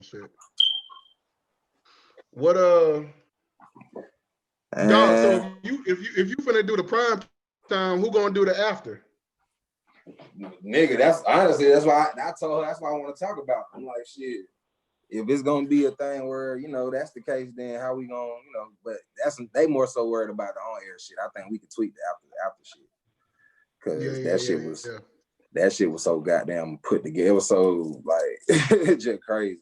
shit. What dog, so if you finna do the prime time, who gonna do the after? Nigga, that's honestly that's why I told her that's why I want to talk about. I'm like, shit. If it's gonna be a thing where that's the case, then how we gonna But they more so worried about the on air shit. I think we could tweak the after shit because that shit was so goddamn put together. It was so like just crazy.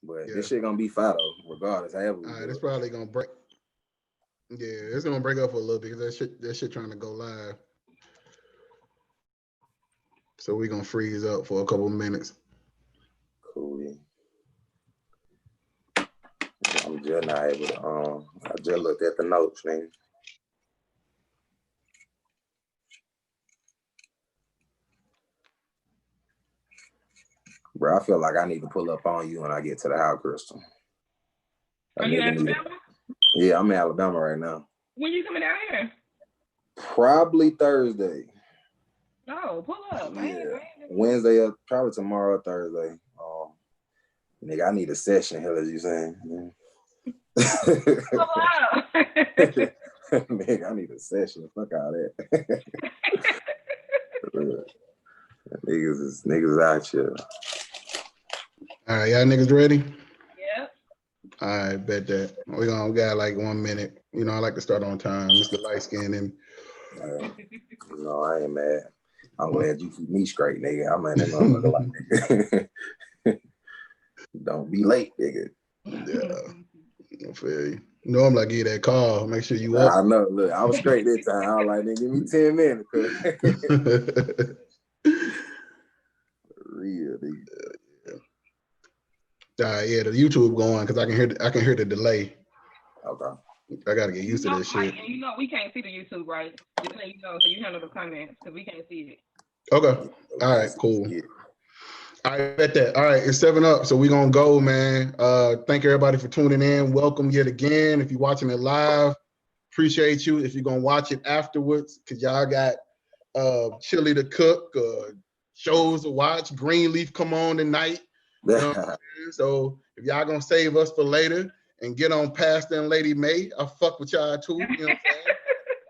But this shit gonna be fire though, regardless. However, all right, it's probably gonna break. Yeah, it's gonna break up for a little bit because that shit trying to go live. So we're gonna freeze up for a couple of minutes. Cool. I'm just not able to. I just looked at the notes, man. Bro, I feel like I need to pull up on you when I get to the house, Crystal. Are you in Alabama? Yeah, I'm in Alabama right now. When you coming down here? Probably Thursday. Oh, pull up, man. Yeah. Wednesday, probably tomorrow or Thursday. Nigga, I need a session, hell as you saying. Pull up. Nigga, I need a session. Fuck all that. Niggas is out here. All right, y'all niggas ready? Yep. All right, bet that. We got like 1 minute. I like to start on time. Mr. Light Skin and no, I ain't mad. I'm glad you keep me straight, nigga. I'm in that motherfucker like nigga. Don't be late, nigga. Yeah. I feel you. Normally I give you that call. Make sure you up. I know. Look, I was straight this time. I was like, nigga, give me 10 minutes. Real, nigga. Yeah, the YouTube going because I can hear the delay. Okay. I gotta get used to this shit. And we can't see the YouTube, right? Just so so you handle the comments because we can't see it. Okay. All right, cool. All right, bet that. All right, it's 7 up, so we're gonna go, man. Thank everybody for tuning in. Welcome yet again. If you're watching it live, appreciate you. If you're gonna watch it afterwards, because y'all got chili to cook, shows to watch, Greenleaf come on tonight. You know what I'm saying? So if y'all gonna save us for later and get on Pastor and Lady May, I fuck with y'all too. You know what I'm saying?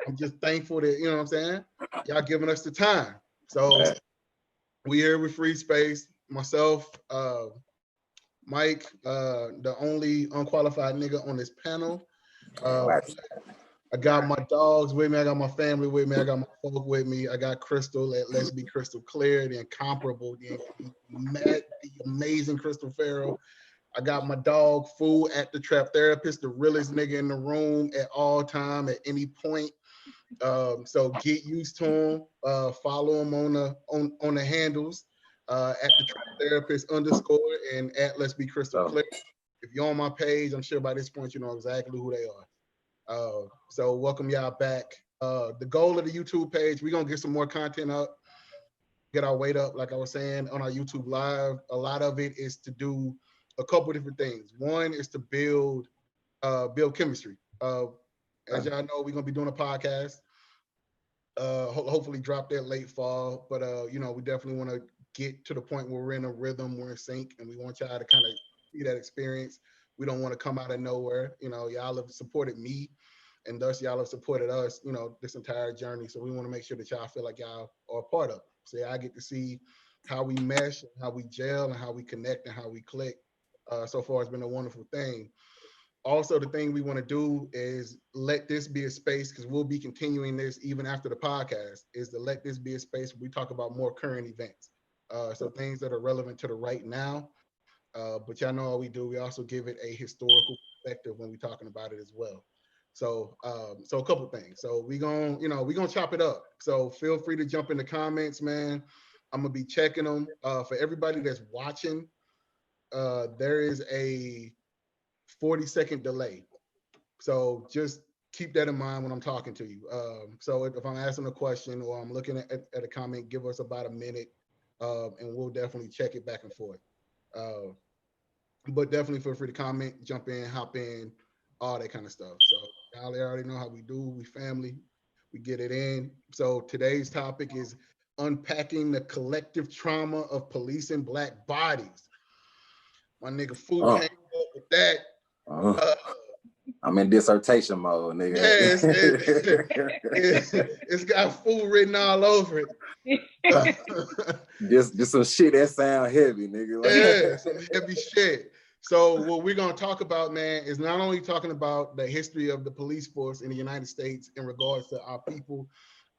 I'm just thankful that, you know what I'm saying? Y'all giving us the time. So we here with Free Space, myself, Mike, the only unqualified nigga on this panel. I got my dogs with me. I got my family with me. I got my folk with me. I got Crystal at Let's Be Crystal Clear, the incomparable, the amazing Crystal Farrell. I got my dog Fool at the Trap Therapist, the realest nigga in the room at all time, at any point. So get used to him. Follow him on the handles at the Trap Therapist _ and at Let's Be Crystal Clear. If you're on my page, I'm sure by this point you know exactly who they are. So welcome y'all back. The goal of the YouTube page, we're gonna get some more content up, get our weight up, like I was saying, on our YouTube live. A lot of it is to do a couple different things. One is to build chemistry. As y'all know, we're gonna be doing a podcast. Hopefully drop that late fall, but we definitely want to get to the point where we're in a rhythm, we're in sync, and we want y'all to kind of see that experience. We don't want to come out of nowhere. Y'all have supported me, and thus y'all have supported us, this entire journey. So we want to make sure that y'all feel like y'all are a part of it. So I get to see how we mesh, how we gel, and how we connect, and how we click. So far, it's been a wonderful thing. Also, the thing we want to do is let this be a space, because we'll be continuing this even after the podcast, is to let this be a space where we talk about more current events. So things that are relevant to the right now. But y'all know how we do. We also give it a historical perspective when we're talking about it as well. So a couple things. So we're gonna chop it up. So feel free to jump in the comments, man. I'm gonna be checking them. For everybody that's watching, there is a 40-second delay. So just keep that in mind when I'm talking to you. So if I'm asking a question or I'm looking at a comment, give us about a minute, and we'll definitely check it back and forth. But definitely feel free to comment, jump in, hop in, all that kind of stuff. So y'all already know how we do. We family, we get it in. So today's topic is unpacking the collective trauma of policing Black bodies. My nigga Fu came up with that. I'm in dissertation mode, nigga. Yes, it's got Fu written all over it. Just some shit that sound heavy, nigga. Yeah, some heavy shit. So what we're gonna talk about, man, is not only talking about the history of the police force in the United States in regards to our people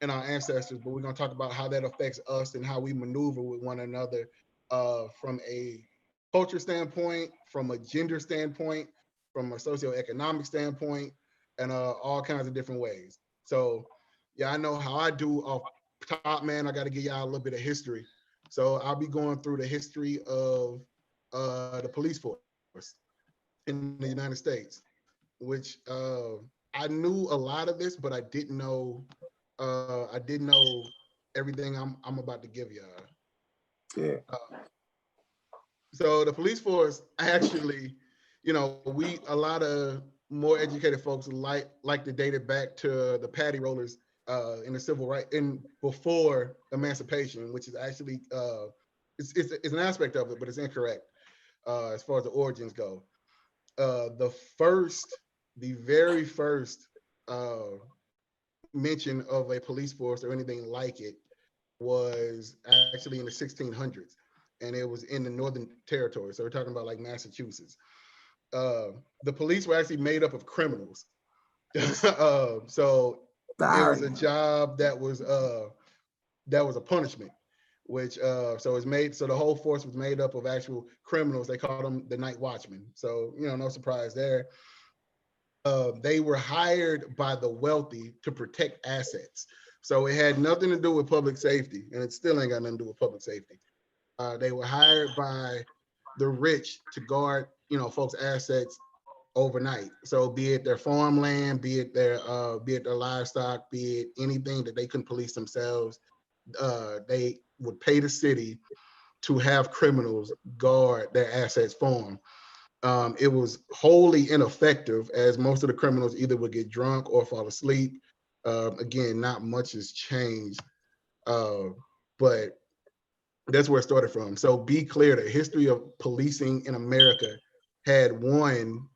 and our ancestors, but we're gonna talk about how that affects us and how we maneuver with one another from a culture standpoint, from a gender standpoint, from a socioeconomic standpoint, and all kinds of different ways. So yeah, I know how I do off top, man. I got to give y'all a little bit of history. So I'll be going through the history of the police force in the United States, which I knew a lot of this, but I didn't know everything I'm about to give y'all. Yeah. So the police force actually, you know, a lot of more educated folks like to date it back to the paddy rollers in the civil right in before emancipation, which is actually it's an aspect of it, but it's incorrect as far as the origins go. The very first mention of a police force or anything like it was actually in the 1600s, and it was in the Northern Territory. So we're talking about like Massachusetts. The police were actually made up of criminals. So it was a job that was a punishment, which so it's made so the whole force was made up of actual criminals. They called them the night watchmen. So you know, no surprise there. They were hired by the wealthy to protect assets. So it had nothing to do with public safety, and it still ain't got nothing to do with public safety. They were hired by the rich to guard, you know, folks' assets overnight. So be it their farmland, be it their livestock, be it anything that they couldn't police themselves, they would pay the city to have criminals guard their assets for them. It was wholly ineffective, as most of the criminals either would get drunk or fall asleep. Again, not much has changed, but that's where it started from. So be clear, the history of policing in America had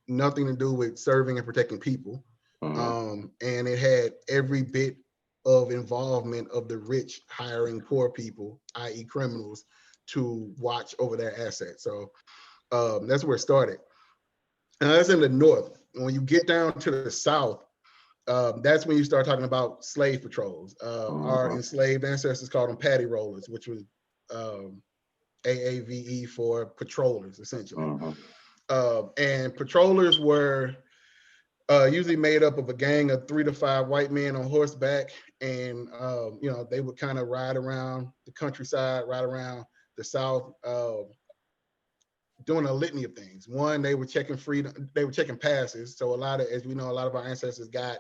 nothing to do with serving and protecting people. And it had every bit of involvement of the rich hiring poor people, i.e. criminals, to watch over their assets. So that's where it started. And that's in the North. And when you get down to the South, that's when you start talking about slave patrols. Our enslaved ancestors called them paddy rollers, which was AAVE for patrollers, essentially. And patrollers were usually made up of a gang of 3 to 5 white men on horseback, and you know, they would kind of ride around the countryside, ride around the South, doing a litany of things. One, they were checking passes. So a lot of, as we know, a lot of our ancestors got,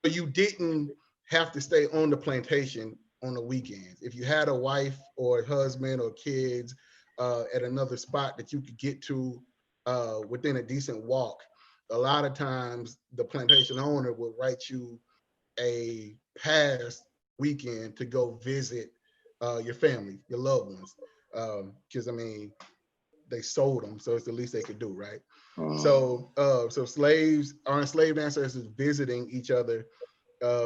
but you didn't have to stay on the plantation on the weekends. If you had a wife or a husband or kids at another spot that you could get to within a decent walk, a lot of times the plantation owner would write you a pass weekend to go visit your family, your loved ones. Because I mean, they sold them, so it's the least they could do, right? So slaves, our enslaved ancestors visiting each other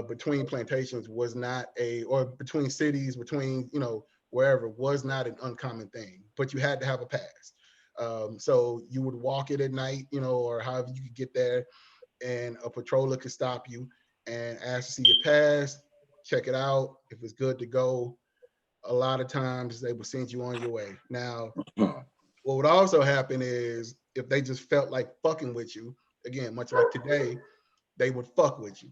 between plantations was not or between cities, between, you know, wherever, was not an uncommon thing, but you had to have a pass. So you would walk it at night, you know, or however you could get there, and a patroller could stop you and ask to see your pass, check it out. If it's good to go, a lot of times they would send you on your way. Now, what would also happen is if they just felt like fucking with you, again, much like today, they would fuck with you.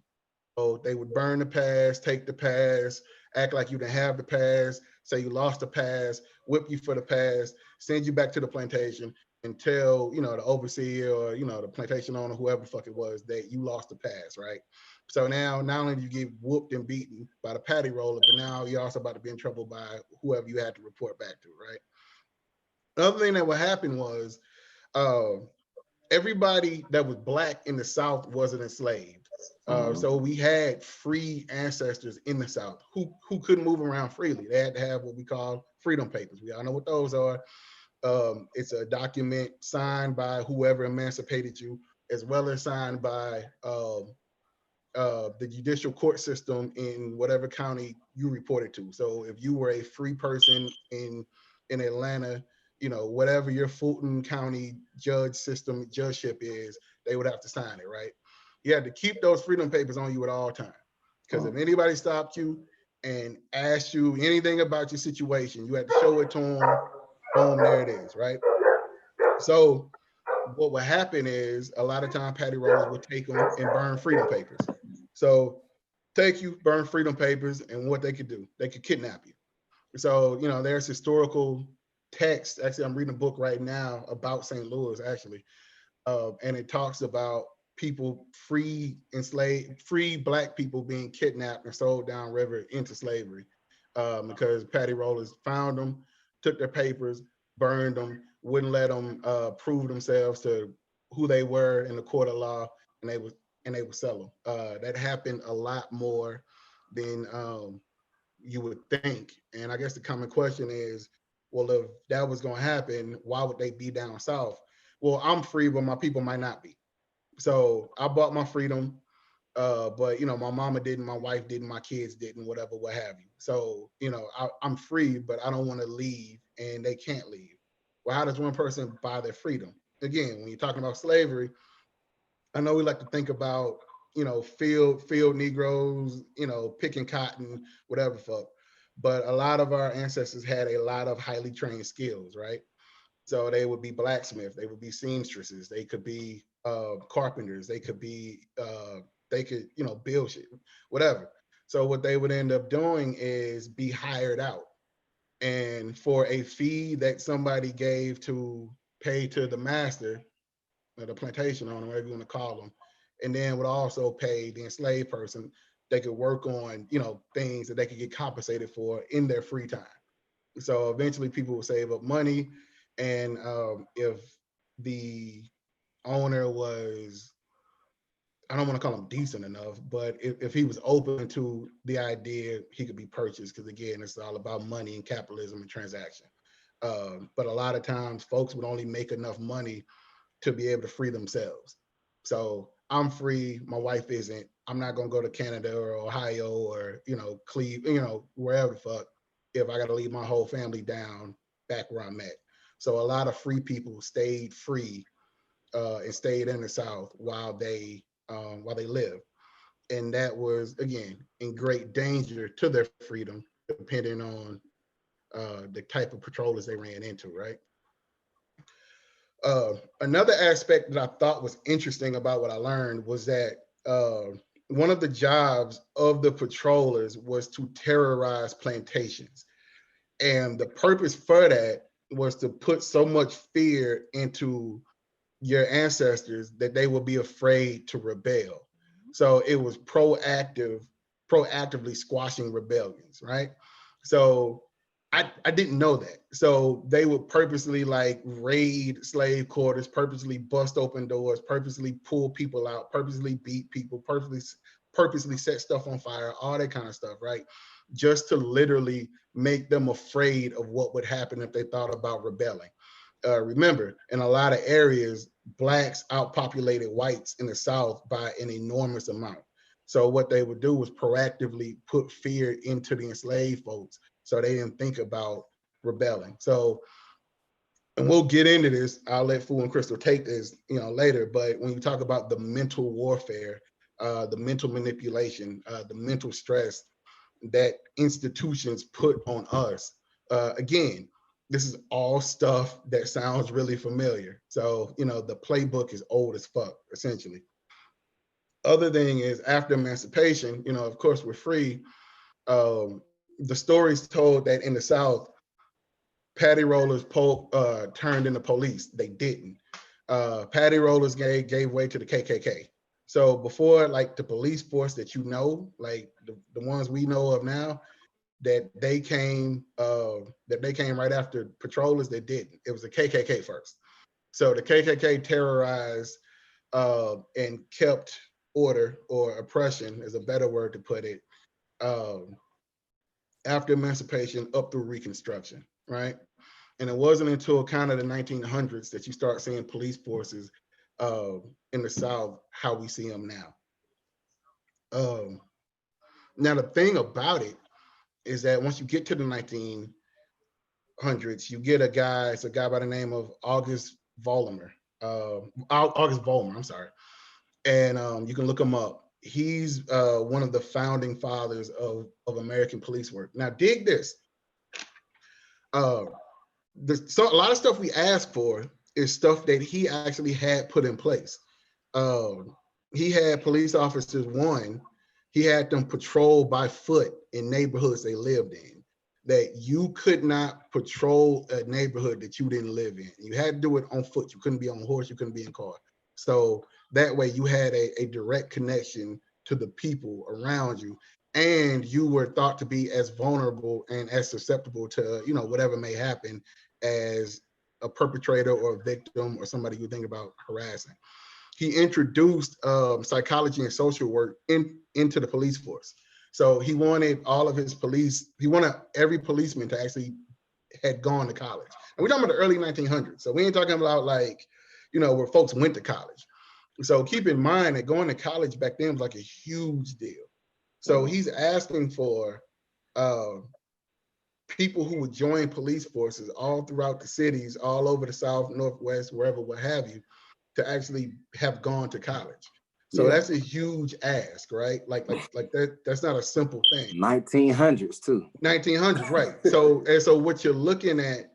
So they would burn the pass, take the pass, act like you didn't have the pass, say you lost the pass, whip you for the pass, send you back to the plantation, and tell, you know, the overseer or, you know, the plantation owner, whoever the fuck it was, that you lost the pass, right? So now, not only do you get whooped and beaten by the paddy roller, but now you're also about to be in trouble by whoever you had to report back to, right? The other thing that would happen was everybody that was Black in the South wasn't enslaved. So we had free ancestors in the South who couldn't move around freely. They had to have what we call freedom papers. We all know what those are. It's a document signed by whoever emancipated you, as well as signed by the judicial court system in whatever county you reported to. So if you were a free person in Atlanta, you know, whatever your Fulton County judgeship is, they would have to sign it, right? You had to keep those freedom papers on you at all times. Because if anybody stopped you and asked you anything about your situation, you had to show it to them. Boom, there it is, right? So what would happen is a lot of time patty rollers would take them and burn freedom papers. So take you, burn freedom papers, and what they could do, they could kidnap you. So, you know, there's historical text. Actually, I'm reading a book right now about St. Louis, actually. And it talks about people free Black people being kidnapped and sold downriver into slavery because patty rollers found them, took their papers, burned them, wouldn't let them prove themselves to who they were in the court of law, and they would sell them. That happened a lot more than you would think. And I guess the common question is, well, if that was going to happen, why would they be down south? Well, I'm free, but my people might not be. So I bought my freedom, but you know, my mama didn't, my wife didn't, my kids didn't, whatever, what have you. So you know, I'm free, but I don't want to leave, and they can't leave. Well, how does one person buy their freedom? Again, when you're talking about slavery, I know we like to think about, you know, field Negroes, you know, picking cotton, whatever fuck. But a lot of our ancestors had a lot of highly trained skills, right? So they would be blacksmiths, they would be seamstresses, they could be carpenters, they could, you know, build shit, whatever. So what they would end up doing is be hired out. And for a fee that somebody gave to pay to the master, or the plantation owner, whatever you want to call them, and then would also pay the enslaved person, they could work on, you know, things that they could get compensated for in their free time. So eventually people will save up money. And if the owner was, I don't want to call him decent enough, but if he was open to the idea, he could be purchased. Because again, it's all about money and capitalism and transaction. But a lot of times folks would only make enough money to be able to free themselves. So I'm free, my wife isn't. I'm not gonna go to Canada or Ohio or, you know, Cleveland, you know, wherever the fuck, if I gotta leave my whole family down back where I'm at. So a lot of free people stayed free and stayed in the South while they lived. And that was, again, in great danger to their freedom, depending on the type of patrollers they ran into, right? Another aspect that I thought was interesting about what I learned was that one of the jobs of the patrollers was to terrorize plantations. And the purpose for that was to put so much fear into your ancestors that they would be afraid to rebel. So it was proactively squashing rebellions, right? So I didn't know that. So they would purposely like raid slave quarters, purposely bust open doors, purposely pull people out, purposely beat people, purposely set stuff on fire, all that kind of stuff, right? Just to literally make them afraid of what would happen if they thought about rebelling. Remember, in a lot of areas, blacks outpopulated whites in the South by an enormous amount. So what they would do was proactively put fear into the enslaved folks so they didn't think about rebelling. So, and we'll get into this. I'll let Fu and Crystal take this, you know, later. But when you talk about the mental warfare, the mental manipulation, the mental stress that institutions put on us, again, this is all stuff that sounds really familiar. So, you know, the playbook is old as fuck, essentially. Other thing is after emancipation, you know, of course, we're free. The story's told that in the South, patty rollers turned into police. They didn't. Patty rollers gave way to the KKK. So before, like the police force that you know, like the ones we know of now, that they came right after patrollers, they didn't. It was the KKK first. So the KKK terrorized and kept order, or oppression is a better word to put it, after emancipation up through Reconstruction, right? And it wasn't until kind of the 1900s that you start seeing police forces in the South how we see them now. Now, the thing about it is that once you get to the 1900s, you get a guy, it's a guy by the name of August Vollmer. August Vollmer, I'm sorry. And you can look him up. He's one of the founding fathers of American police work. Now, dig this. A lot of stuff we ask for is stuff that he actually had put in place. He had police officers, he had them patrol by foot in neighborhoods they lived in, that you could not patrol a neighborhood that you didn't live in. You had to do it on foot. You couldn't be on a horse, you couldn't be in a car. So that way you had a direct connection to the people around you, and you were thought to be as vulnerable and as susceptible to, whatever may happen as a perpetrator or a victim or somebody you think about harassing. He introduced psychology and social work into the police force. So he wanted every policeman to actually had gone to college. And we're talking about the early 1900s. So we ain't talking about where folks went to college. So keep in mind that going to college back then was like a huge deal. So he's asking for people who would join police forces all throughout the cities, all over the South, Northwest, wherever, what have you, to actually have gone to college. So that's a huge ask, right? Like that's not a simple thing. 1900s too. 1900s, right? So what you're looking at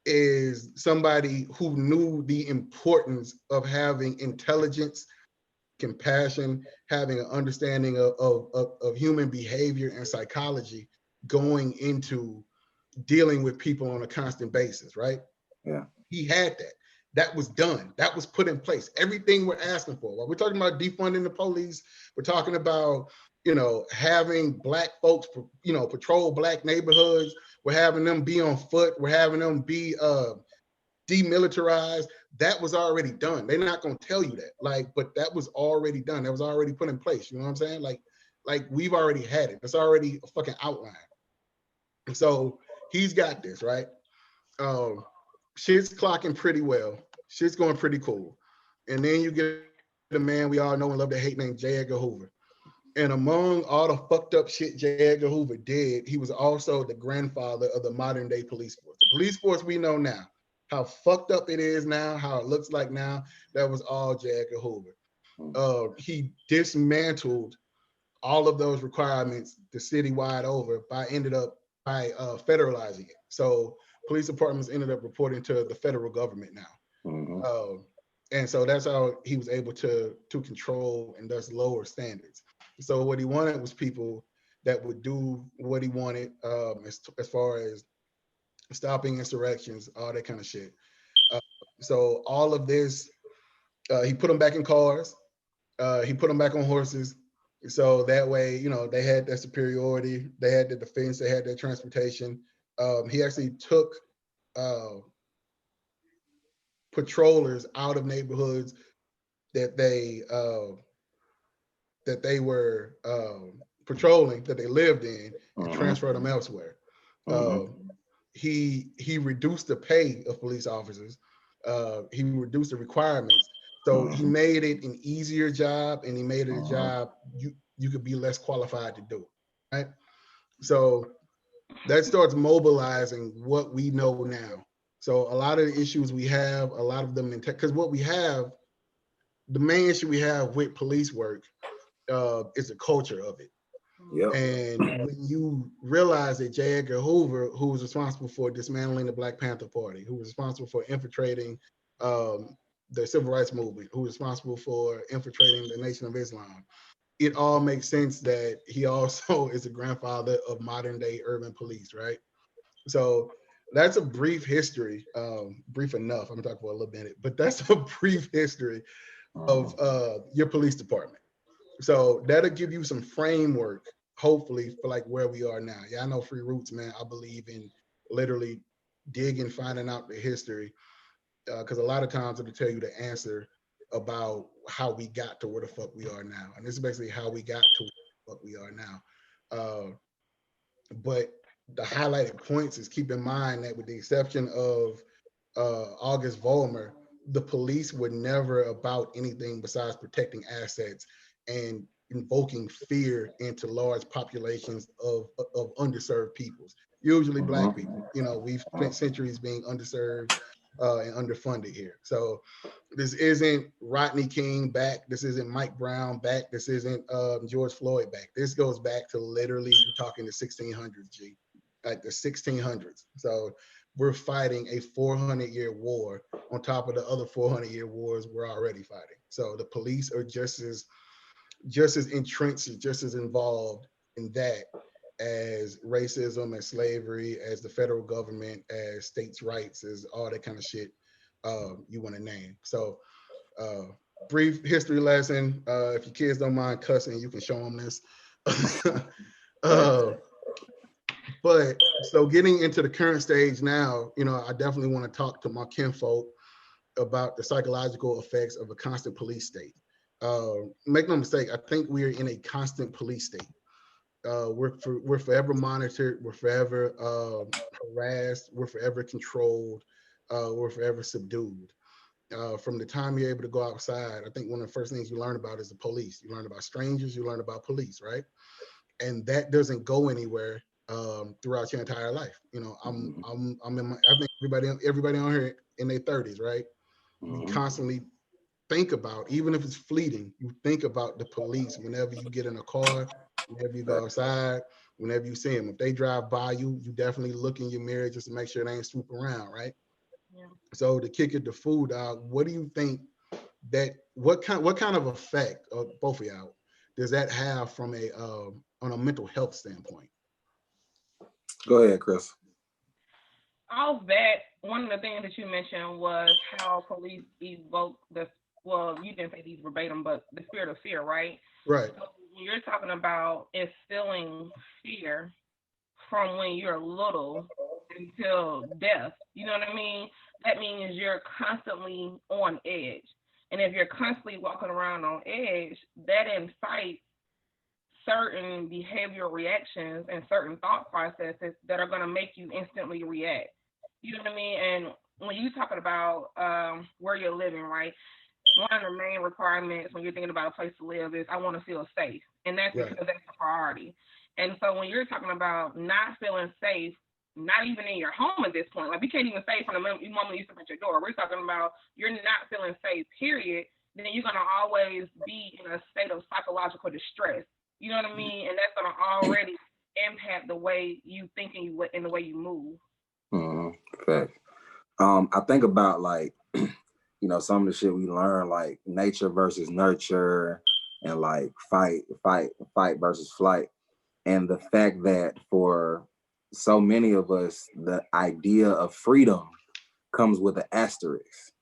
is somebody who knew the importance of having intelligence, compassion, having an understanding of human behavior and psychology going into dealing with people on a constant basis, right? Yeah. He had that. That was done. That was put in place. Everything we're asking for. While we're talking about defunding the police, we're talking about, having Black folks, patrol Black neighborhoods. We're having them be on foot. We're having them be demilitarized. That was already done. They're not going to tell you that, but that was already done. That was already put in place. You know what I'm saying? Like we've already had it. It's already a fucking outline. So he's got this, right? Shit's clocking pretty well. Shit's going pretty cool. And then you get a man we all know and love to hate named J. Edgar Hoover. And among all the fucked up shit J. Edgar Hoover did, he was also the grandfather of the modern day police force. The police force we know now, how fucked up it is now, how it looks like now, that was all J. Edgar Hoover. He dismantled all of those requirements the citywide over by federalizing it. So police departments ended up reporting to the federal government now. And so that's how he was able to control and thus lower standards. So what he wanted was people that would do what he wanted as far as stopping insurrections, all that kind of shit. So all of this, he put them back in cars. He put them back on horses. So that way, they had that superiority. They had the defense. They had their transportation. He actually took patrollers out of neighborhoods that they were patrolling, that they lived in, and transferred them elsewhere. He reduced the pay of police officers. He reduced the requirements. So he made it an easier job, and he made it a job you could be less qualified to do, right? So that starts mobilizing what we know now. So a lot of the issues we have, a lot of them in tech, because what we have, the main issue we have with police work is the culture of it. Yep. And when you realize that J. Edgar Hoover, who was responsible for dismantling the Black Panther Party, who was responsible for infiltrating the Civil Rights Movement, who was responsible for infiltrating the Nation of Islam, it all makes sense that he also is a grandfather of modern day urban police, right? So that's a brief history, brief enough. I'm gonna talk for a little bit, but that's a brief history of your police department. So that'll give you some framework, hopefully, for where we are now. Yeah, I know Free Roots, man. I believe in literally digging, finding out the history, because a lot of times it'll tell you the answer about how we got to where the fuck we are now. And this is basically how we got to what we are now. But the highlighted points is keep in mind that with the exception of August Vollmer, the police were never about anything besides protecting assets and invoking fear into large populations of underserved peoples, usually Black people. You know, we've spent centuries being underserved and underfunded here. So this isn't Rodney King back. This isn't Mike Brown back. This isn't George Floyd back. This goes back to literally, you're talking the 1600s, G, like the 1600s. So we're fighting a 400-year war on top of the other 400-year wars we're already fighting. So the police are just as entrenched, just as involved in that as racism, as slavery, as the federal government, as states' rights, as all that kind of shit you want to name. So brief history lesson. If your kids don't mind cussing, you can show them this. But so getting into the current stage now, you know, I definitely want to talk to my kinfolk about the psychological effects of a constant police state. Make no mistake, I think we are in a constant police state. We're forever monitored, we're forever harassed, we're forever controlled, we're forever subdued. From the time you're able to go outside, I think one of the first things you learn about is the police. You learn about strangers, you learn about police, right? And that doesn't go anywhere throughout your entire life. You know, I'm in my, I think everybody on here in their 30s, right? We constantly think about, even if it's fleeting, you think about the police whenever you get in a car, whenever you go outside, whenever you see them. If they drive by you, you definitely look in your mirror just to make sure they ain't swoop around, right? Yeah. So to kick it to food, what do you think that what kind of effect, both of y'all, does that have from a on a mental health standpoint? Go ahead, Chris. All that, one of the things that you mentioned was how police evoke the, well, you didn't say these verbatim, but the spirit of fear, right? Right. So when you're talking about instilling fear from when you're little until death, you know what I mean? That means you're constantly on edge. And if you're constantly walking around on edge, that incites certain behavioral reactions and certain thought processes that are going to make you instantly react. You know what I mean? And when you're talking about where you're living, right? One of the main requirements when you're thinking about a place to live is I want to feel safe. And that's because that's a priority. And so when you're talking about not feeling safe, not even in your home at this point, like we can't even say from the moment you step at your door, we're talking about you're not feeling safe, period, then you're going to always be in a state of psychological distress. You know what I mean? And that's going to already impact the way you think and the way you move. Fact. I think about like, you know, some of the shit we learn, like nature versus nurture, and like fight versus flight. And the fact that for so many of us, the idea of freedom comes with an asterisk.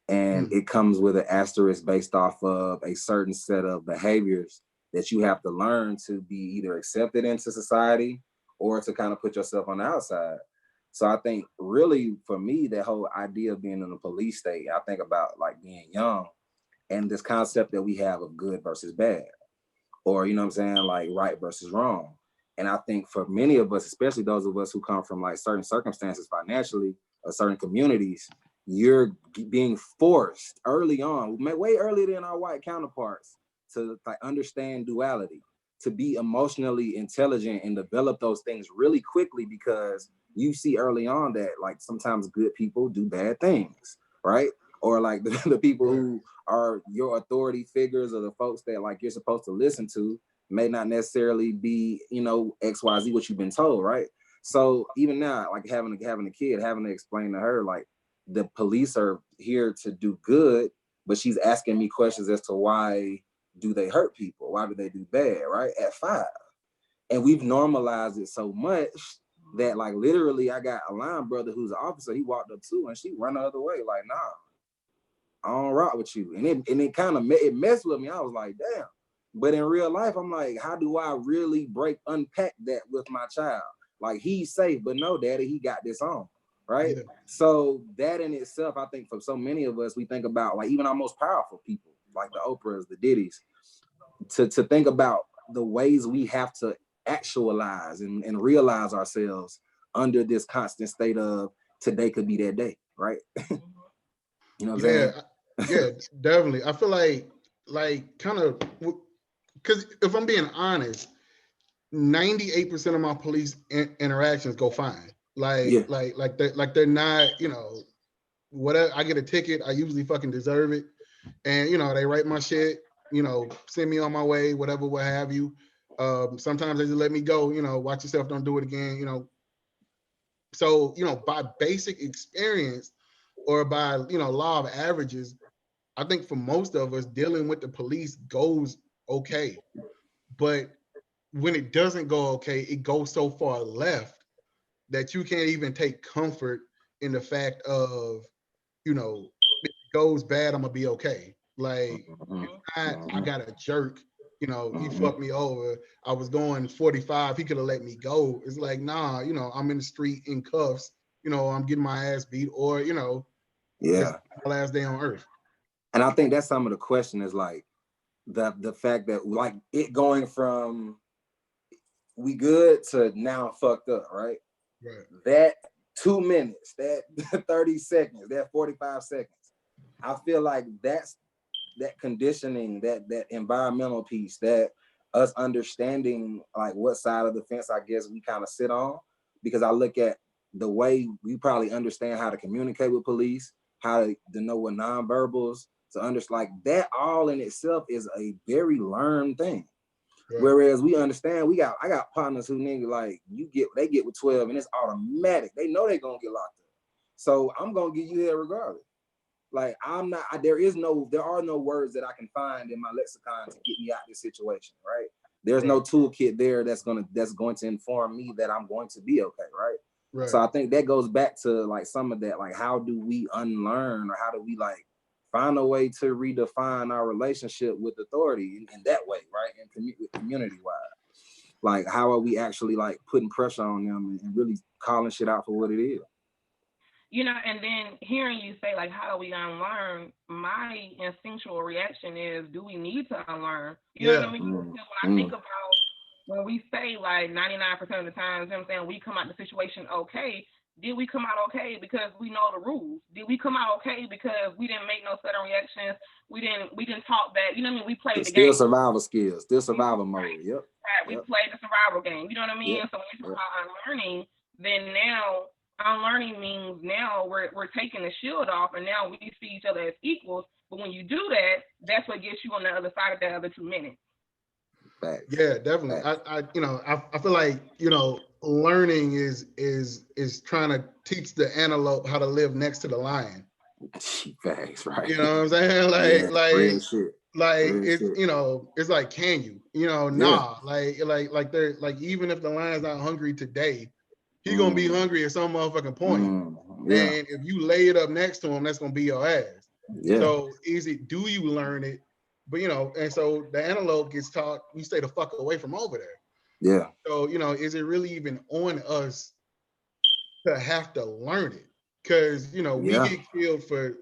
And it comes with an asterisk based off of a certain set of behaviors that you have to learn to be either accepted into society or to kind of put yourself on the outside. So I think really for me, that whole idea of being in a police state, I think about like being young and this concept that we have of good versus bad, or, you know what I'm saying, like right versus wrong. And I think for many of us, especially those of us who come from like certain circumstances financially or certain communities, you're being forced early on, way earlier than our white counterparts, to like understand duality, to be emotionally intelligent and develop those things really quickly, because you see early on that like sometimes good people do bad things, right? Or like the people who are your authority figures or the folks that like you're supposed to listen to may not necessarily be, you know, XYZ what you've been told, right? So even now, like having a kid, having to explain to her like the police are here to do good, but she's asking me questions as to why do they hurt people? Why do they do bad, right? At 5. And we've normalized it so much that like literally I got a line brother who's an officer, he walked up to her and she run the other way, like, nah, I don't rock with you. And it kind of messed with me. I was like, damn. But in real life, I'm like, how do I really unpack that with my child? Like, he's safe, but no, daddy, he got this on, right? Yeah. So that in itself, I think for so many of us, we think about like even our most powerful people, like the Oprahs, the Diddy's, to think about the ways we have to actualize and realize ourselves under this constant state of today could be that day, right? You know what I'm saying? Yeah, definitely. I feel like kind of, because if I'm being honest, 98% of my police interactions go fine. Like they're not, whatever. I get a ticket, I usually fucking deserve it, and they write my shit, send me on my way, whatever, what have you. Sometimes they just let me go. Watch yourself, don't do it again. So by basic experience or by law of averages, I think for most of us, dealing with the police goes okay, but when it doesn't go okay, it goes so far left that you can't even take comfort in the fact of, if it goes bad, I'm gonna be okay. Like, I got a jerk, he fucked me over. I was going 45, he could have let me go. It's like, nah, I'm in the street in cuffs, I'm getting my ass beat, or, it's my last day on earth. And I think that's some of the question is like the fact that like it going from we good to now fucked up, right? Right. That 2 minutes, that 30 seconds, that 45 seconds. I feel like that's that conditioning, that environmental piece, that us understanding like what side of the fence I guess we kind of sit on, because I look at the way we probably understand how to communicate with police, how to know what nonverbals, to understand like that all in itself is a very learned thing. Right. Whereas we understand, I got partners who nigga like they get with 12 and it's automatic. They know they're gonna get locked up. So I'm gonna get you here regardless. Like there are no words that I can find in my lexicon to get me out of this situation, right? There's no toolkit there that's going to inform me that I'm going to be okay, right? Right. So I think that goes back to like some of that, like how do we unlearn, or how do we like find a way to redefine our relationship with authority in that way, right? And community wise, like how are we actually like putting pressure on them and really calling shit out for what it is? And then hearing you say, like, how do we unlearn? My instinctual reaction is, do we need to unlearn? You know what I mean? Because when I think about when we say, like, 99% of the time, you know what I'm saying, we come out the situation okay, did we come out okay because we know the rules? Did we come out okay because we didn't make no sudden reactions? We didn't talk back. You know what I mean? We played the game. Still survival skills, still survival mode. Yep. Right. We played the survival game. You know what I mean? Yep. So when we talk about unlearning, then now unlearning means now we're taking the shield off, and now we see each other as equals. But when you do that, that's what gets you on the other side of that other 2 minutes. Yeah, definitely. I feel like learning is trying to teach the antelope how to live next to the lion. Facts, right? You know what I'm saying? Real shit. It's shit. It's like, can you? Nah. Like they're like, even if the lion's not hungry today, he's gonna be hungry at some motherfucking point. And if you lay it up next to him, that's gonna be your ass. So do you learn it? But and so the antelope gets taught, you stay the fuck away from over there. Yeah. So is it really even on us to have to learn it? Because we get killed for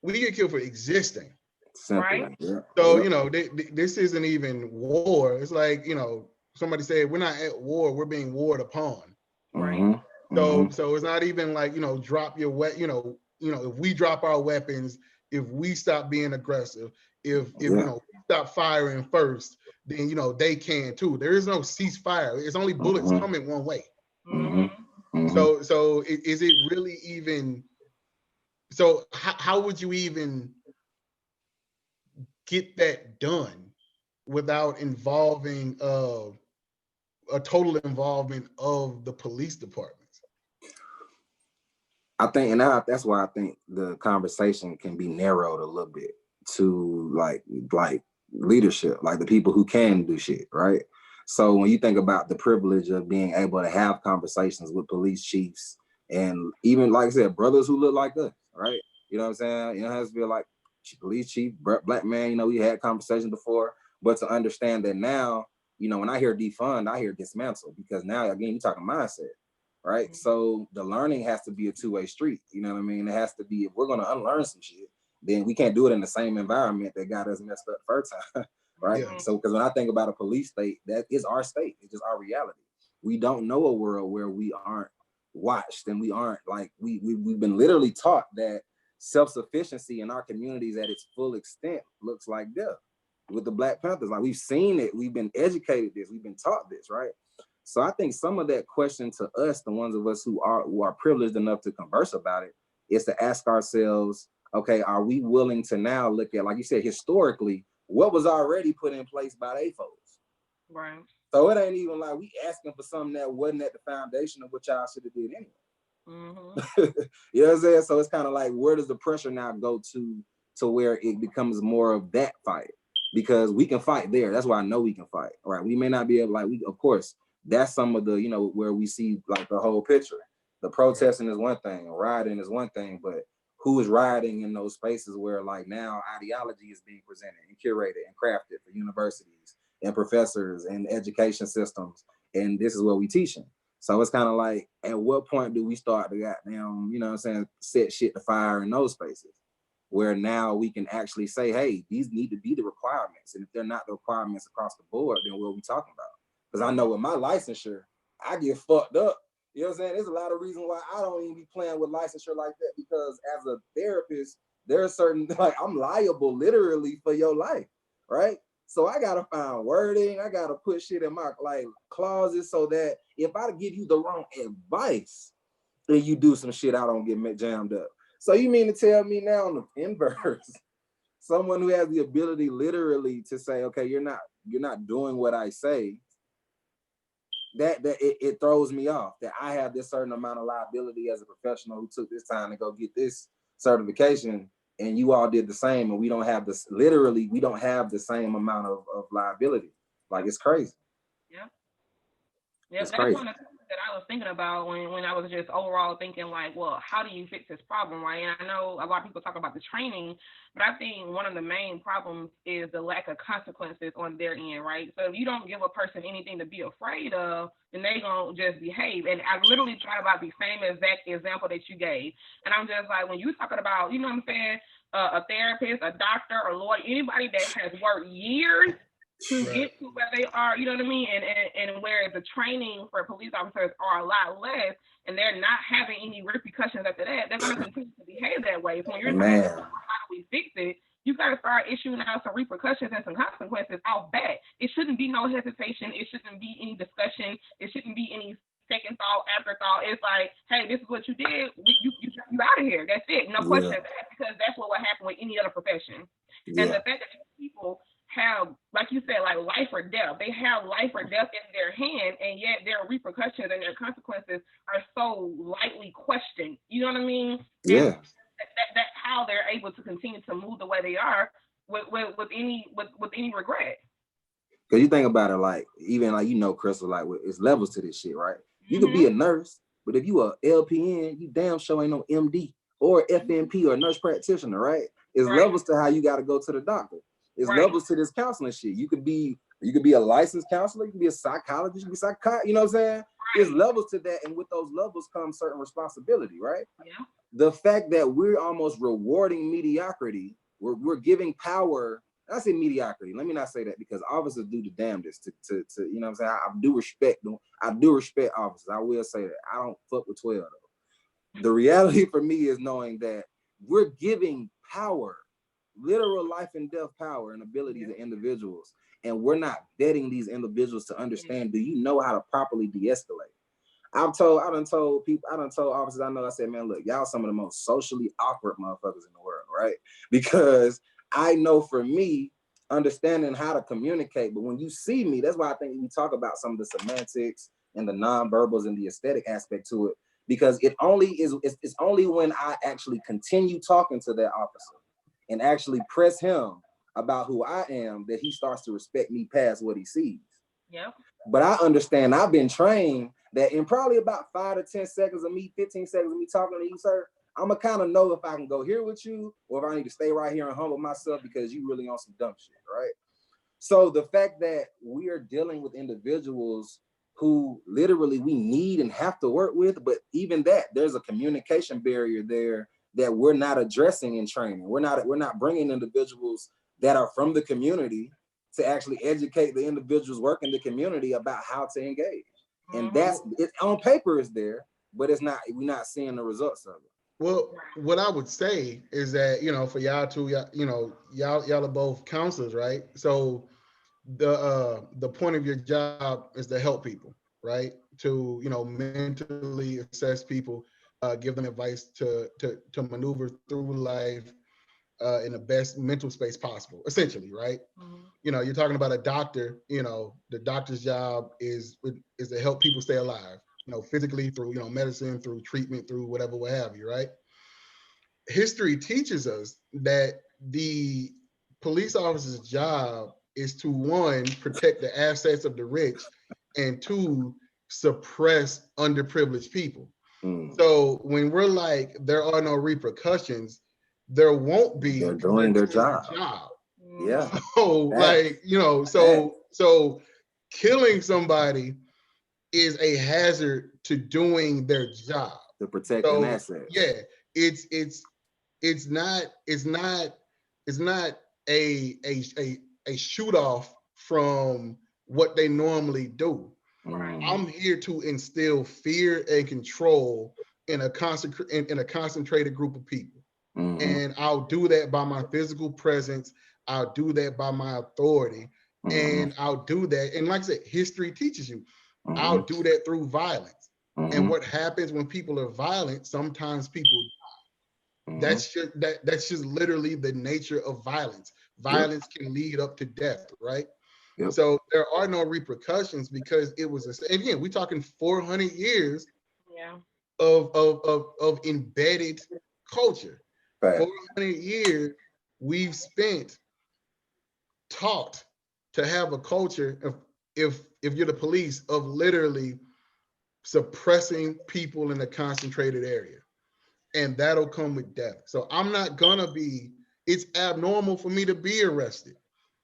we get killed for existing. Simple. Right. Yeah. So this isn't even war. It's like somebody said, we're not at war, we're being warred upon. Right. So it's not even like drop your weapon. If we drop our weapons, if we stop being aggressive, if stop firing first, then they can too. There is no ceasefire. It's only bullets coming one way. So is it really even? So how would you even get that done without involving a total involvement of the police departments? I think, that's why I think the conversation can be narrowed a little bit to like leadership, like the people who can do shit, right? So when you think about the privilege of being able to have conversations with police chiefs and even, like I said, brothers who look like us, right? You know what I'm saying? It has to be like police chief, black man, we had conversations before, but to understand that now, when I hear defund, I hear dismantle, because now, again, you're talking mindset. Right. So the learning has to be a two-way street. You know what I mean? It has to be, if we're going to unlearn some shit, then we can't do it in the same environment that got us messed up first time. right? Yeah. So, because when I think about a police state, that is our state. It's just our reality. We don't know a world where we aren't watched, and we aren't like we've been literally taught that self-sufficiency in our communities at its full extent looks like death. With the Black Panthers, like we've seen it, we've been educated this, we've been taught this, right? So I think some of that question to us, the ones of us who are privileged enough to converse about it, is to ask ourselves, okay, are we willing to now look at, like you said, historically, what was already put in place by they folks? Right. So it ain't even like we asking for something that wasn't at the foundation of what y'all should have did anyway. Mm-hmm. You know what I'm saying? So it's kind of like, where does the pressure now go to where it becomes more of that fight? Because we can fight there. That's why I know we can fight. Right? We may not be able, like, we, of course, that's some of the, you know, where we see like the whole picture. The protesting is one thing, rioting is one thing, but who is rioting in those spaces where like now ideology is being presented and curated and crafted for universities and professors and education systems, and this is what we teaching. So it's kind of like, at what point do we start to goddamn, you know what I'm saying, set shit to fire in those spaces where now we can actually say, hey, these need to be the requirements, and if they're not the requirements across the board, then what are we talking about? Because I know with my licensure, I get fucked up. You know what I'm saying? There's a lot of reasons why I don't even be playing with licensure like that, because as a therapist, there are certain, like, I'm liable literally for your life, right? So I gotta find wording, I gotta put shit in my like clauses so that if I give you the wrong advice, then you do some shit, I don't get jammed up. So you mean to tell me now on the inverse, someone who has the ability literally to say, okay, you're not doing what I say, that it throws me off that I have this certain amount of liability as a professional who took this time to go get this certification, and you all did the same, and we don't have this, literally, we don't have the same amount of liability. Like, it's crazy. Yeah. Yeah, it's that's crazy. one of the things that I was thinking about when I was just overall thinking like, well, how do you fix this problem, right? And I know a lot of people talk about the training, but I think one of the main problems is the lack of consequences on their end, right? So if you don't give a person anything to be afraid of, then they gonna just behave. And I literally tried about the same exact example that you gave. And I'm just like, when you talking about, you know what I'm saying, a therapist, a doctor, a lawyer, anybody that has worked years to get to where they are, you know what I mean? And whereas the training for police officers are a lot less, and they're not having any repercussions after that, they're going to continue to behave that way. So when you're talking about how do we fix it, you got to start issuing out some repercussions and some consequences off bat. It shouldn't be no hesitation. It shouldn't be any discussion. It shouldn't be any second thought, afterthought. It's like, hey, this is what you did. You out of here. That's it. No question of that, because that's what would happen with any other profession. Yeah. And the fact that people have, like you said, like life or death. They have life or death in their hand, and yet their repercussions and their consequences are so lightly questioned. You know what I mean? Yeah. That how they're able to continue to move the way they are with any regret. Because you think about it, like, even like, you know, Crystal, like, it's levels to this shit, right? You could be a nurse, but if you a LPN, you damn sure ain't no MD or FNP or nurse practitioner, right? It's levels to how you got to go to the doctor. It's levels to this counseling shit. You could be a licensed counselor, you can be a psychologist, you can be psychiatrist, you know what I'm saying? There's levels to that, and with those levels comes certain responsibility, right? Yeah. The fact that we're almost rewarding mediocrity, we're giving power. I say mediocrity. Let me not say that, because officers do the damnedest to you know what I'm saying? I do respect them. I do respect officers. I will say that. I don't fuck with 12 though. The reality for me is knowing that we're giving power, literal life and death power and ability to individuals, and we're not vetting these individuals to understand, do you know how to properly de-escalate? I done told officers I know, I said, man, look, y'all some of the most socially awkward motherfuckers in the world, right? Because I know for me, understanding how to communicate, but when you see me, that's why I think we talk about some of the semantics and the nonverbals and the aesthetic aspect to it, because it's only when I actually continue talking to that officer and actually press him about who I am that he starts to respect me past what he sees. Yeah. But I understand, I've been trained that in probably about 5 to 10 seconds of me, 15 seconds of me talking to you, sir, I'm gonna kind of know if I can go here with you or if I need to stay right here and humble myself because you really on some dumb shit, right? So the fact that we are dealing with individuals who literally we need and have to work with, but even that, there's a communication barrier there that we're not addressing in training. We're not bringing individuals that are from the community to actually educate the individuals working the community about how to engage. And that's it. On paper is there, but it's not. We're not seeing the results of it. Well, what I would say is that, for y'all two, y'all are both counselors, right? So the point of your job is to help people, right? To mentally assess people, give them advice to maneuver through life in the best mental space possible, essentially, right? You're talking about a doctor. The doctor's job is to help people stay alive, physically, through medicine, through treatment, through whatever, what have you, right? History teaches us that the police officer's job is to, one, protect the assets of the rich, and two, suppress underprivileged people. So when we're like, there are no repercussions, there won't be. They're doing their job. Yeah. So so killing somebody is a hazard to doing their job. To protect an asset. Yeah, it's not a shoot off from what they normally do. I'm here to instill fear and control in a concentrated group of people. And I'll do that by my physical presence. I'll do that by my authority. And I'll do that. And like I said, history teaches you. I'll do that through violence. And what happens when people are violent, sometimes people die. That's just literally the nature of violence. Violence can lead up to death, right? So there are no repercussions because it was and again, we're talking 400 years of embedded culture. 400 years we've spent taught to have a culture of, if you're the police, of literally suppressing people in a concentrated area, and that'll come with death. So I'm not gonna be. It's abnormal for me to be arrested.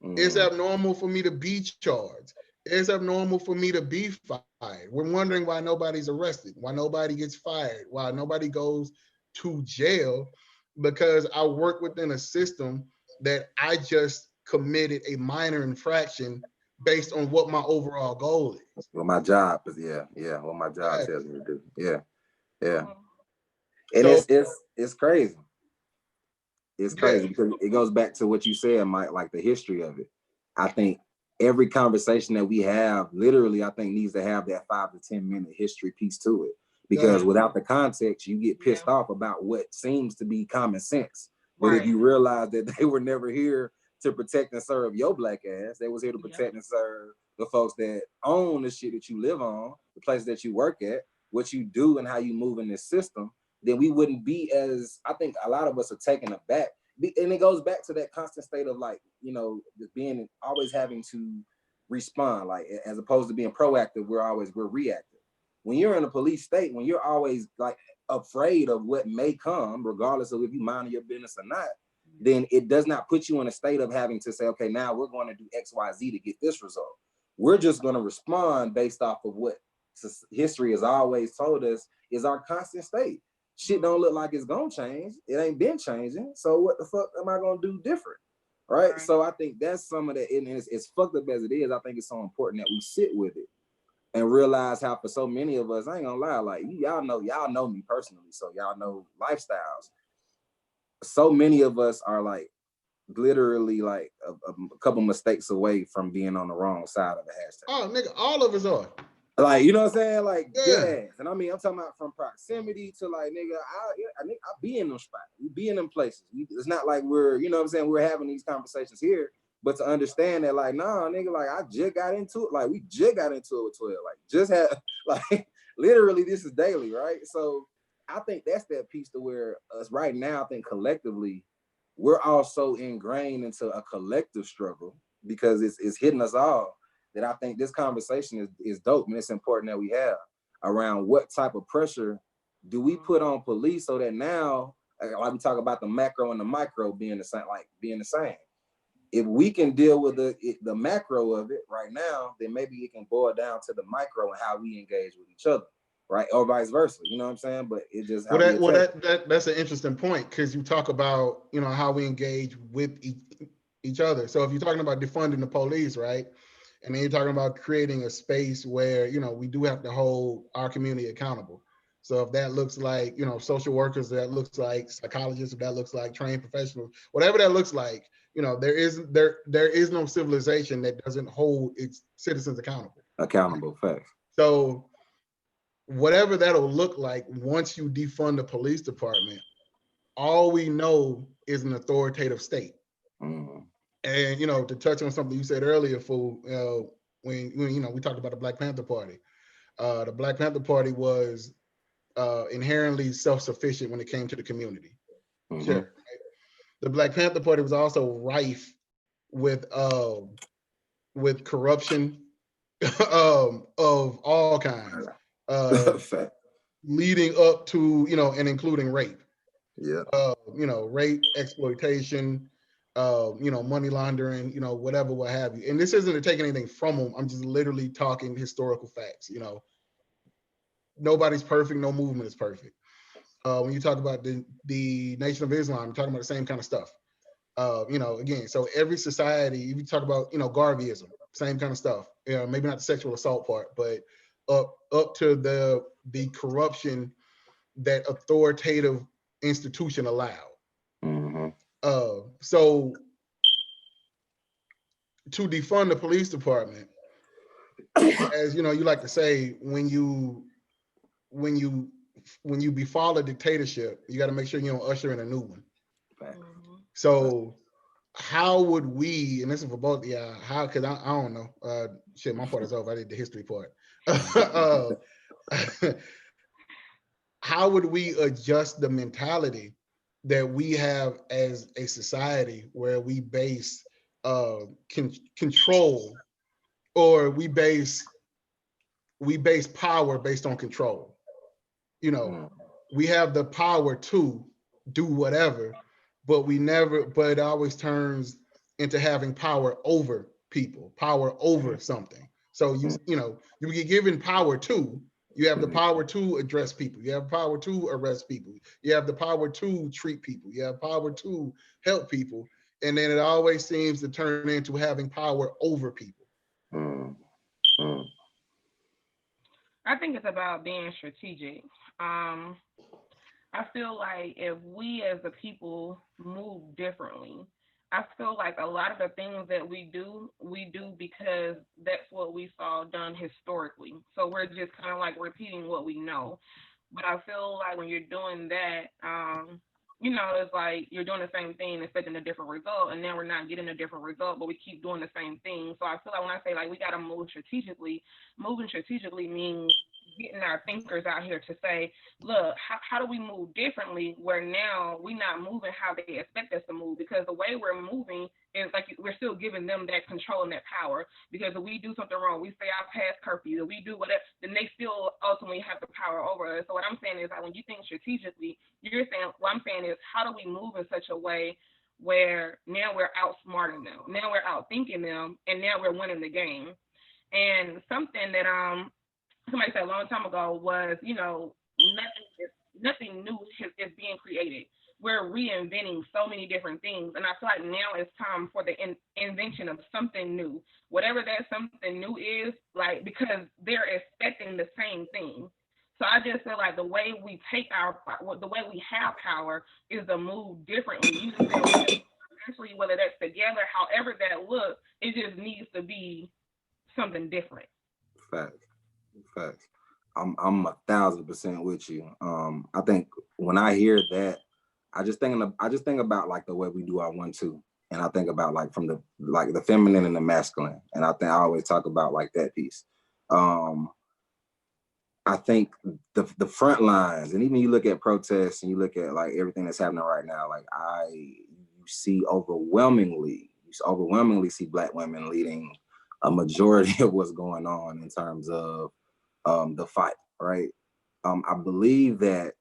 It's abnormal for me to be charged. It's abnormal for me to be fired. We're wondering why nobody's arrested, why nobody gets fired, why nobody goes to jail, because I work within a system that I just committed a minor infraction based on what my overall goal is. Well, my job is what my job tells me to do. Yeah. And so, it's crazy. It's crazy because it goes back to what you said, Mike, like the history of it. I think every conversation that we have, literally, I think needs to have that 5 to 10 minute history piece to it. Because without the context, you get pissed off about what seems to be common sense. But if you realize that they were never here to protect and serve your black ass, they was here to protect and serve the folks that own the shit that you live on, the place that you work at, what you do and how you move in this system, then we wouldn't be as, I think a lot of us are taken aback. And it goes back to that constant state of like, being always having to respond, like as opposed to being proactive, we're reactive. When you're in a police state, when you're always like afraid of what may come, regardless of if you mind your business or not, then it does not put you in a state of having to say, okay, now we're going to do X, Y, Z to get this result. We're just going to respond based off of what history has always told us is our constant state. Shit don't look like it's gonna change. It ain't been changing. So what the fuck am I gonna do different? Right? So I think that's some of that. And it's fucked up as it is. I think it's so important that we sit with it and realize how for so many of us, I ain't gonna lie, like y'all know me personally, so y'all know lifestyles. So many of us are like literally like a couple mistakes away from being on the wrong side of the hashtag. Oh, nigga, all of us are. Like, you know what I'm saying? Like, yes. And I mean, I'm talking about from proximity to like, nigga, I be in them spots. We be in them places. It's not like we're, you know what I'm saying? We're having these conversations here, but to understand that like, nah, nigga, like I just got into it. Like we just got into it with 12. Like just had, like literally this is daily, right? So I think that's that piece to where us right now, I think collectively, we're all so ingrained into a collective struggle because it's hitting us all. That I think this conversation is dope, and it's important that we have around what type of pressure do we put on police so that now, like we talk about the macro and the micro being the same. If we can deal with the macro of it right now, then maybe it can boil down to the micro and how we engage with each other, right? Or vice versa. You know what I'm saying? But it just that's an interesting point because you talk about how we engage with each other. So if you're talking about defunding the police, right? And then you're talking about creating a space where, you know, we do have to hold our community accountable. So if that looks like, you know, social workers, that looks like psychologists, if that looks like trained professionals, whatever that looks like, you know, there is no civilization that doesn't hold its citizens accountable. Accountable, facts. So whatever that'll look like once you defund the police department, all we know is an authoritative state. Mm. And, you know, to touch on something you said earlier, Fool, when you know, we talked about the Black Panther Party. The Black Panther Party was inherently self-sufficient when it came to the community. Mm-hmm. Sure. Right? The Black Panther Party was also rife with corruption of all kinds, leading up to, you know, and including rape. Yeah. You know, rape, exploitation, you know, money laundering, you know, whatever, what have you. And this isn't to take anything from them. I'm just literally talking historical facts. You know, nobody's perfect. No movement is perfect. When you talk about the Nation of Islam, you're talking about the same kind of stuff. You know, again, so every society, if you talk about, you know, Garveyism, same kind of stuff. You know, maybe not the sexual assault part, but up to the corruption that authoritative institution allowed. Mm-hmm. So to defund the police department, as you know, you like to say, when you befall a dictatorship, you got to make sure you don't usher in a new one. Mm-hmm. So how would we, and this is for both, how, because I don't know, shit, my part is over. I did the history part. How would we adjust the mentality that we have as a society where we base control, or we base power based on control? You know, we have the power to do whatever, but it always turns into having power over people, power over something. So you know, you get given power to, you have the power to address people, you have power to arrest people, you have the power to treat people, you have power to help people, and then it always seems to turn into having power over people. I think it's about being strategic. I feel like if we as a people move differently, I feel like a lot of the things that we do because that's what we saw done historically. So we're just kind of like repeating what we know. But I feel like when you're doing that, you know, it's like you're doing the same thing, expecting a different result, and now we're not getting a different result, but we keep doing the same thing. So I feel like when I say like we got to move strategically, moving strategically means getting our thinkers out here to say, look, how do we move differently where now we're not moving how they expect us to move? Because the way we're moving is like we're still giving them that control and that power. Because if we do something wrong, we stay out past curfew, if we do whatever, then they still ultimately have the power over us. So what I'm saying is that when you think strategically, you're saying, what I'm saying is, how do we move in such a way where now we're outsmarting them, now we're outthinking them, and now we're winning the game? And something that somebody said a long time ago was, you know, nothing new is being created. We're reinventing so many different things, and I feel like now it's time for the invention of something new, whatever that something new is, like, because they're expecting the same thing. So I just feel like the way we the way we have power is to move differently. You know, essentially, whether that's together, however that looks, it just needs to be something different. Facts. I'm 1,000% with you. I think when I hear that, I just think about like the way we do our 1-2, and I think about like from the feminine and the masculine, and I think I always talk about like that piece. I think the front lines, and even you look at protests and you look at like everything that's happening right now, like you overwhelmingly see Black women leading a majority of what's going on in terms of the fight, right? I believe that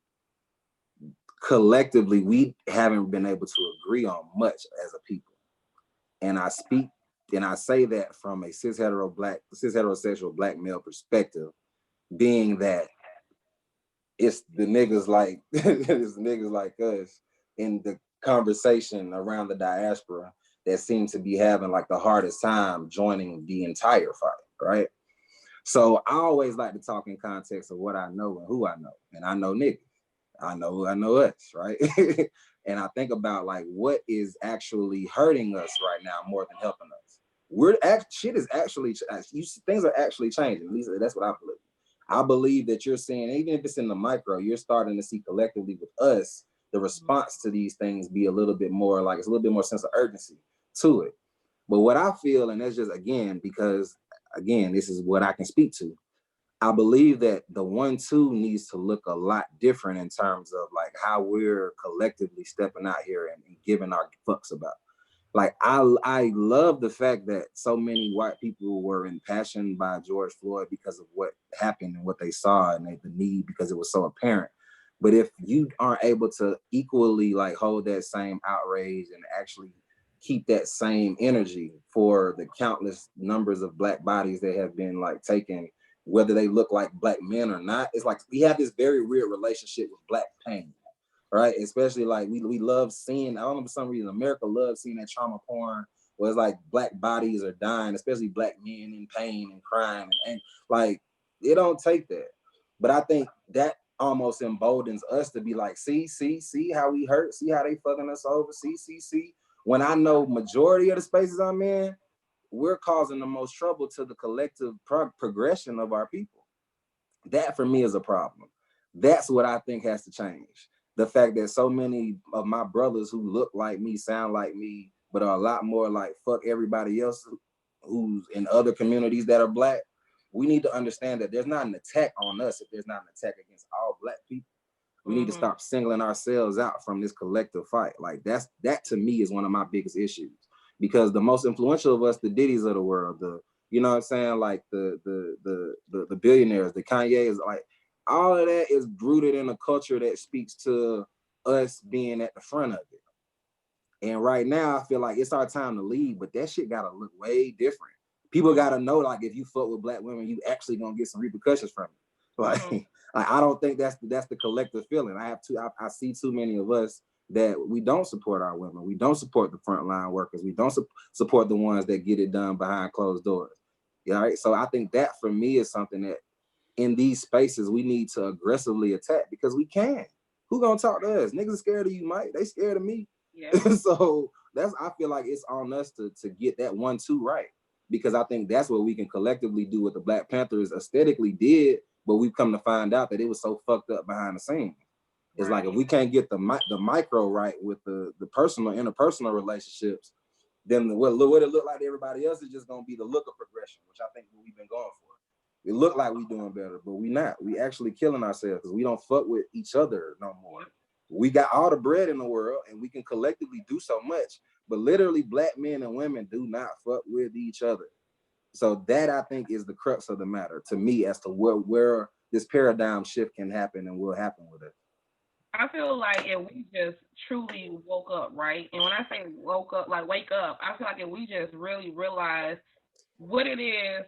collectively we haven't been able to agree on much as a people. And I say that from a cis-heterosexual Black male perspective, being that it's the niggas like it's niggas like us in the conversation around the diaspora that seem to be having like the hardest time joining the entire fight, right? So I always like to talk in context of what I know and who I know. And I know niggas. I know us, right? And I think about like what is actually hurting us right now more than helping us. Shit is actually, things are actually changing. At least that's what I believe. I believe that you're seeing, even if it's in the micro, you're starting to see collectively with us, the response to these things be a little bit more like, it's a little bit more sense of urgency to it. But what I feel, and that's just, again, because again, this is what I can speak to. I believe that the 1-2 needs to look a lot different in terms of like how we're collectively stepping out here and giving our fucks about. Like I love the fact that so many white people were impassioned by George Floyd because of what happened and what they saw and the need because it was so apparent. But if you aren't able to equally like hold that same outrage and actually keep that same energy for the countless numbers of Black bodies that have been like taken, whether they look like Black men or not, it's like we have this very weird relationship with Black pain, right? Especially like we love seeing, I don't know, for some reason, America loves seeing that trauma porn where it's like Black bodies are dying, especially Black men in pain and crying. And like, it don't take that. But I think that almost emboldens us to be like, see how we hurt, see how they fucking us over, see. When I know majority of the spaces I'm in, we're causing the most trouble to the collective progression of our people. That for me is a problem. That's what I think has to change. The fact that so many of my brothers who look like me, sound like me, but are a lot more like fuck everybody else who's in other communities that are Black, we need to understand that there's not an attack on us if there's not an attack against all Black people. We need to stop singling ourselves out from this collective fight. Like that to me is one of my biggest issues, because the most influential of us, the Diddy's of the world, the, you know what I'm saying, like the billionaires, the Kanye's, like all of that is rooted in a culture that speaks to us being at the front of it. And right now, I feel like it's our time to leave, but that shit gotta look way different. People gotta know, like, if you fuck with Black women, you actually gonna get some repercussions from it. Like, I don't think that's the collective feeling. I see too many of us that we don't support our women. We don't support the frontline workers. We don't support the ones that get it done behind closed doors. Yeah, right. So I think that for me is something that in these spaces we need to aggressively attack, because we can. Who gonna talk to us? Niggas are scared of you, Mike. They scared of me. Yeah. So I feel like it's on us to get that 1-2 right, because I think that's what we can collectively do what the Black Panthers aesthetically did, but we've come to find out that it was so fucked up behind the scenes. It's right. Like if we can't get the micro right with the personal, interpersonal relationships, then what it look like to everybody else is just gonna be the look of progression, which I think what we've been going for. It look like we doing better, but we not. We actually killing ourselves because we don't fuck with each other no more. We got all the bread in the world and we can collectively do so much, but literally Black men and women do not fuck with each other. So that I think is the crux of the matter to me as to where this paradigm shift can happen and will happen with it. I feel like if we just truly woke up, right? And when I say woke up, like wake up, I feel like if we just really realize what it is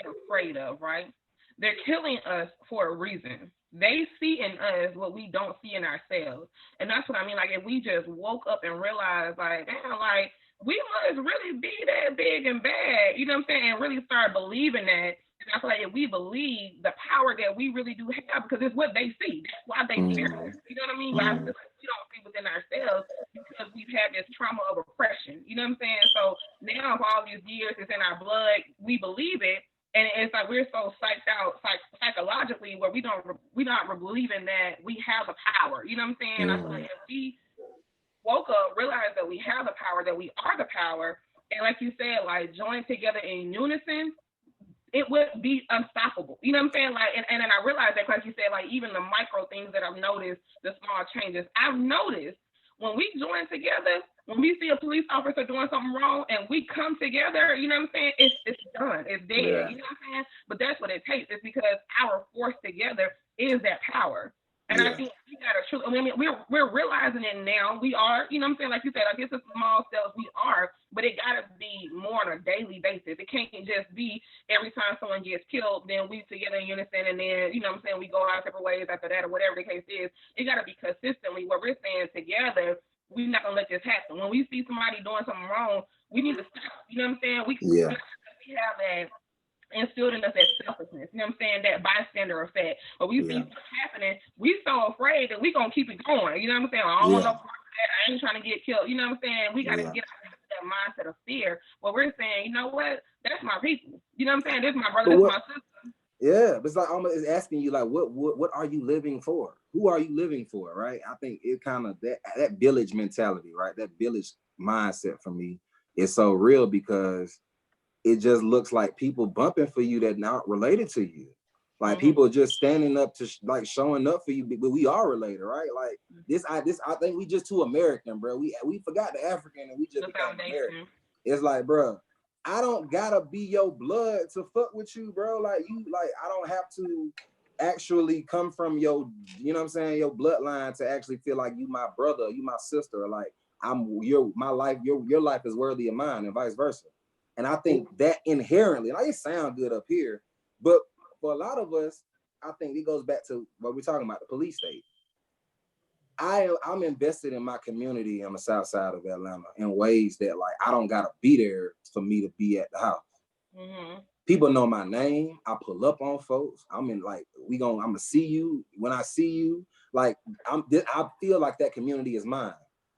they're afraid of, right? They're killing us for a reason. They see in us what we don't see in ourselves. And that's what I mean. Like if we just woke up and realized, like, damn, like we must really be that big and bad, you know what I'm saying? And really start believing that. And I feel like if we believe the power that we really do have, because it's what they see. That's why they fear us. You know what I mean? But I feel like we don't see within ourselves because we've had this trauma of oppression. You know what I'm saying? So now for all these years, it's in our blood. We believe it. And it's like we're so psyched out psychologically where we're not believing that we have the power. You know what I'm saying? I feel like if we woke up, realized that we have the power, that we are the power, and like you said, like join together in unison, it would be unstoppable. You know what I'm saying? Like, and then I realized that, like you said, like even the micro things that I've noticed, the small changes, I've noticed when we join together, when we see a police officer doing something wrong and we come together, you know what I'm saying? It's done. It's dead. Yeah. You know what I'm saying? But that's what it takes. It's because our force together is that power. And I think we gotta truly, I mean, we're realizing it now. We are, you know what I'm saying? Like you said, I guess it's small steps, we are, but it gotta be more on a daily basis. It can't just be every time someone gets killed, then we together in unison, and then, you know what I'm saying, we go our separate ways after that, or whatever the case is. It gotta be consistently where we're staying together, we're not gonna let this happen. When we see somebody doing something wrong, we need to stop. You know what I'm saying? We have that instilled in us that selflessness, you know what I'm saying, that bystander effect. But we see stuff happening, we so afraid that we gonna keep it going. You know what I'm saying? I don't want no part of that. I ain't trying to get killed. You know what I'm saying? We gotta get out of that mindset of fear. But we're saying, you know what? That's my people. You know what I'm saying? This is my brother. This is my sister. Yeah, but it's like almost asking you like, what are you living for? Who are you living for? Right? I think it kind of that village mentality, right? That village mindset for me is so real because it just looks like people bumping for you that not related to you. Like people just standing up to like showing up for you, but we are related, right? Like I think we just too American, bro. We forgot the African and we just became American. It's like, bro, I don't gotta be your blood to fuck with you, bro. Like I don't have to actually come from your, you know what I'm saying, your bloodline to actually feel like you my brother, you my sister, like my life, your life is worthy of mine, and vice versa. And I think that inherently, like it sounds good up here, but for a lot of us, I think it goes back to what we're talking about, the police state. I'm invested in my community on the south side of Atlanta in ways that like I don't gotta be there for me to be at the house. People know my name. I pull up on folks. I'm gonna see you. When I see you, like I feel like that community is mine.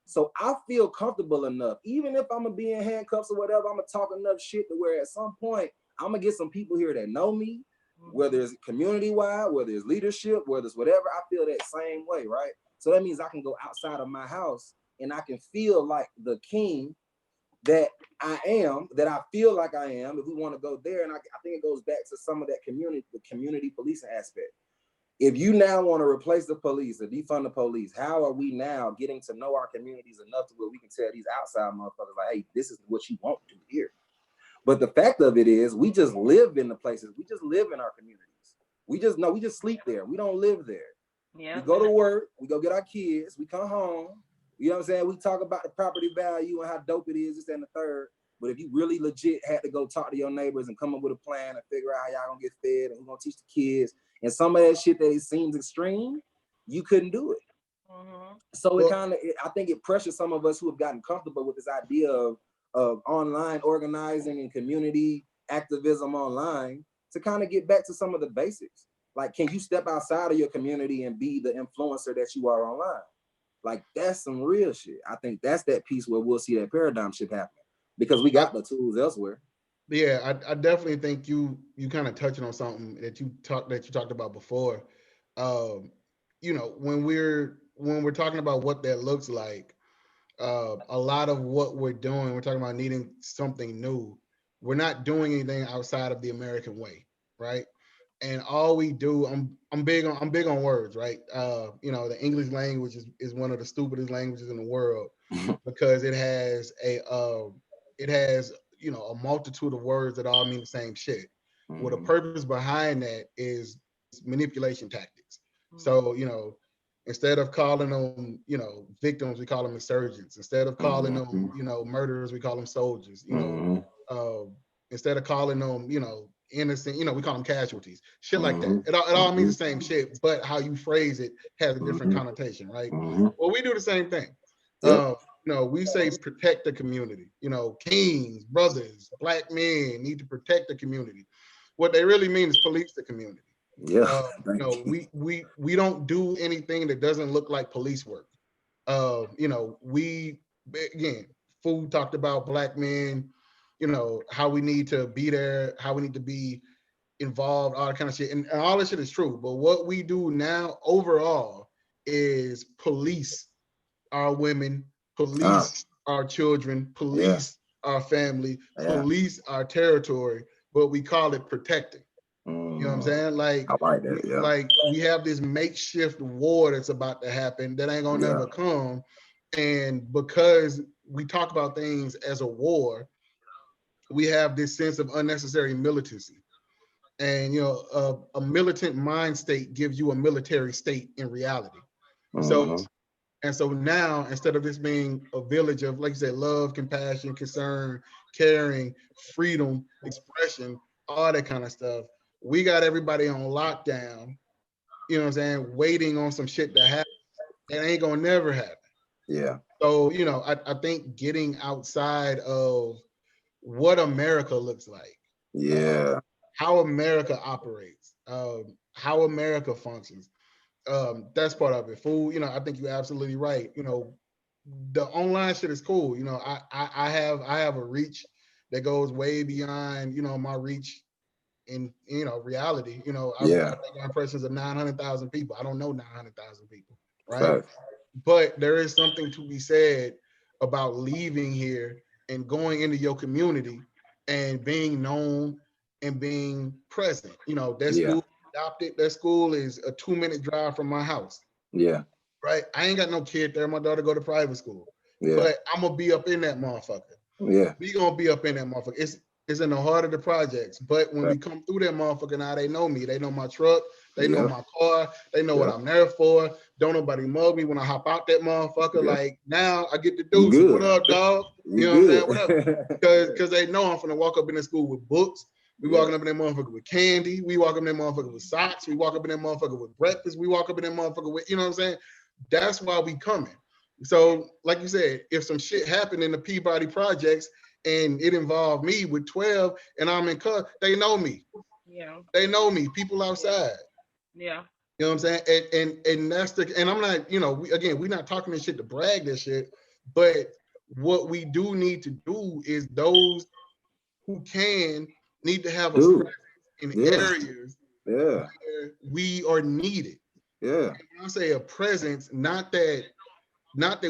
So I feel comfortable enough, even if I'm gonna be in handcuffs or whatever, I'm gonna talk enough shit to where at some point I'm gonna get some people here that know me, whether it's community-wide, whether it's leadership, whether it's whatever. I feel that same way, right? So that means I can go outside of my house and I can feel like the king that I am, that I feel like I am, if we want to go there. And I think it goes back to some of that the community policing aspect. If you now want to replace the police or defund the police, how are we now getting to know our communities enough to where we can tell these outside motherfuckers like, hey, this is what you won't do here. But the fact of it is, we just live in the places. We just live in our communities. We just sleep there. We don't live there. We go to work. We go get our kids. We come home. You know what I'm saying? We talk about the property value and how dope it is, this and the third. But if you really legit had to go talk to your neighbors and come up with a plan and figure out how y'all gonna get fed and who's gonna teach the kids and some of that shit that it seems extreme, you couldn't do it. So it I think it pressures some of us who have gotten comfortable with this idea of online organizing and community activism online to kind of get back to some of the basics. Like, can you step outside of your community and be the influencer that you are online? Like, that's some real shit. I think that's that piece where we'll see that paradigm shift happening because we got the tools elsewhere. Yeah, I definitely think you kind of touching on something that you talked about before. You know, when we're talking about what that looks like, a lot of what we're doing, we're talking about needing something new. We're not doing anything outside of the American way, right? And all we do, I'm big on words, right? You know, the English language is one of the stupidest languages in the world because it has you know, a multitude of words that all mean the same shit. Well, the purpose behind that is manipulation tactics. So, you know, instead of calling them, you know, victims, we call them insurgents. Instead of calling them, you know, murderers, we call them soldiers. You know, instead of calling them, you know, innocent, you know, we call them casualties. Shit like that. It all means the same shit, but how you phrase it has a different connotation, right? Well, we do the same thing. You know, we say protect the community. You know, kings, brothers, black men need to protect the community. What they really mean is police the community. You know, we don't do anything that doesn't look like police work. You know, again, Food talked about black men, you know, how we need to be there, how we need to be involved, all that kind of shit. And all this shit is true. But what we do now overall is police our women, police our children, police our family, police our territory, but we call it protecting. You know what I'm saying? Like, I like that, like we have this makeshift war that's about to happen that ain't gonna never come. And because we talk about things as a war, we have this sense of unnecessary militancy. And, you know, a militant mind state gives you a military state in reality. So now, instead of this being a village of, like you said, love, compassion, concern, caring, freedom, expression, all that kind of stuff, we got everybody on lockdown, you know what I'm saying, waiting on some shit to happen. It ain't gonna never happen. Yeah. So, you know, I think getting outside of what America looks like, Yeah. how America operates, how America functions. That's part of it. Food, you know, I think you're absolutely right. You know, the online shit is cool. You know, I have a reach that goes way beyond, you know, my reach in, you know, reality. You know, I Yeah. think our impressions of 900,000 people. I don't know 900,000 people, right? Fact. But there is something to be said about leaving here and going into your community and being known and being present. You know, that Yeah. school adopted, that school is a 2-minute drive from my house. Yeah. Right? I ain't got no kid there. My daughter go to private school. Yeah. But I'm gonna be up in that motherfucker. Yeah. We gonna be up in that motherfucker. It's in the heart of the projects. But when we come through that motherfucker, now they know me. They know my truck. They know my car. They know what I'm there for. Don't nobody mug me when I hop out that motherfucker. Like now I get to do some. What up, dog? You know what I'm saying? What up? Because they know I'm finna walk up in the school with books. We walking up in that motherfucker with candy. We walk up in that motherfucker with socks. We walk up in that motherfucker with breakfast. We walk up in that motherfucker with, you know what I'm saying? That's why we coming. So, like you said, if some shit happened in the Peabody projects and it involved me with 12 and I'm in cut, they know me. Yeah. They know me. People outside. Yeah. You know what I'm saying? And that's the, and I'm not, you know, we're not talking this shit to brag this shit, but what we do need to do is those who can need to have a presence in areas where we are needed. Yeah. When I say a presence, not that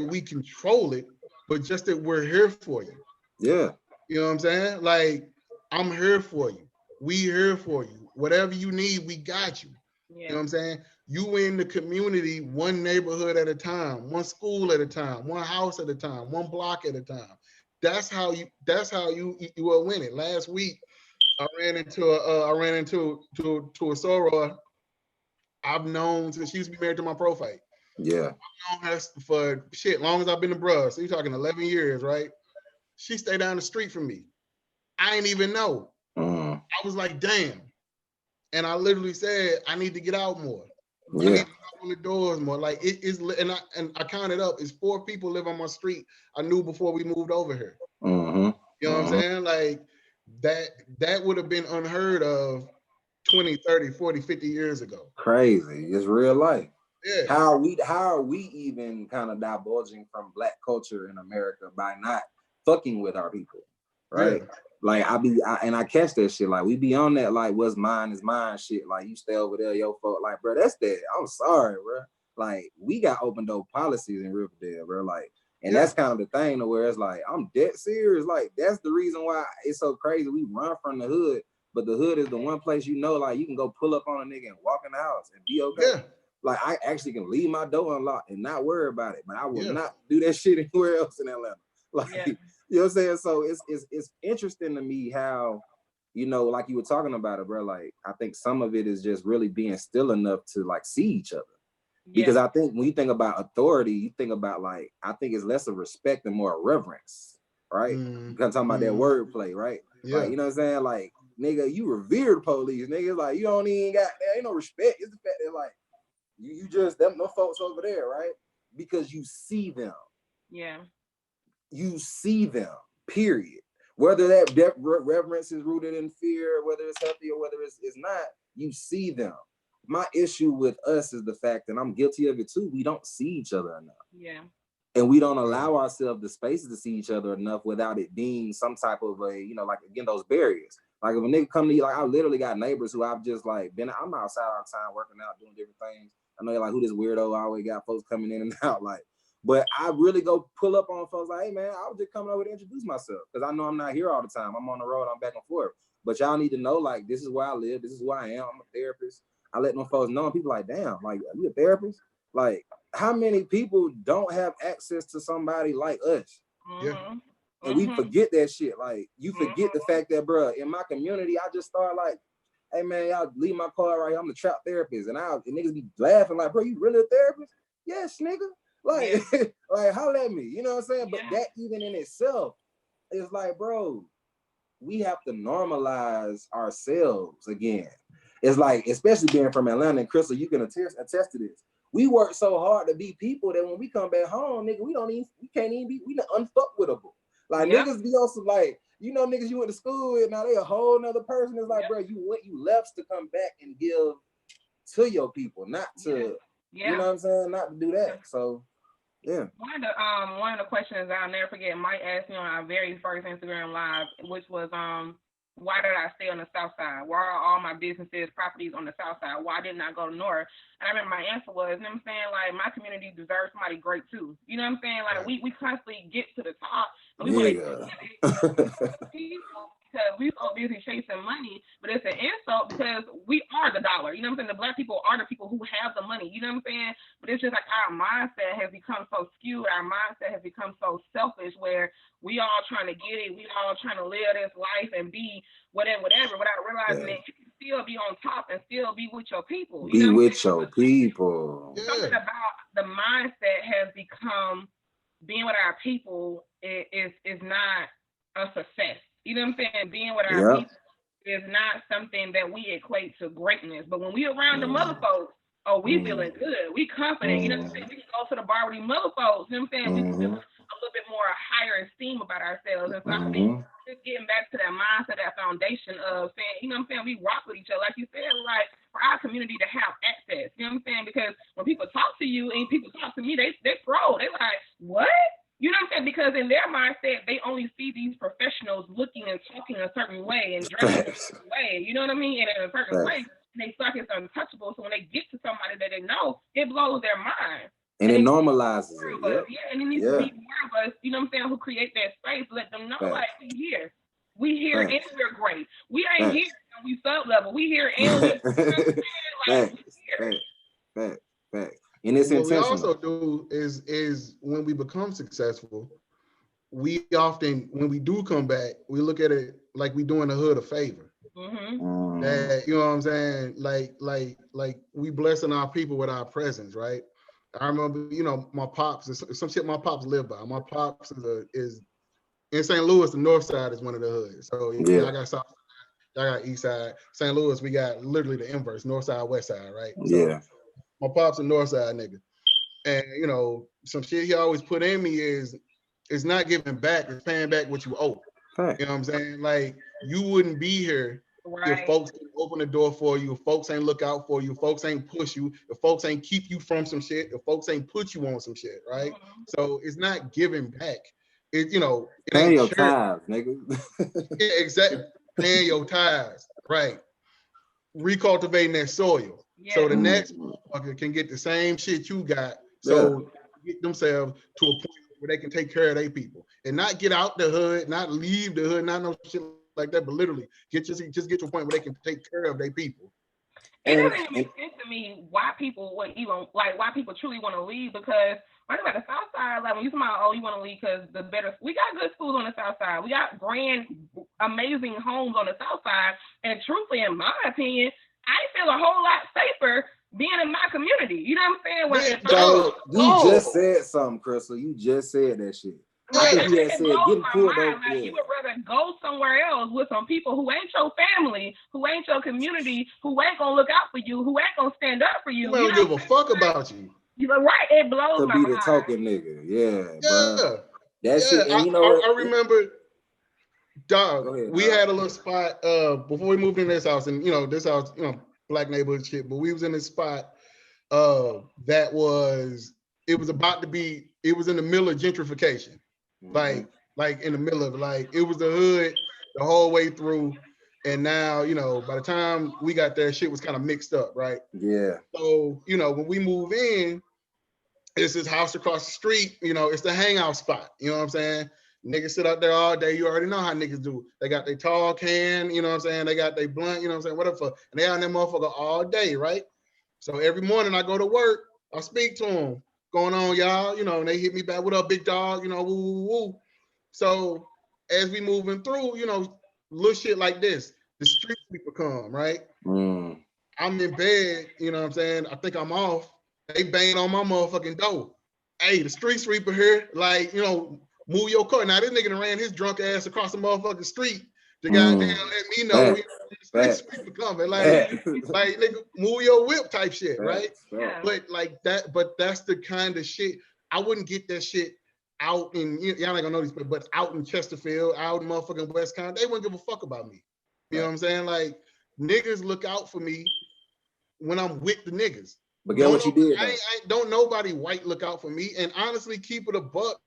we control it, but just that we're here for you. Yeah. You know what I'm saying? Like, I'm here for you. We here for you. Whatever you need, we got you. Yeah. You know what I'm saying? You in the community, one neighborhood at a time, one school at a time, one house at a time, one block at a time. That's how you will win it. Last week, I ran into a soror I've known since she used to be married to my pro fight. Yeah. I've known her for shit long as I've been a bruh. So you're talking 11 years, right? She stayed down the street from me. I ain't even know. I was like, damn. And I literally said, I need to get out more. I need to knock on the doors more. Like it is, and I counted up. It's 4 people live on my street I knew before we moved over here. You know what I'm saying? Like that would have been unheard of 20, 30, 40, 50 years ago. Crazy. It's real life. Yeah. How are we even kind of divulging from Black culture in America by not fucking with our people, right? Yeah. Like I catch that shit. Like we be on that like what's mine is mine shit. Like you stay over there, yo, fuck. Like bro, that's that. I'm sorry, bro. Like we got open door policies in Riverdale, bro. Like, and that's kind of the thing to where it's like I'm dead serious. Like that's the reason why it's so crazy. We run from the hood, but the hood is the one place you know, like you can go pull up on a nigga and walk in the house and be okay. Yeah. Like I actually can leave my door unlocked and not worry about it, but I will not do that shit anywhere else in Atlanta. Like you know what I'm saying? So it's interesting to me how, you know, like you were talking about it, bro. Like I think some of it is just really being still enough to like see each other. Because I think when you think about authority, you think about like I think it's less of respect and more reverence, right? Because I'm talking about that wordplay, right? Yeah. Like, you know what I'm saying? Like, nigga, you revere the police, nigga. Like you don't even got there ain't no respect. It's the fact that like you just them no folks over there, right? Because you see them. Yeah. You see them, period. Whether that reverence is rooted in fear, whether it's healthy or whether it's not, you see them. My issue with us is the fact that I'm guilty of it too. We don't see each other enough. Yeah. And we don't allow ourselves the spaces to see each other enough without it being some type of a, you know, like again, those barriers. Like if a nigga come to you, like I literally got neighbors who I've just like I'm outside all the time working out, doing different things. I know you're like, who this weirdo? I always got folks coming in and out. Like, but I really go pull up on folks like, hey man, I was just coming over to introduce myself. Cause I know I'm not here all the time. I'm on the road, I'm back and forth. But y'all need to know, like, this is where I live, this is who I am. I'm a therapist. I let them folks know, and people like, damn, like, are you a therapist? Like, how many people don't have access to somebody like us? Yeah. And we forget that shit. Like, you forget the fact that, bro, in my community, I just start like, hey man, y'all leave my car right here. I'm the trap therapist. And niggas be laughing like, bro, you really a therapist? Yes, nigga. Like, like, holla at me. You know what I'm saying? But that even in itself is like, bro, we have to normalize ourselves again. It's like, especially being from Atlanta, and Crystal, you can attest to this. we work so hard to be people that when we come back home, nigga, we can't even be, we unfuckwittable. Like niggas be also like, you know, niggas you went to school with, now they a whole nother person. It's like, bro, you left to come back and give to your people, not to, you know what I'm saying, not to do that. So yeah. One of the questions I'll never forget, Mike asked me on our very first Instagram live, which was why did I stay on the south side? Why are all my businesses, properties on the south side? Why didn't I go north? And I remember my answer was, you know what I'm saying, like, my community deserves somebody great too. You know what I'm saying? Like, we constantly get to the top, and we want to people because we so busy chasing money, but it's an insult because we are the dollar. You know what I'm saying? The Black people are the people who have the money. You know what I'm saying? But it's just like our mindset has become so skewed. Our mindset has become so selfish where we all trying to get it. We all trying to live this life and be whatever, without realizing that you can still be on top and still be with your people. You know with your people. Something about the mindset has become being with our people is not a success. You know what I'm saying? Being with our people is not something that we equate to greatness. But when we around the mother folks, we feeling good. We confident. You know what I'm saying? We can go to the bar with these mother folks. You know what I'm saying? We feel a little bit more higher esteem about ourselves. And so I think just getting back to that mindset, that foundation of saying, you know what I'm saying, we rock with each other. Like you said, like for our community to have access. You know what I'm saying? Because when people talk to you and people talk to me, they throw. They're like, what? You know what I'm saying? Because in their mindset, they only see these professionals looking and talking a certain way and dressing a certain way. You know what I mean? And in a certain way, they feel like it's untouchable. So when they get to somebody that they know, it blows their mind. And it normalizes it. And it needs to be more of us, you know what I'm saying, who create that space, let them know, like, we here. We here and we're great. We ain't here and we sub-level. We here and we, Fact. And it's what we also do is when we become successful, we often, when we do come back, we look at it like we doing the hood a favor. That, you know what I'm saying? Like we blessing our people with our presence, right? I remember, you know, my pops, some shit my pops live by. My pops is in St. Louis, the north side is one of the hoods. So I got south side, I got east side. St. Louis, we got literally the inverse, north side, west side, right? So, my pop's a north side nigga. And, you know, some shit he always put in me is, it's not giving back, it's paying back what you owe. You know what I'm saying? Like, you wouldn't be here if folks didn't open the door for you, if folks ain't look out for you, if folks ain't push you, if folks ain't keep you from some shit, if folks ain't put you on some shit, right? So it's not giving back. It, you know, it paying your tithes, nigga. Yeah, exactly. Paying your tithes, right? Recultivating that soil. So the next motherfucker can get the same shit you got. So get themselves to a point where they can take care of their people and not get out the hood, not leave the hood, not no shit like that, but literally just get to a point where they can take care of their people. It doesn't even make sense to me why people would even why people truly want to leave, because right about the south side, like when you talk about, you want to leave because we got good schools on the south side. We got grand, amazing homes on the south side. And truthfully, in my opinion, I feel a whole lot safer being in my community. You know what I'm saying? You just said something, Crystal. You just said that shit. I think you had said getting pulled over. Like, you would rather go somewhere else with some people who ain't your family, who ain't your community, who ain't gonna look out for you, who ain't gonna stand up for you. Who don't give a fuck about you. You're right. It blows my mind. To be the token nigga, bro. That shit. And you know, I remember, dog. We had a little spot before we moved in this house, and you know, this house, you know, black neighborhood shit. But we was in this spot that was, it was about to be, it was in the middle of gentrification, like in the middle of it, like it was the hood the whole way through. And now, you know, by the time we got there, shit was kind of mixed up, right? Yeah. So, you know, when we move in, it's this house across the street, you know, it's the hangout spot. You know what I'm saying? Niggas sit out there all day. You already know how niggas do. They got their tall can, you know what I'm saying? They got their blunt, you know what I'm saying? Whatever. And they on that motherfucker all day, right? So every morning I go to work, I speak to them. Going on, y'all? You know, and they hit me back, what up, big dog? You know, woo, woo, woo. So as we moving through, you know, little shit like this, the street sweeper come, right? I'm in bed, you know what I'm saying? I think I'm off. They banging on my motherfucking door. Hey, the street sweeper here, like, you know, move your car. Now this nigga done ran his drunk ass across the motherfucking street to goddamn let me know Six people coming, like nigga, move your whip type shit, right? Yeah. But like that, but that's the kind of shit I wouldn't get that shit out in y'all ain't gonna know these, but out in Chesterfield, out in motherfucking Wisconsin, they wouldn't give a fuck about me. You know what I'm saying? Like niggas look out for me when I'm with the niggas. But get what you did. I don't nobody white look out for me, and honestly, keep it a buck.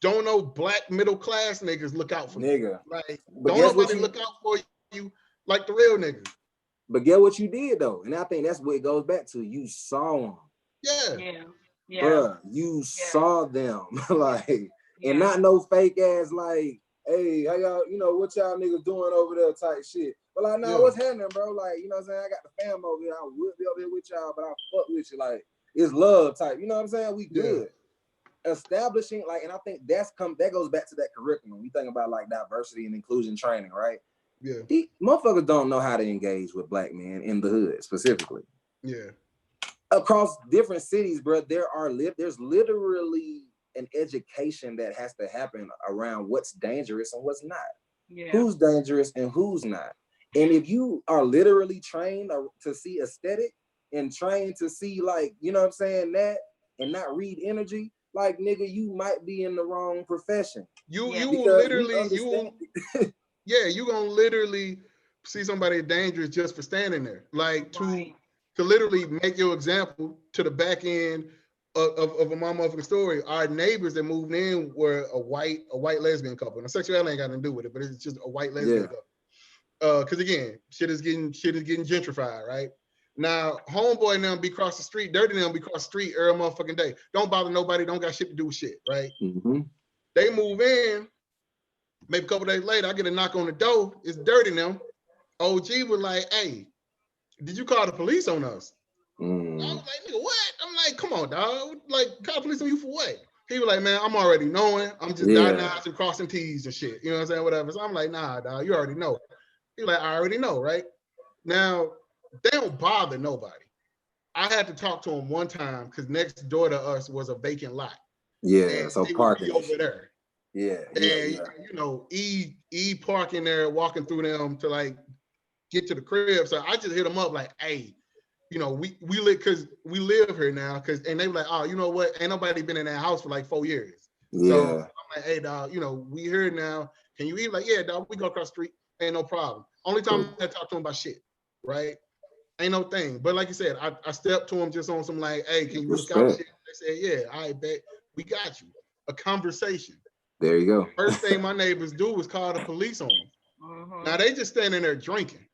Don't know black middle class niggas look out for me. Like don't nobody look out for you like the real niggas. But get what you did though, and I think that's what it goes back to. You saw them. Yeah. Bruh, you saw them like, and not no fake ass like, hey, how y'all, you know, what y'all niggas doing over there type shit. But like, nah, what's happening, bro? Like, you know what I'm saying? I got the fam over here. I would be over here with y'all, but I fuck with you. Like, it's love type. You know what I'm saying? We good. Establishing, like, and I think that goes back to that curriculum. We think about like diversity and inclusion training, right? Yeah. These motherfuckers don't know how to engage with black men in the hood specifically. Yeah. Across different cities, bro, there's literally an education that has to happen around what's dangerous and what's not. Yeah. Who's dangerous and who's not. And if you are literally trained to see aesthetic and trained to see, like, you know what I'm saying, that and not read energy, like, nigga, you might be in the wrong profession. You will literally, you gonna literally see somebody dangerous just for standing there. Like to literally make your example to the back end of my motherfucking story. Our neighbors that moved in were a white lesbian couple. And sexuality ain't got nothing to do with it, but it's just a white lesbian couple. Because again, shit is getting gentrified, right? Now, homeboy and them be across the street, dirty and them be across the street every motherfucking day. Don't bother nobody, don't got shit to do with shit, right? Mm-hmm. They move in, maybe a couple days later, I get a knock on the door, it's dirty them. OG was like, hey, did you call the police on us? I was like, nigga, what? I'm like, come on, dog. Like, call the police on you for what? He was like, man, I'm already knowing. I'm just dotting I's and crossing T's and shit. You know what I'm saying? Whatever. So I'm like, nah, dog, you already know. He was like, I already know, right? Now, they don't bother nobody. I had to talk to him one time because next door to us was a vacant lot. Yeah, so parking over there. Yeah. You know, E parking there, walking through them to like get to the crib. So I just hit him up like, hey, you know, we live here now, and they were like, oh, you know what? Ain't nobody been in that house for like 4 years. Yeah. So I'm like, hey, dog, you know, we here now. Can you eat? Like, yeah, dog, we go across the street. Ain't no problem. Only time I talk to him about shit, right? Ain't no thing. But like you said, I stepped to him just on some like, hey, can you look out shit? They said, yeah, I bet we got you. A conversation. There you go. First thing my neighbors do is call the police on them. Now they just standing there drinking.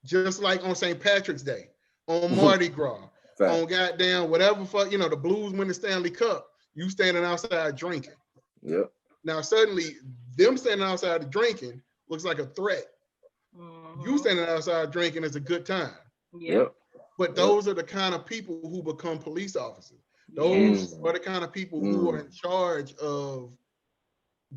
Just like on St. Patrick's Day, on Mardi Gras, on goddamn whatever fuck, you know, the Blues win the Stanley Cup, you standing outside drinking. Yep. Now suddenly, them standing outside drinking looks like a threat. You standing outside drinking is a good time. Yep. But those are the kind of people who become police officers. Those are the kind of people who are in charge of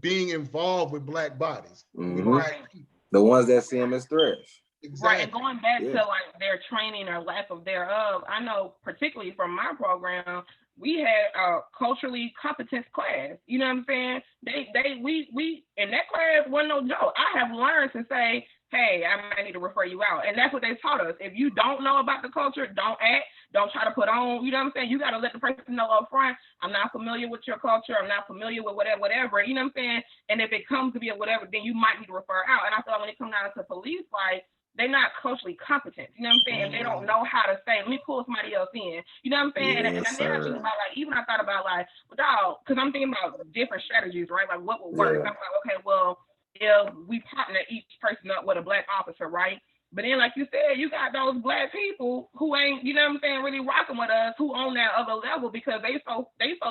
being involved with black bodies. Right. The ones that see them as threats. Exactly. Right, and going back to like their training or lack of thereof, I know particularly from my program, we had a culturally competence class. You know what I'm saying? We in that class wasn't no joke. I have learned to say, hey, I might need to refer you out. And that's what they taught us. If you don't know about the culture, don't act, don't try to put on, you know what I'm saying? You got to let the person know up front, I'm not familiar with your culture, I'm not familiar with whatever, you know what I'm saying? And if it comes to be a whatever, then you might need to refer out. And I feel like when it comes down to police, like, they're not culturally competent, you know what I'm saying? And they don't know how to say, let me pull somebody else in, you know what I'm saying? And then I think about, like, even I thought about, like, well, dog, because I'm thinking about different strategies, right? Like, what would work? I'm like, okay, well, if we partner each person up with a black officer, right? But then, like you said, you got those black people who ain't, you know what I'm saying, really rocking with us, who on that other level because they so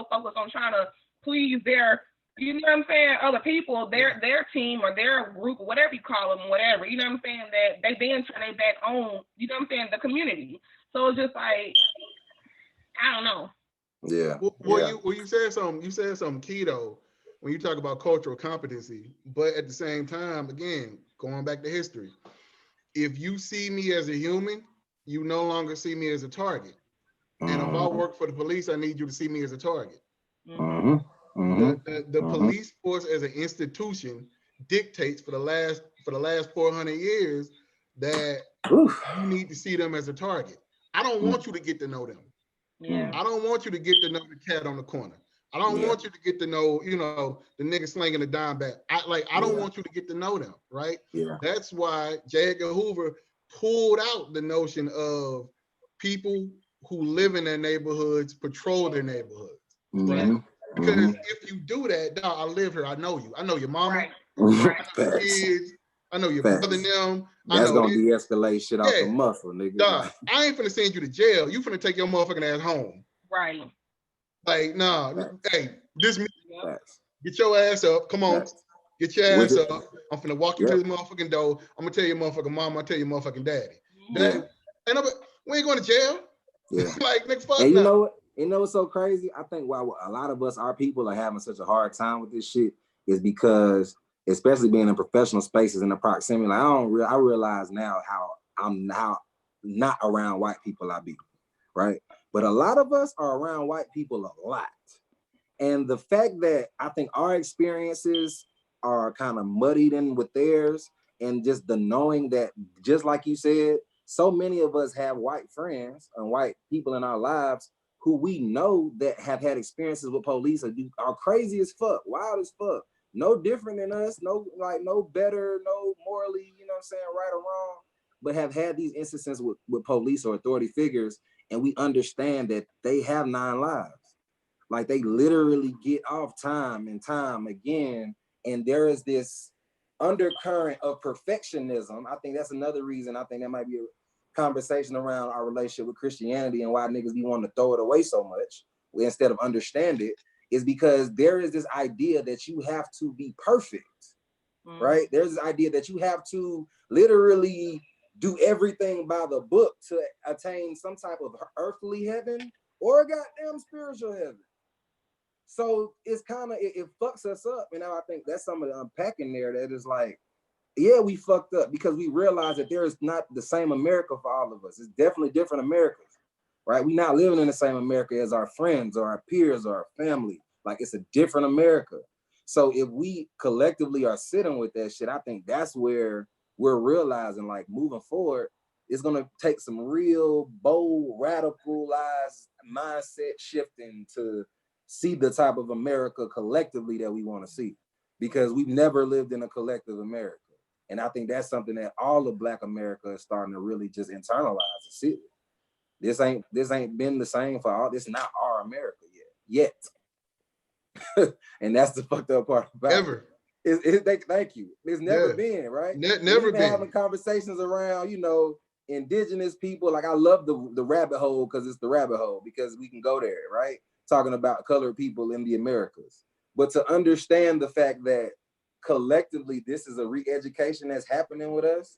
focused on trying to please their, you know what I'm saying, other people, their team or their group or whatever you call them, whatever, you know what I'm saying, that they then turn their back on, you know what I'm saying, the community. So it's just like, I don't know. Yeah. Well, you said something key though, when you talk about cultural competency, but at the same time, again, going back to history, if you see me as a human, you no longer see me as a target. And if I work for the police, I need you to see me as a target. The police force as an institution dictates for the last 400 years that Oof. you need to see them as a target. I don't want you to get to know them. Yeah. I don't want you to get to know the cat on the corner. I don't want you to get to know, the nigga slinging the dime back. I don't want you to get to know them, right? Yeah. That's why J. Edgar Hoover pulled out the notion of people who live in their neighborhoods patrol their neighborhoods, right? Because if you do that, dog, I live here. I know you. I know your mama. Right. I know your kids. I know your brother and them. That's gonna de-escalate shit out the muscle, nigga. Dog, I ain't finna send you to jail. You finna take your motherfucking ass home. Right. Like, nah, hey, this me. Facts. Get your ass up. Come on. Facts. Get your ass up. I'm finna walk you to this motherfucking door. I'm gonna tell your motherfucking mama, I'll tell your motherfucking daddy. We ain't going to jail. Yeah. Like, nigga, fuck and you no. know what? You know what's so crazy? I think why a lot of us, our people, are having such a hard time with this shit is because, especially being in professional spaces in the proximity, like I realize now how not around white people I be, right? But a lot of us are around white people a lot. And the fact that I think our experiences are kind of muddied in with theirs, and just the knowing that, just like you said, so many of us have white friends and white people in our lives who we know that have had experiences with police are crazy as fuck, wild as fuck, no different than us, no better, no morally, you know what I'm saying, right or wrong, but have had these instances with police or authority figures, and we understand that they have 9 lives. Like, they literally get off time and time again, and there is this undercurrent of perfectionism. I think that's another reason. I think that might be a conversation around our relationship with Christianity and why niggas be wanting to throw it away so much instead of understand it, is because there is this idea that you have to be perfect, right? There's this idea that you have to literally do everything by the book to attain some type of earthly heaven or a goddamn spiritual heaven. So it's kind of, it fucks us up. And now I think that's some of the unpacking there that is like, yeah, we fucked up because we realize that there is not the same America for all of us. It's definitely different Americas, right? We're not living in the same America as our friends or our peers or our family. Like, it's a different America. So if we collectively are sitting with that shit, I think that's where we're realizing, like, moving forward, it's going to take some real bold, radicalized mindset shifting to see the type of America collectively that we want to see, because we've never lived in a collective America. And I think that's something that all of Black America is starting to really just internalize and see. This ain't been the same for all. This not our America yet. And that's the fucked up part about it. Thank you. It's never been, right? Never been. Having conversations around, indigenous people. Like, I love the rabbit hole because it's the rabbit hole, because we can go there, right? Talking about colored people in the Americas. But to understand the fact that collectively this is a re-education that's happening with us,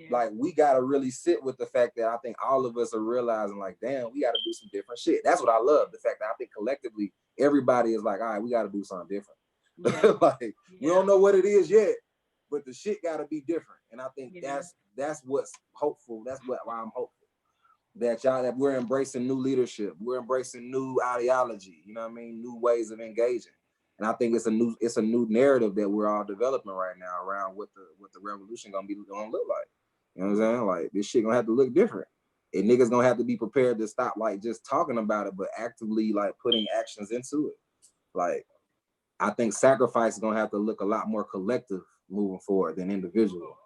like, we got to really sit with the fact that I think all of us are realizing, like, damn, we got to do some different shit. That's what I love, the fact that I think collectively everybody is like, all right, we got to do something different. We don't know what it is yet, but the shit got to be different. And I think that's what's hopeful. That's why I'm hopeful that we're embracing new leadership, we're embracing new ideology, you know what I mean, new ways of engaging. And I think it's a new narrative that we're all developing right now around what the revolution gonna look like. You know what I'm saying? Like, this shit gonna have to look different. And niggas gonna have to be prepared to stop, like, just talking about it, but actively, like, putting actions into it. Like, I think sacrifice is gonna have to look a lot more collective moving forward than individual.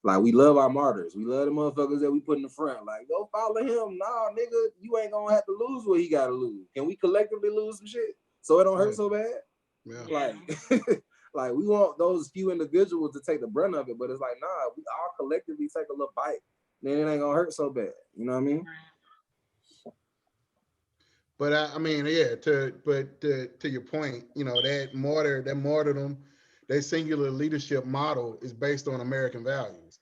Like, we love our martyrs. We love the motherfuckers that we put in the front. Like, go follow him. Nah, nigga, you ain't gonna have to lose what he gotta lose. Can we collectively lose some shit so it don't hurt so bad? Yeah. Like, we want those few individuals to take the brunt of it, but it's like, nah, we all collectively take a little bite, then it ain't gonna hurt so bad. You know what I mean? But I mean, yeah. To your point, that martyrdom, that singular leadership model is based on American values.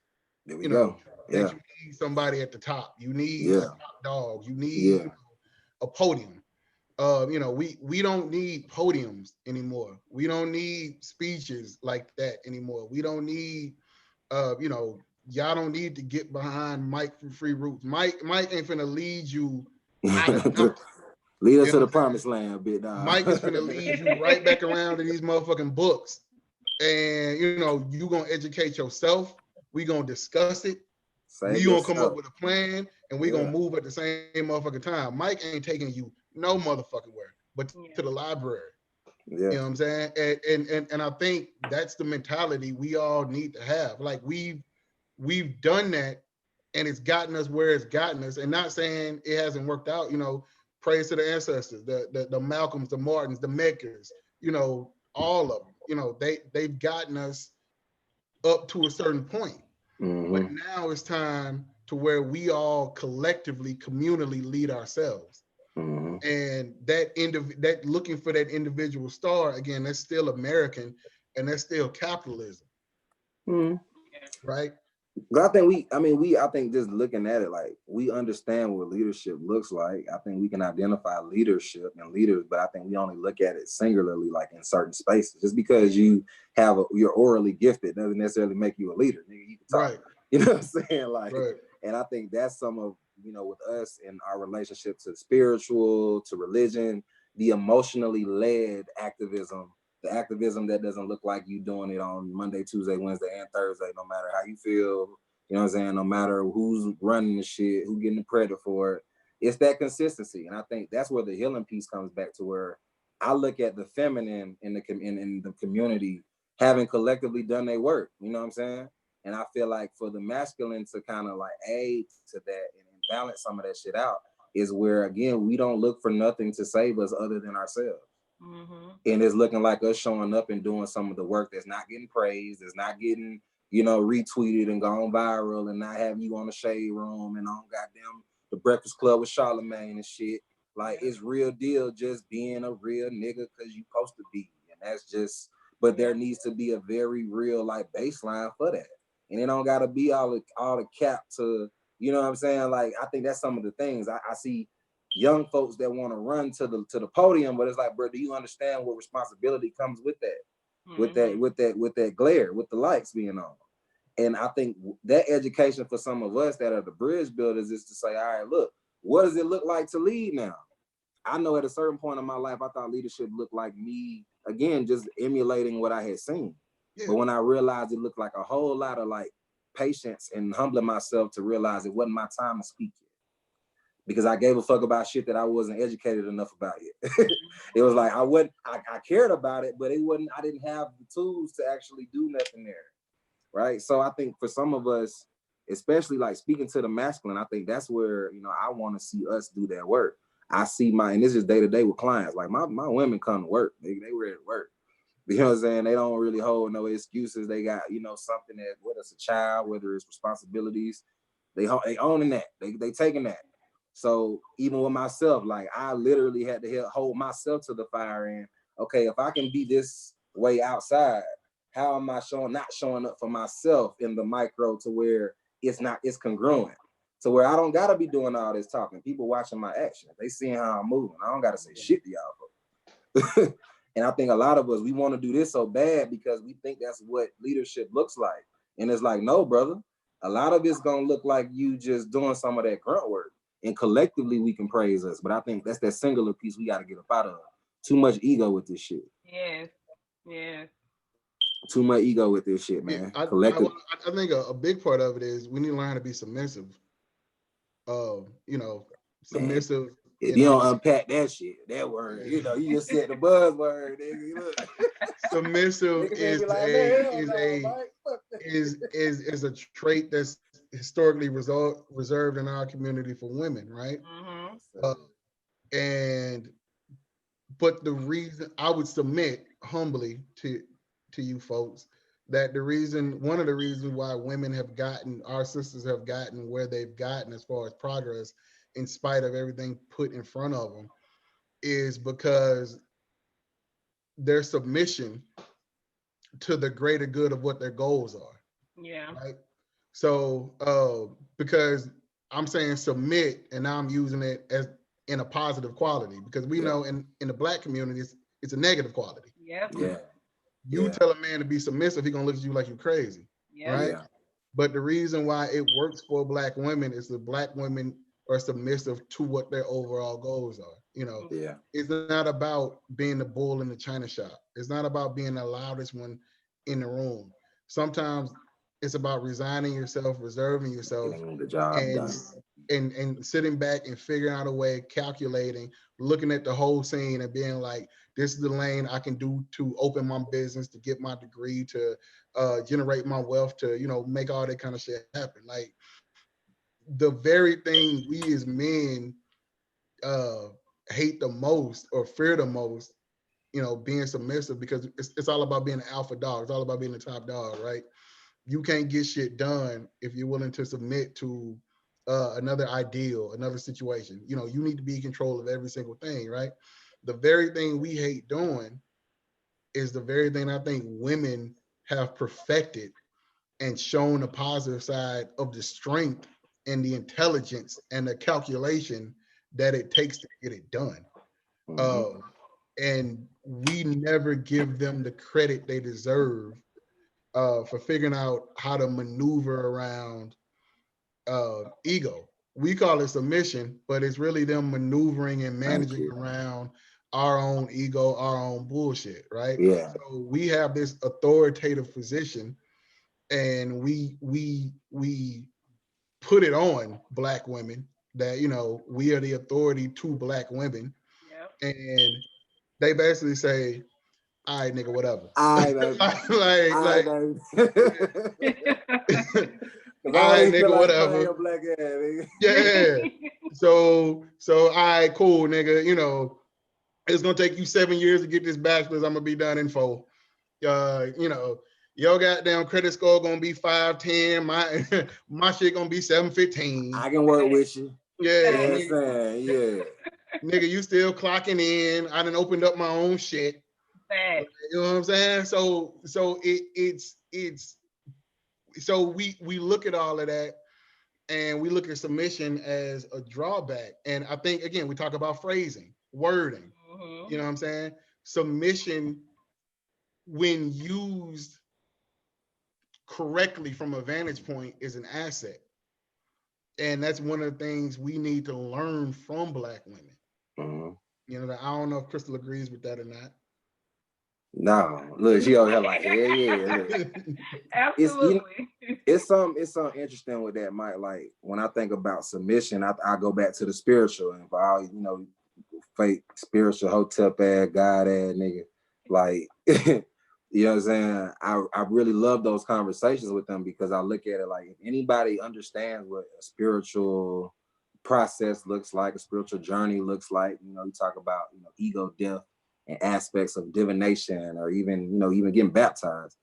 There we go. That you need somebody at the top. You need a top dog. You need a podium. We don't need podiums anymore. We don't need speeches like that anymore. We don't need, y'all don't need to get behind Mike from Free Roots. Mike ain't finna lead you out of nothing. Lead us to the promised land a bit, dog. Mike is finna lead you right back around to these motherfucking books. And, you gonna educate yourself. We gonna discuss it. We gonna come up with a plan and we gonna move at the same motherfucking time. Mike ain't taking you no motherfucking where, but to the library. Yeah. You know what I'm saying? And I think that's the mentality we all need to have. Like we've done that and it's gotten us where it's gotten us. And not saying it hasn't worked out, you know, praise to the ancestors, the Malcolms, the Martins, the Medgars, you know, all of them. You know, they've gotten us up to a certain point. But now it's time to where we all collectively, communally lead ourselves. And that looking for that individual star, again, that's still American and that's still capitalism. Right? But I think just looking at it, like we understand what leadership looks like. I think we can identify leadership and leaders, but I think we only look at it singularly, like in certain spaces. Just because you're orally gifted doesn't necessarily make you a leader. You can talk, right. You know what I'm saying? Like, right. And I think that's some of, you know, with us and our relationship to spiritual, to religion, the emotionally led activism, the activism that doesn't look like you doing it on Monday, Tuesday, Wednesday, and Thursday, no matter how you feel, you know what I'm saying? No matter who's running the shit, who getting the credit for it. It's that consistency. And I think that's where the healing piece comes back to, where I look at the feminine in the community having collectively done their work, you know what I'm saying? And I feel like for the masculine to kind of like aid to that and balance some of that shit out is where, again, we don't look for nothing to save us other than ourselves. And it's looking like us showing up and doing some of the work that's not getting praised, that's not getting, you know, retweeted and gone viral, and not having you on the Shade Room and on goddamn the Breakfast Club with Charlamagne and shit. Like, it's real deal just being a real nigga because you supposed to be. And that's just, but there needs to be a very real like baseline for that. And it don't gotta be all the cap to, you know what I'm saying? Like, I think that's some of the things I see young folks that want to run to the podium, but it's like, bro, do you understand what responsibility comes with that? With that glare, with the lights being on. And I think that education for some of us that are the bridge builders is to say, all right, look, what does it look like to lead now? I know at a certain point in my life, I thought leadership looked like me, again, just emulating what I had seen. Yeah. But when I realized it looked like a whole lot of like patience and humbling myself to realize it wasn't my time to speak yet. Because I gave a fuck about shit that I wasn't educated enough about yet. It was like, I cared about it, but I didn't have the tools to actually do nothing there. Right. So I think for some of us, especially like speaking to the masculine, I think that's where, you know, I want to see us do that work. I see and this is day to day with clients, like my women come to work, they ready to work. You know what I'm saying? They don't really hold no excuses. They got, you know, something that, whether it's a child, whether it's responsibilities, they owning that, they taking that. So even with myself, like I literally had to hold myself to the fire and, okay, if I can be this way outside, how am I not showing up for myself in the micro to where it's congruent, to where I don't gotta be doing all this talking. People watching my actions, they seeing how I'm moving. I don't gotta say shit to y'all. And I think a lot of us, we want to do this so bad because we think that's what leadership looks like. And it's like, no, brother, a lot of it's gonna look like you just doing some of that grunt work. And collectively we can praise us. But I think that's that singular piece we gotta get up out of. Too much ego with this shit. Yes. Too much ego with this shit, man. I think a big part of it is we need to learn how to be submissive. You know, submissive. Man, if you don't unpack that shit, that word, you know, you just said the buzzword, nigga. Look. Submissive is a trait that's historically reserved in our community for women, right? But the reason I would submit humbly to you folks that one of the reasons why our sisters have gotten where they've gotten as far as progress, in spite of everything put in front of them, is because their submission to the greater good of what their goals are. Yeah. Right. So because I'm saying submit, and now I'm using it as in a positive quality, because we know in the Black communities it's a negative quality. Yeah. You tell a man to be submissive, he's gonna look at you like you're crazy. Right. Yeah. But the reason why it works for Black women is the Black women are submissive to what their overall goals are. You know, it's not about being the bull in the china shop. It's not about being the loudest one in the room. Sometimes It's about resigning yourself, reserving yourself, Getting the job and done. and sitting back and figuring out a way, calculating, looking at the whole scene and being like, this is the lane I can do to open my business, to get my degree, to generate my wealth, to, you know, make all that kind of shit happen. Like the very thing we as men uh hate the most or fear the most, you know, being submissive, because it's all about being an alpha dog. It's all about being the top dog, right? You can't get shit done if you're willing to submit to another ideal, another situation. You know, you need to be in control of every single thing, right? The very thing we hate doing is the very thing I think women have perfected and shown the positive side of the strength and the intelligence and the calculation that it takes to get it done. Uh, and we never give them the credit they deserve for figuring out how to maneuver around ego. We call it submission, but it's really them maneuvering and managing around our own ego, our own bullshit, right? Yeah. So we have this authoritative position, and we put it on black women that, you know, we are the authority to black women, Yep. and they basically say, all right, nigga, whatever. I baby. like Cause all I right, ain't feel nigga, like playing whatever. your black ass, nigga. Yeah. So all right, cool, nigga. You know, it's gonna take you 7 years to get this bachelor's. I'm gonna be done in 4. You know, your goddamn credit score gonna be 510. My my shit gonna be 715. I can work with you. Yeah, You know what I'm nigga, saying? Yeah. nigga, you still clocking in. I done opened up my own shit. Facts. You know what I'm saying? So it's so we look at all of that, and we look at submission as a drawback. And I think, again, we talk about phrasing, wording. You know what I'm saying? Submission, when used correctly from a vantage point, is an asset. And that's one of the things we need to learn from black women. You know, I don't know if Crystal agrees with that or not. No, look, she over here like, hell yeah. Look. Absolutely. It's something interesting with that, Mike. Like when I think about submission, I go back to the spiritual, and for all, you know, fake spiritual hotep ass god ass nigga. Like you know what I'm saying? I really love those conversations with them, because I look at it like, if anybody understands what a spiritual process looks like, a spiritual journey looks like, you know, you talk about, you know, ego death and aspects of divination, or even, you know, even getting baptized.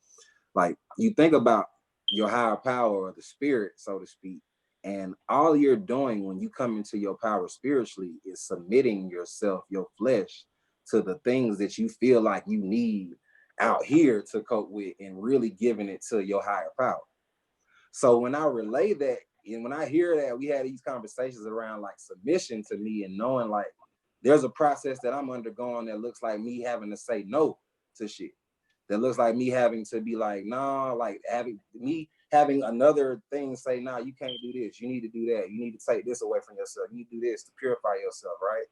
Like you think about your higher power, or the spirit, so to speak, and all you're doing when you come into your power spiritually is submitting yourself, your flesh, to the things that you feel like you need out here to cope with, and really giving it to your higher power. So when I relay that, and when I hear that, we had these conversations around like submission to me, and knowing like there's a process that I'm undergoing that looks like me having to say no to shit. That looks like me having to be like, nah, like having another thing say, nah, you can't do this. You need to do that. You need to take this away from yourself. You need to do this to purify yourself, right?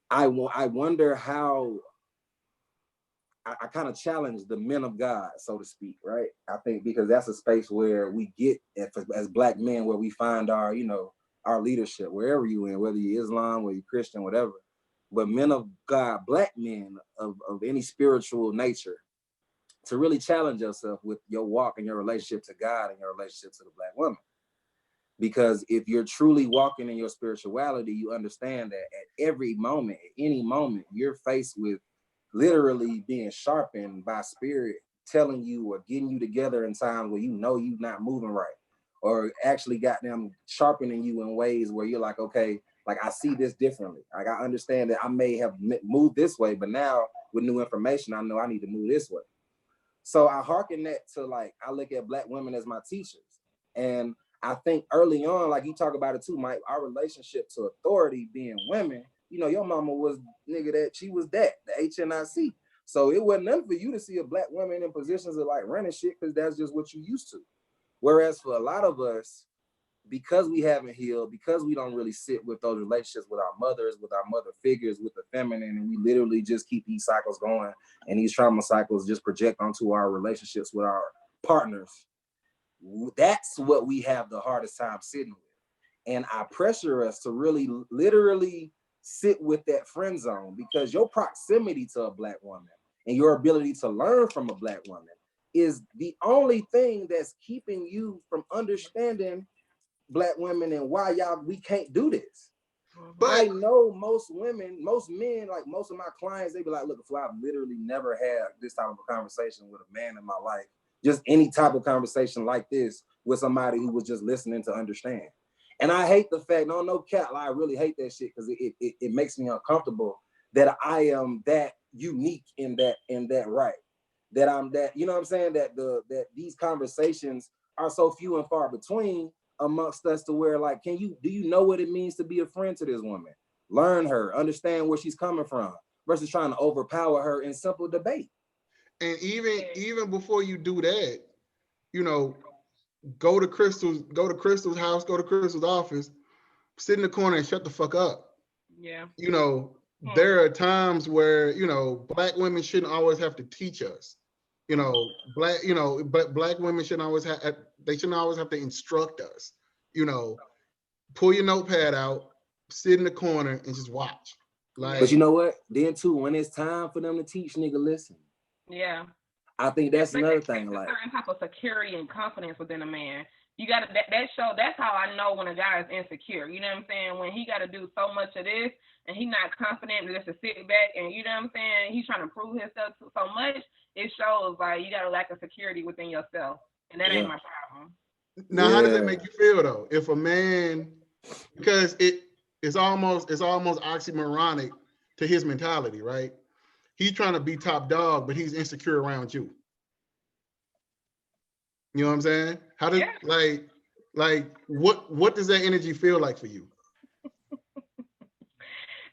I wonder how I kind of challenge the men of God, so to speak, right? I think because that's a space where we get, as black men, where we find our, you know, our leadership, wherever you in, whether you're Islam, whether you're Christian, whatever. But men of God, black men of any spiritual nature, to really challenge yourself with your walk and your relationship to God and your relationship to the black woman. Because if you're truly walking in your spirituality, you understand that at every moment, at any moment, you're faced with literally being sharpened by spirit, telling you or getting you together in times where you know you're not moving right, or actually got them sharpening you in ways where you're like, okay, like I see this differently. Like I understand that I may have moved this way, but now with new information, I know I need to move this way. So I hearken that to, like, I look at black women as my teachers. And I think early on, like you talk about it too, Mike, our relationship to authority being women, you know, your mama was nigga that she was that, the HNIC. So it wasn't nothing for you to see a black woman in positions of like running shit, because that's just what you used to. Whereas for a lot of us, because we haven't healed, because we don't really sit with those relationships with our mothers, with our mother figures, with the feminine, and we literally just keep these cycles going, and these trauma cycles just project onto our relationships with our partners. that's what we have the hardest time sitting with. And I pressure us to really literally sit with that friend zone, because your proximity to a Black woman and your ability to learn from a Black woman is the only thing that's keeping you from understanding Black women and why we can't do this. But I know most women, most men, like most of my clients, they be like, look, I've literally never had this type of a conversation with a man in my life. Just any type of conversation like this with somebody who was just listening to understand. And I hate the fact, no cap, I really hate that shit, because it makes me uncomfortable that I am that unique in that right. That I'm that, you know what I'm saying? That these conversations are so few and far between amongst us, to where like, do you know what it means to be a friend to this woman? Learn her, understand where she's coming from, versus trying to overpower her in simple debate. And even before you do that, you know, go to Crystal's house, go to Crystal's office, sit in the corner and shut the fuck up. Yeah. You know, there are times where, you know, Black women shouldn't always have to teach us. You know, but Black women shouldn't always have to instruct us. You know, pull your notepad out, sit in the corner and just watch. Like, but you know what? Then too, when it's time for them to teach, nigga, listen. Yeah. I think that's another thing. Like, a certain type of security and confidence within a man. You got to that's how I know when a guy is insecure. You know what I'm saying? When he got to do so much of this and he's not confident just to sit back and, you know what I'm saying, he's trying to prove himself so much, it shows like you got a lack of security within yourself. And that ain't my problem. Now, how does that make you feel though? If a man, because it's almost oxymoronic to his mentality, right? He's trying to be top dog, but he's insecure around you. You know what I'm saying? How does like what does that energy feel like for you?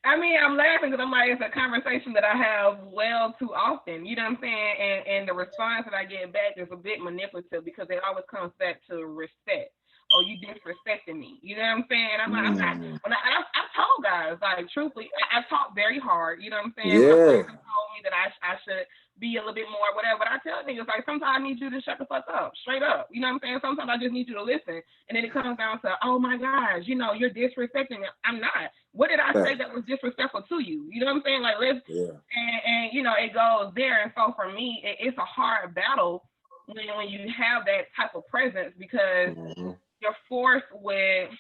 I mean, I'm laughing because I'm like, it's a conversation that I have well too often. You know what I'm saying? And the response that I get back is a bit manipulative, because it always comes back to respect. Oh, you disrespecting me. You know what I'm saying? I'm like, I've told guys, like, truthfully, I've talked very hard. You know what I'm saying? Yeah. My friends have told me that I should be a little bit more whatever. But I tell niggas, like, sometimes I need you to shut the fuck up, straight up. You know what I'm saying? Sometimes I just need you to listen. And then it comes down to, oh my gosh, you know, you're disrespecting me. I'm not. What did I say that was disrespectful to you? You know what I'm saying? Like, and you know, it goes there. And so for me, it's a hard battle when you have that type of presence, because you're forced with,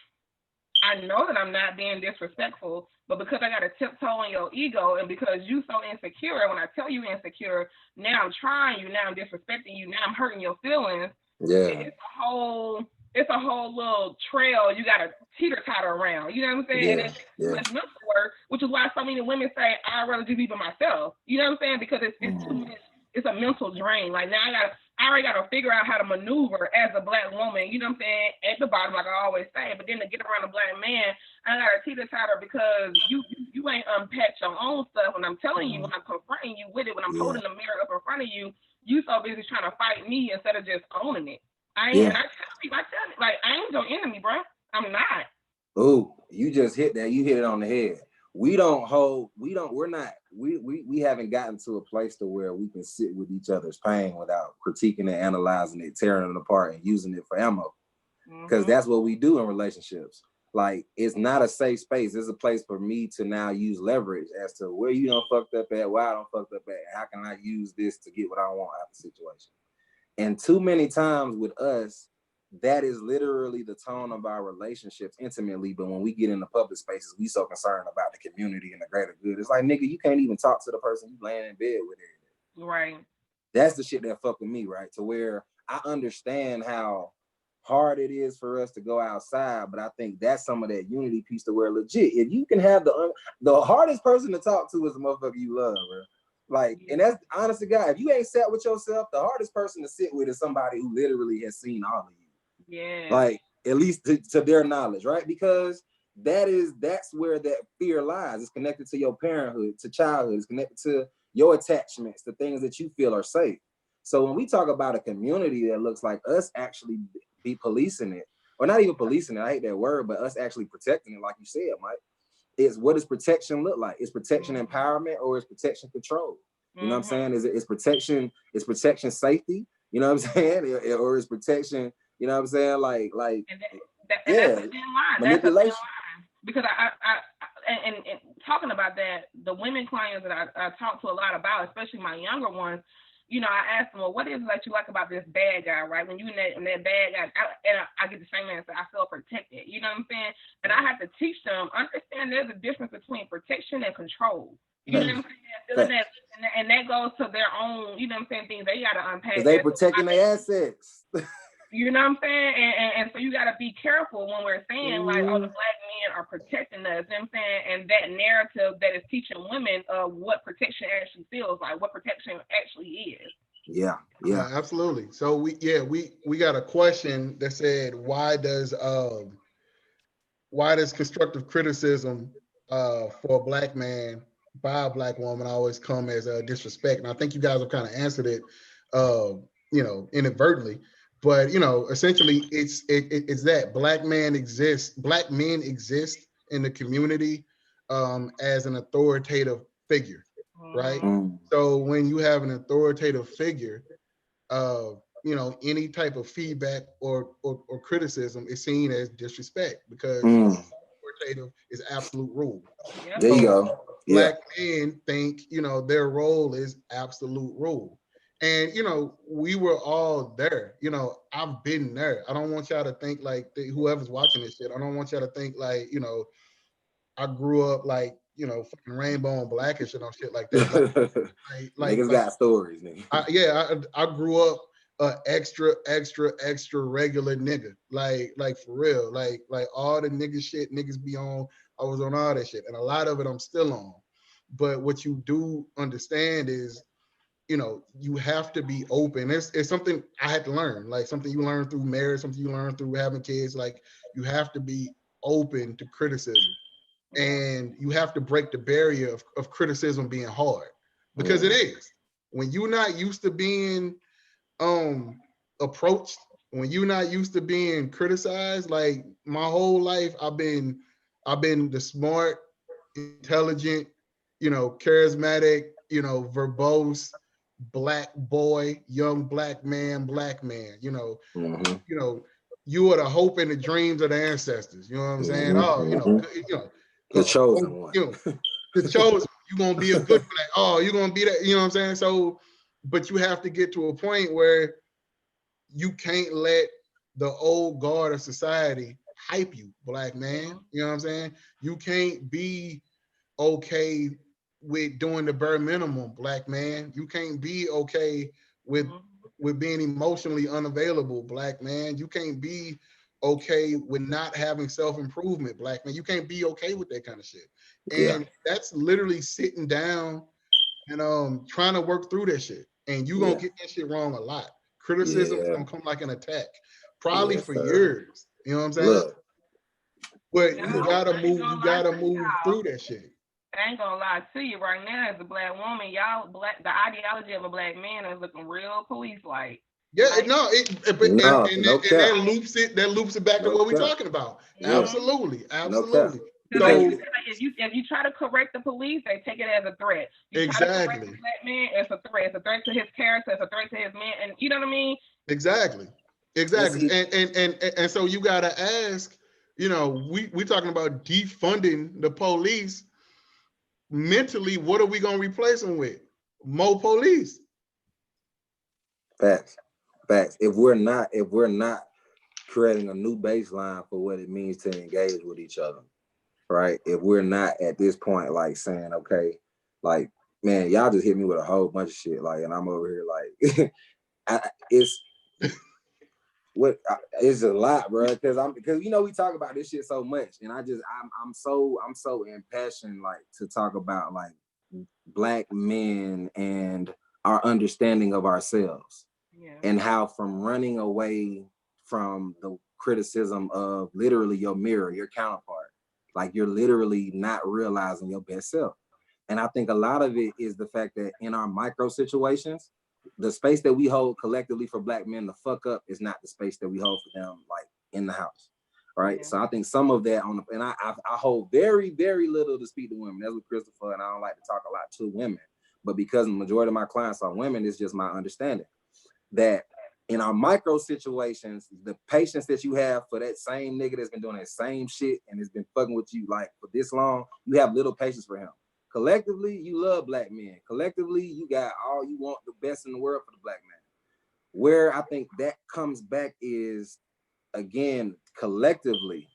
I know that I'm not being disrespectful, but because I got to tiptoe on your ego, and because you so insecure, when I tell you insecure, now I'm trying you, now I'm disrespecting you, now I'm hurting your feelings. Yeah. It's a whole little trail you got to teeter-totter around. You know what I'm saying? And it's too much mental work, which is why so many women say, I'd rather just be by myself. You know what I'm saying? Because it's too much. It's a mental drain. Like, now I already got to figure out how to maneuver as a Black woman, you know what I'm saying, at the bottom, like I always say. But then to get around a Black man, I got to teeter-totter, because you ain't unpacked your own stuff. When I'm telling you, when I'm confronting you with it, when I'm holding the mirror up in front of you, you so busy trying to fight me instead of just owning it. I tell you, like, I ain't your enemy, bro. I'm not. Oh, you just hit that. You hit it on the head. We haven't gotten to a place to where we can sit with each other's pain without critiquing and analyzing it, tearing it apart and using it for ammo. Because that's what we do in relationships. Like, it's not a safe space. It's a place for me to now use leverage as to where you done fucked up at, why I done fucked up at, and how can I use this to get what I want out of the situation. And too many times with us, that is literally the tone of our relationships intimately. But when we get into public spaces, we so concerned about the community and the greater good. It's like, nigga, you can't even talk to the person you laying in bed with every day. Right. That's the shit that fuck with me, right? To where I understand how hard it is for us to go outside, but I think that's some of that unity piece to where legit, if you can have the hardest person to talk to is the motherfucker you love, bro. Like, and that's honest to God, if you ain't sat with yourself, the hardest person to sit with is somebody who literally has seen all of you. Yeah. Like, at least to their knowledge, right? Because that's where that fear lies. It's connected to your parenthood, to childhood. It's connected to your attachments, the things that you feel are safe. So when we talk about a community that looks like us actually be policing it, or not even policing it, I hate that word, but us actually protecting it, like you said, Mike, is what does protection look like? Is protection empowerment, or is protection control? You know what I'm saying? Is protection safety? You know what I'm saying? Or is protection, You know what I'm saying? Like and that's yeah, a thin line. manipulation. That's a thin line. Because and talking about that, the women clients that I talk to a lot about, especially my younger ones, you know, I ask them, well, what is it that you like about this bad guy, right? When you in that bad guy, I get the same answer. I feel protected. You know what I'm saying? And I have to teach them, understand there's a difference between protection and control. You know what I'm saying? And that goes to their own, you know what I'm saying, things they got to unpack. Because they protecting their assets. You know what I'm saying? And so you got to be careful when we're saying, like, oh, the black men are protecting us. You know what I'm saying? And that narrative that is teaching women of what protection actually feels like, what protection actually is. Yeah. Absolutely. So we got a question that said, why does constructive criticism for a black man by a black woman always come as a disrespect? And I think you guys have kind of answered it, you know, inadvertently. But you know, essentially, it's that black men exist in the community as an authoritative figure, right? So when you have an authoritative figure, you know, any type of feedback or criticism is seen as disrespect because authoritative is absolute rule. There you go. Black men think, you know, their role is absolute rule. And, you know, we were all there. You know, I've been there. I don't want y'all to think like whoever's watching this shit, I don't want y'all to think like, you know, I grew up like, you know, fucking rainbow and blackish and all shit like that. Like niggas got stories, nigga. I grew up extra regular nigga. Like for real. Like all the nigga shit niggas be on, I was on all that shit. And a lot of it I'm still on. But what you do understand is, you know, you have to be open. It's something I had to learn, like something you learn through marriage, something you learn through having kids. Like you have to be open to criticism, and you have to break the barrier of criticism being hard, because it is. When you're not used to being approached, when you're not used to being criticized, like my whole life I've been the smart, intelligent, you know, charismatic, you know, verbose black boy, young black man, you know, you know, you are the hope and the dreams of the ancestors. You know what I'm saying? Oh, you know, the chosen one. You know, the chosen. You're gonna be a good black. Oh, you're gonna be that. You know what I'm saying? So, but you have to get to a point where you can't let the old guard of society hype you, black man. You know what I'm saying? You can't be okay with doing the bare minimum, black man. You can't be okay with being emotionally unavailable, black man. You can't be okay with not having self-improvement, black man. You can't be okay with that kind of shit. And that's literally sitting down and trying to work through that shit. And you gonna get that shit wrong a lot. Criticism is gonna come like an attack, probably for years. You know what I'm saying? Look, but you gotta move through that shit. I ain't gonna lie to you right now, as a black woman, the ideology of a black man is looking real police-like. Yeah, like, that loops it back to what we're talking about. Absolutely. So if you try to correct the police, they take it as a threat. You try to correct the black man, it's a threat. It's a threat to his character. It's a threat to his man, and you know what I mean? Exactly. And so you gotta ask. You know, we talking about defunding the police. Mentally, what are we gonna replace them with? More police. Facts. If we're not creating a new baseline for what it means to engage with each other, right? If we're not at this point, like saying, okay, like, man, y'all just hit me with a whole bunch of shit, like, and I'm over here like, it's a lot, bro, because you know we talk about this shit so much, and I'm so impassioned, like, to talk about like black men and our understanding of ourselves, and how from running away from the criticism of literally your mirror, your counterpart, like you're literally not realizing your best self. And I think a lot of it is the fact that in our micro situations, the space that we hold collectively for black men to fuck up is not the space that we hold for them, like in the house, right? So I think some of that and I hold very, very little to speak to women. That's with Christopher, and I don't like to talk a lot to women. But because the majority of my clients are women, it's just my understanding that in our micro situations, the patience that you have for that same nigga that's been doing that same shit and has been fucking with you like for this long, you have little patience for him. Collectively, you love black men. Collectively, you got all you want, the best in the world for the black man. Where I think that comes back is, again, collectively,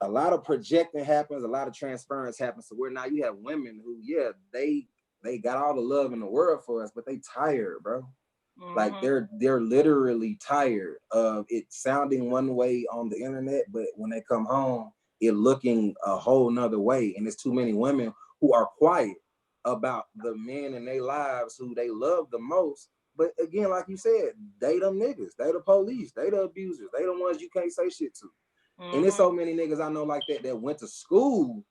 a lot of projecting happens, a lot of transference happens. So where now you have women who, yeah, they got all the love in the world for us, but they tired, bro. Like they're literally tired of it sounding one way on the internet, but when they come home, it looking a whole nother way. And there's too many women who are quiet about the men in their lives who they love the most. But again, like you said, they them niggas, they the police, they the abusers, they the ones you can't say shit to. And there's so many niggas I know like that went to school,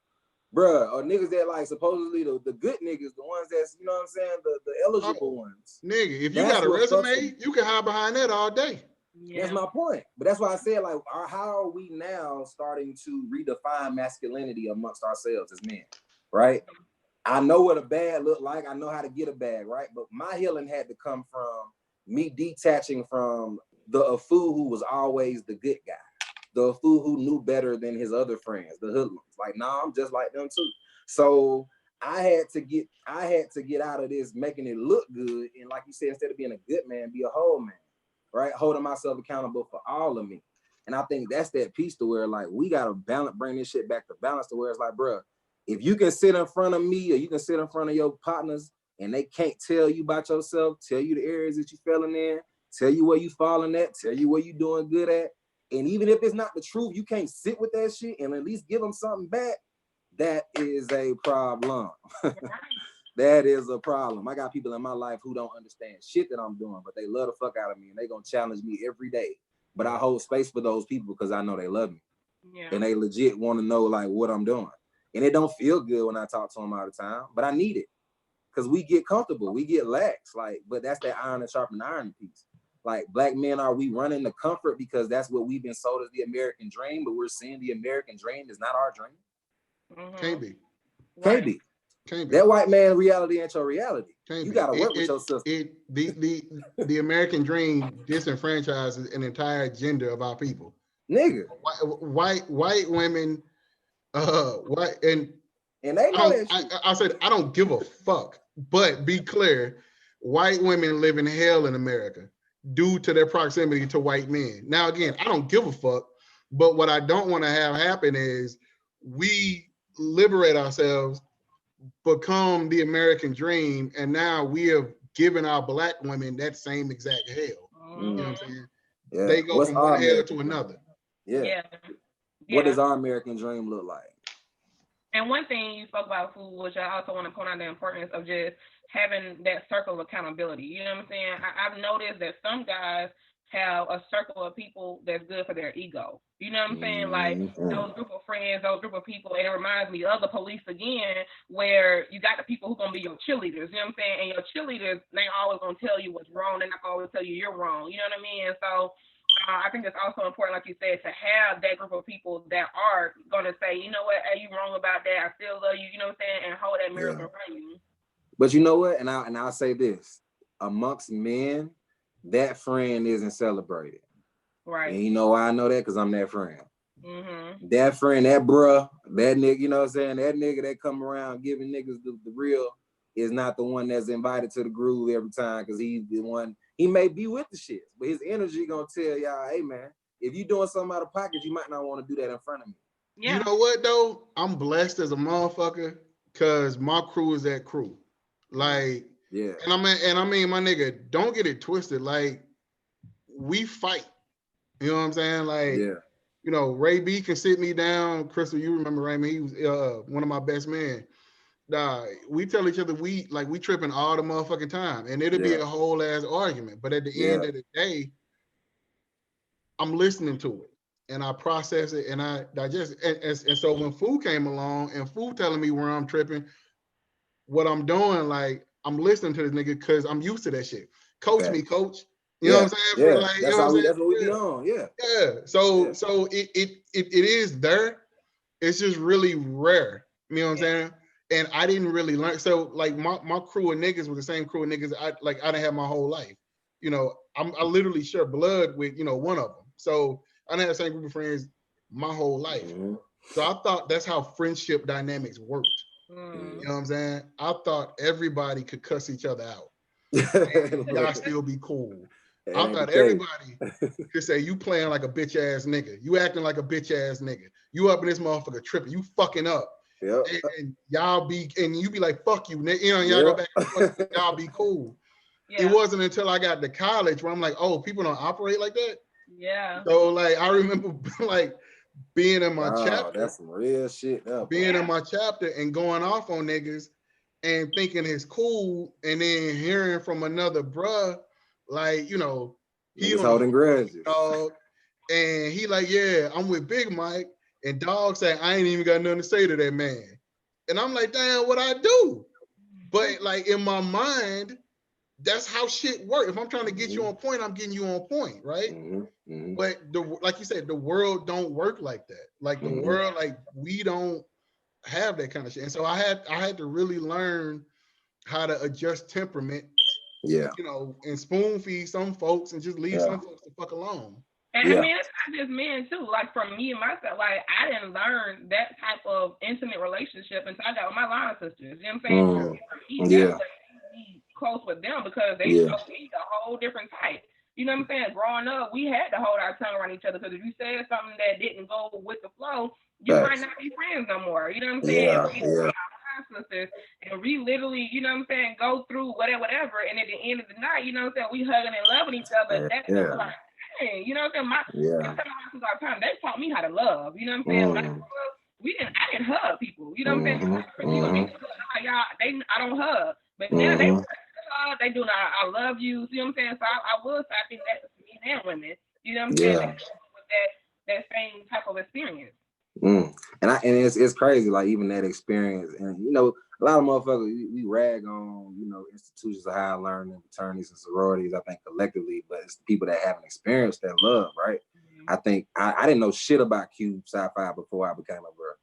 bruh, or niggas that like supposedly the good niggas, the ones that's, you know what I'm saying, the eligible ones. Nigga, if you got a resume, you can hide behind that all day. Yeah. That's my point. But that's why I said, like, how are we now starting to redefine masculinity amongst ourselves as men, right? I know what a bag look like. I know how to get a bag, right? But my healing had to come from me detaching from the fool who was always the good guy. The fool who knew better than his other friends, the hoodlums. Like, nah, I'm just like them too. So I had to get out of this making it look good. And like you said, instead of being a good man, be a whole man, right? Holding myself accountable for all of me. And I think that's that piece to where like we gotta bring this shit back to balance to where it's like, bro, if you can sit in front of me or you can sit in front of your partners and they can't tell you about yourself, tell you the areas that you're failing in, tell you where you falling at, tell you where you doing good at. And even if it's not the truth, you can't sit with that shit and at least give them something back. That is a problem. That is a problem. I got people in my life who don't understand shit that I'm doing, but they love the fuck out of me and they gonna challenge me every day. But I hold space for those people because I know they love me. Yeah. And they legit want to know like what I'm doing. And it don't feel good when I talk to them all the time, but I need it. Because we get comfortable, we get lax. Like, but that's that iron and sharpen iron piece. Like black men, are we running the comfort because that's what we've been sold as the American dream, but we're seeing the American dream is not our dream? Can't be. Can't be. Can't be. That white man reality ain't your reality. Can't you gotta work with your sister. The American dream disenfranchises an entire gender of our people. Nigga. White women, white and they know that shit. I said I don't give a fuck. But be clear, white women live in hell in America due to their proximity to white men. Now, again, I don't give a fuck, but what I don't want to have happen is we liberate ourselves, become the American dream, and now we have given our black women that same exact hell. You know what I'm saying? Yeah. They go from one hell to another. Yeah. What does our American dream look like? And one thing you spoke about food, which I also want to point out the importance of just having that circle of accountability. You know what I'm saying? I've noticed that some guys have a circle of people that's good for their ego. You know what I'm saying? Like those group of friends, those group of people, and it reminds me of the police again, where you got the people who gonna be your cheerleaders, you know what I'm saying? And your cheerleaders, they always gonna tell you what's wrong, they're not gonna always tell you you're wrong, you know what I mean? And so I think it's also important, like you said, to have that group of people that are gonna say, you know what, hey, you wrong about that, I still love you, you know what I'm saying, and hold that mirror in front of you. But you know what? And I'll say this: amongst men, that friend isn't celebrated. Right. And you know why I know that? Because I'm that friend. Mm-hmm. That friend, that bruh, that nigga, you know what I'm saying? That nigga that come around giving niggas the real is not the one that's invited to the groove every time, because he's the one, he may be with the shit, but his energy gonna tell y'all, hey man, if you doing something out of pocket, you might not want to do that in front of me. Yeah. You know what though? I'm blessed as a motherfucker because my crew is that crew. Like, yeah. And I mean, my nigga, don't get it twisted. Like, we fight. You know what I'm saying? Like, yeah. You know, Ray B can sit me down. Crystal, you remember Raymond? He was one of my best men. We tell each other we tripping all the motherfucking time, and it'll be a whole ass argument. But at the end of the day, I'm listening to it and I process it and I digest it. And so when food came along and food telling me where I'm tripping, what I'm doing, like, I'm listening to this nigga because I'm used to that shit. Coach me, coach. You know what I'm saying? Yeah, like, that's what we be on. Yeah. So it is there. It's just really rare. You know what I'm saying? And I didn't really learn. So like my crew of niggas was the same crew of niggas I didn't have my whole life. you know, I literally share blood with, you know, one of them. So I didn't have the same group of friends my whole life. Mm-hmm. So I thought that's how friendship dynamics worked. Mm. You know what I'm saying? I thought everybody could cuss each other out. Y'all still be cool. I thought everybody could say, you playing like a bitch ass nigga. You acting like a bitch ass nigga. You up in this motherfucker tripping. You fucking up. Yep. And y'all be, and you be like, fuck you. You know, y'all go back and forth, y'all be cool. Yeah. It wasn't until I got to college where I'm like, oh, people don't operate like that. Yeah. So like, I remember like being in my chapter. That's some real shit. Being in my chapter and going off on niggas and thinking it's cool, and then hearing from another bruh, like, you know, he's holding grudges. Dog, and he like, yeah, I'm with Big Mike, and Dog saying, I ain't even got nothing to say to that man. And I'm like, damn, what I do? But like in my mind, that's how shit work. If I'm trying to get you on point, I'm getting you on point, right? But like you said, the world don't work like that. Like the world, like we don't have that kind of shit. And so I had to really learn how to adjust temperament, you know, and spoon feed some folks and just leave some folks the fuck alone. And I mean, it's not just men too. Like for me and myself, like I didn't learn that type of intimate relationship until I got with my line sisters. You know what I'm saying? That's what made me close with them, because they showed me a whole different type. You know what I'm saying? Growing up, we had to hold our tongue around each other, because if you said something that didn't go with the flow, you might not be friends no more. You know what I'm saying? Sisters, and we literally, you know what I'm saying, go through whatever, and at the end of the night, you know what I'm saying, we hugging and loving each other. That's like, hey, you know what I'm saying? My time, they taught me how to love. You know what I'm saying? When I didn't hug people. You know what I'm saying? Like, y'all, I don't hug, but now they do not. I love you. See what I'm saying? So I will say, I think that's men and women. You know what I'm saying? With that same type of experience. And it's crazy, like even that experience, and you know, a lot of motherfuckers we rag on, you know, institutions of higher learning, fraternities and sororities, I think collectively, but it's the people that haven't experienced that love, right? I think I didn't know shit about Q Sci-Fi before I became a bro.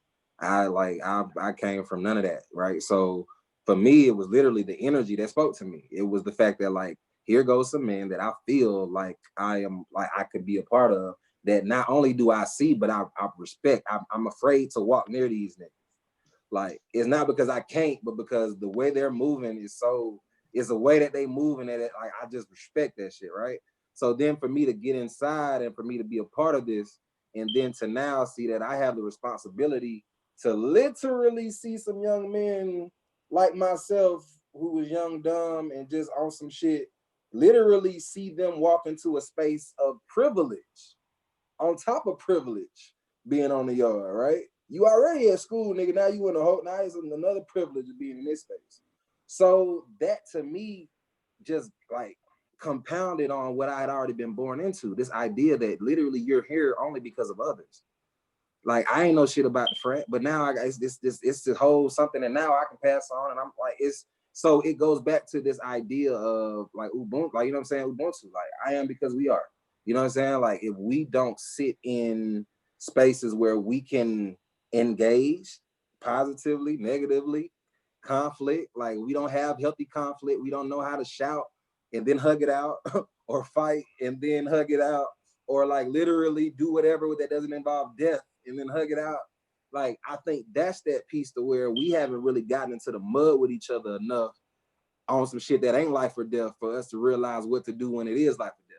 I came from none of that, right? So for me, it was literally the energy that spoke to me. It was the fact that like, here goes some men that I feel like I could be a part of, that not only do I see, but I respect. I'm afraid to walk near these niggas. Like, it's not because I can't, but because the way they're moving is a way that they move, and that like I just respect that shit, right? So then for me to get inside and for me to be a part of this, and then to now see that I have the responsibility to literally see some young men like myself who was young, dumb, and just on some shit, literally see them walk into a space of privilege. On top of privilege, being on the yard, right? You already at school, nigga. Now you in the whole. Now it's another privilege of being in this space. So that to me, just like compounded on what I had already been born into. This idea that literally you're here only because of others. Like I ain't know shit about the frat, but now I got it's the whole something that now I can pass on, and I'm like it's. So it goes back to this idea of like Ubuntu, like you know what I'm saying, Ubuntu. Like I am because we are. You know what I'm saying? Like if we don't sit in spaces where we can engage positively, negatively, conflict, like we don't have healthy conflict, we don't know how to shout and then hug it out, or fight and then hug it out, or like literally do whatever that doesn't involve death and then hug it out. Like I think that's that piece to where we haven't really gotten into the mud with each other enough on some shit that ain't life or death for us to realize what to do when it is life or death.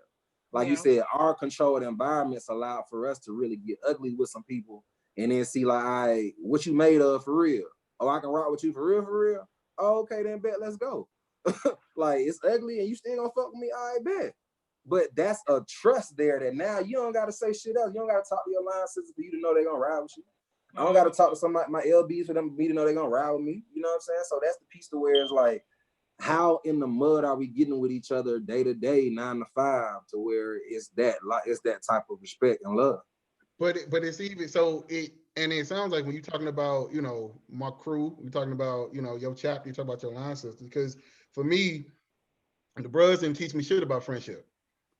Like you said, our controlled environments allow for us to really get ugly with some people and then see like, all right, what you made of for real? Oh, I can rock with you for real, for real? Oh, okay, then bet, let's go. Like, it's ugly and you still gonna fuck with me? All right, bet. But that's a trust there that now you don't gotta say shit else. You don't gotta talk to your line sisters for you to know they're gonna ride with you. I don't gotta talk to somebody, my LBs for them for me to know they're gonna ride with me. You know what I'm saying? So that's the piece to where it's like, how in the mud are we getting with each other day to day, 9 to 5, to where it's that type of respect and love. But it's even so it sounds like when you're talking about, you know, my crew, you're talking about, you know, your chapter, you talk about your line sisters, because for me, the brothers didn't teach me shit about friendship.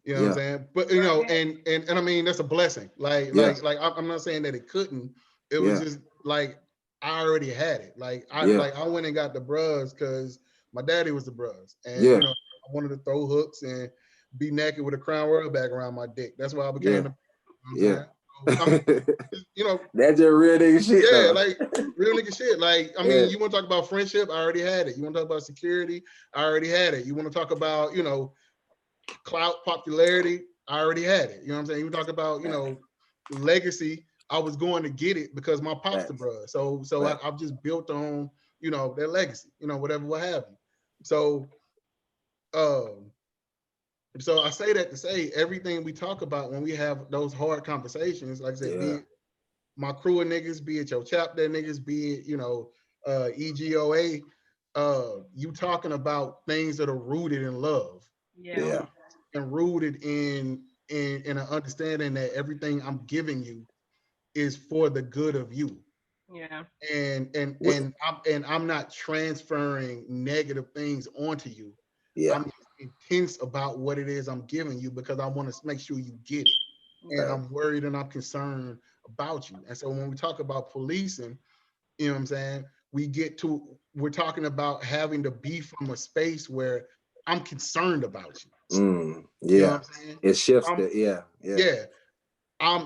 You know what I'm saying? But you know, and I mean that's a blessing. Like I'm not saying that it couldn't. It was just like I already had it. Like I went and got the bros because my daddy was the bros, and you know I wanted to throw hooks, and be naked with a Crown Royal bag around my dick. That's why I became the. Yeah. I mean, you know, that's just real nigga shit. Yeah, though. like real nigga shit. Like, I mean, you want to talk about friendship? I already had it. You want to talk about security? I already had it. You want to talk about, you know, clout, popularity? I already had it. You know what I'm saying? You talk about, you know, legacy. I was going to get it because my pops the bruh. So I've just built on, you know, their legacy. You know, whatever, what have you. So I say that to say everything we talk about when we have those hard conversations, like I said, be it my crew of niggas, be it your chapter niggas, be it, you know, EGOA, you talking about things that are rooted in love. Yeah. And rooted in an understanding that everything I'm giving you is for the good of you. Yeah. And I'm not transferring negative things onto you. I'm intense about what it is I'm giving you because I want to make sure you get it. And I'm worried and I'm concerned about you. And so when we talk about policing, you know what I'm saying? We're talking about having to be from a space where I'm concerned about you. You know what I'm saying? It shifts Yeah.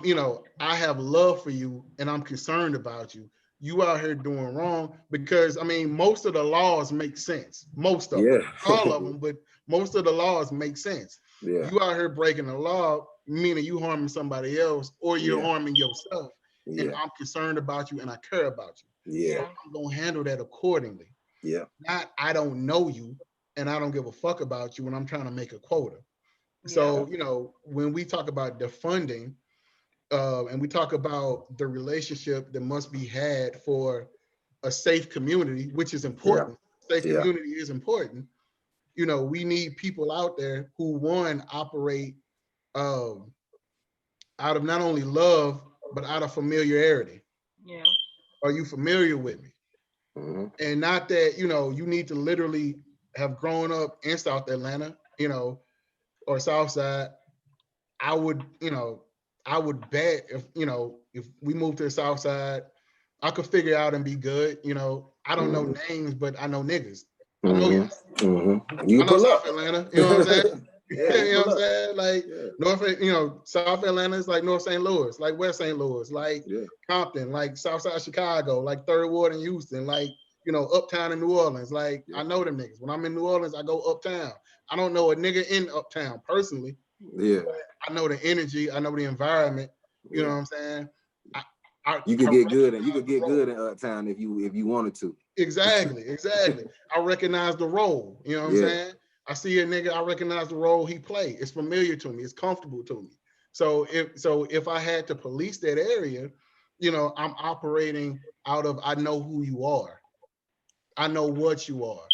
You know, I have love for you and I'm concerned about you. You out here doing wrong because, I mean, most of the laws make sense. Most of them. All of them, but most of the laws make sense. You out here breaking the law, meaning you harming somebody else or you're harming yourself. And I'm concerned about you and I care about you. So I'm going to handle that accordingly. Not, I don't know you and I don't give a fuck about you when I'm trying to make a quota. So, you know, when we talk about defunding, and we talk about the relationship that must be had for a safe community, which is important. Safe community is important. You know, we need people out there who, one, operate out of not only love, but out of familiarity. Yeah. Are you familiar with me? And not that, you know, you need to literally have grown up in South Atlanta, you know, or South Side. I would, you know, I would bet if, you know, if we move to the South Side, I could figure out and be good. You know, I don't know names, but I know niggas. I know y'all. You I know pull South up. Atlanta. You know what I'm saying? You know what I'm saying? Like North, you know, South Atlanta is like North St. Louis, like West St. Louis, like Compton, like Southside Chicago, like Third Ward in Houston, like, you know, Uptown in New Orleans. Like I know them niggas. When I'm in New Orleans, I go uptown. I don't know a nigga in Uptown personally. But I know the energy. I know the environment. You know what I'm saying? You could get good, and you could get good in Uptown if you wanted to. Exactly. I recognize the role. You know what I'm saying? I see a nigga. I recognize the role he play. It's familiar to me. It's comfortable to me. So if I had to police that area, you know, I'm operating out of I know who you are. I know what you are.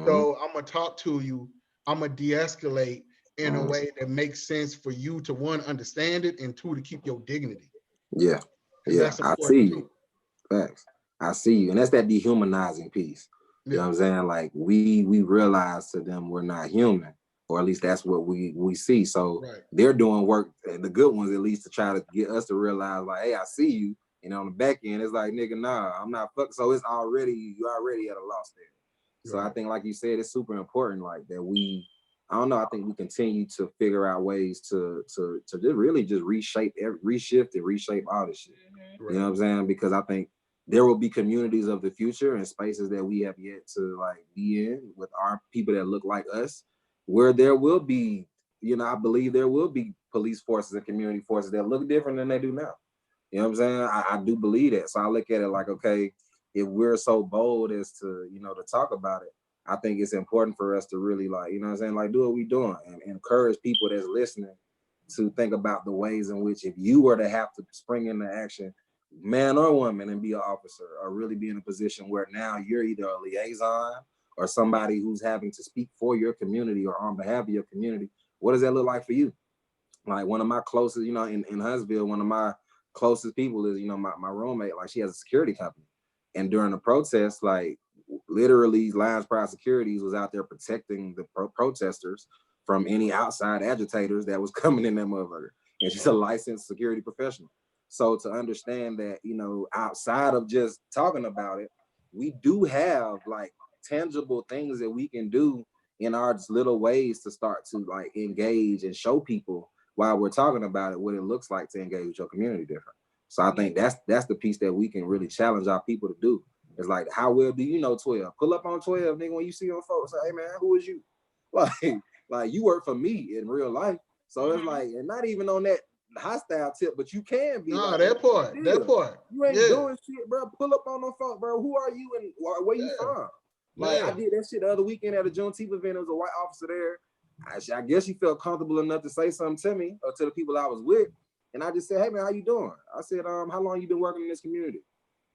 So I'm gonna talk to you. I'm gonna de-escalate in a way that makes sense for you to, one, understand it, and two, to keep your dignity. That's I see you. Facts. I see you. And that's that dehumanizing piece. You know what I'm saying? Like we realize to them we're not human, or at least that's what we see. So they're doing work, the good ones at least, to try to get us to realize, like, hey, I see you. And on the back end, it's like, nigga, nah, I'm not fucking. So it's already, you already at a loss there. So I think, like you said, it's super important, like that I don't know, I think we continue to figure out ways to just really just reshift and reshape all this shit. You know what I'm saying? Because I think there will be communities of the future and spaces that we have yet to like be in with our people that look like us, where there will be, you know, I believe there will be police forces and community forces that look different than they do now. You know what I'm saying? I do believe that. So I look at it like, okay, if we're so bold as to, you know, to talk about it, I think it's important for us to really, like, you know what I'm saying, like, do what we're doing and encourage people that's listening to think about the ways in which, if you were to have to spring into action, man or woman, and be an officer, or really be in a position where now you're either a liaison or somebody who's having to speak for your community or on behalf of your community, what does that look like for you? Like one of my closest, you know, in Huntsville, one of my closest people is, you know, my roommate. Like, she has a security company, and during the protest, like, literally Lions Pride Securities was out there protecting the protesters from any outside agitators that was coming in that motherfucker. And she's a licensed security professional. So to understand that, you know, outside of just talking about it, we do have like tangible things that we can do in our just little ways to start to like engage and show people while we're talking about it what it looks like to engage with your community different. So I think that's the piece that we can really challenge our people to do. It's like, how well do you know 12? Pull up on 12, nigga, when you see them folks. Say, hey man, who is you? Like you work for me in real life. So it's like, and not even on that hostile tip, but you can be. No, like, that part. You ain't doing shit, bro. Pull up on them folks, bro. Who are you and where you from? Like I did that shit the other weekend at a Juneteenth event. There was a white officer there. I guess she felt comfortable enough to say something to me or to the people I was with. And I just said, hey man, how you doing? I said, how long you been working in this community?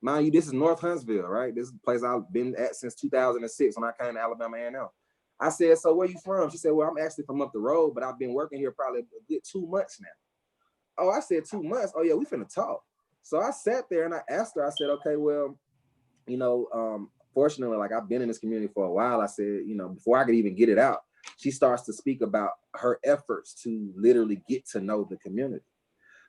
Mind you, this is North Huntsville, right? This is a place I've been at since 2006 when I came to Alabama A&M. I said, so where you from? She said, well, I'm actually from up the road, but I've been working here probably a good 2 months now. Oh, I said 2 months. Oh yeah, we finna talk. So I sat there and I asked her, I said, okay, well, fortunately, like I've been in this community for a while. I said, before I could even get it out, she starts to speak about her efforts to literally get to know the community.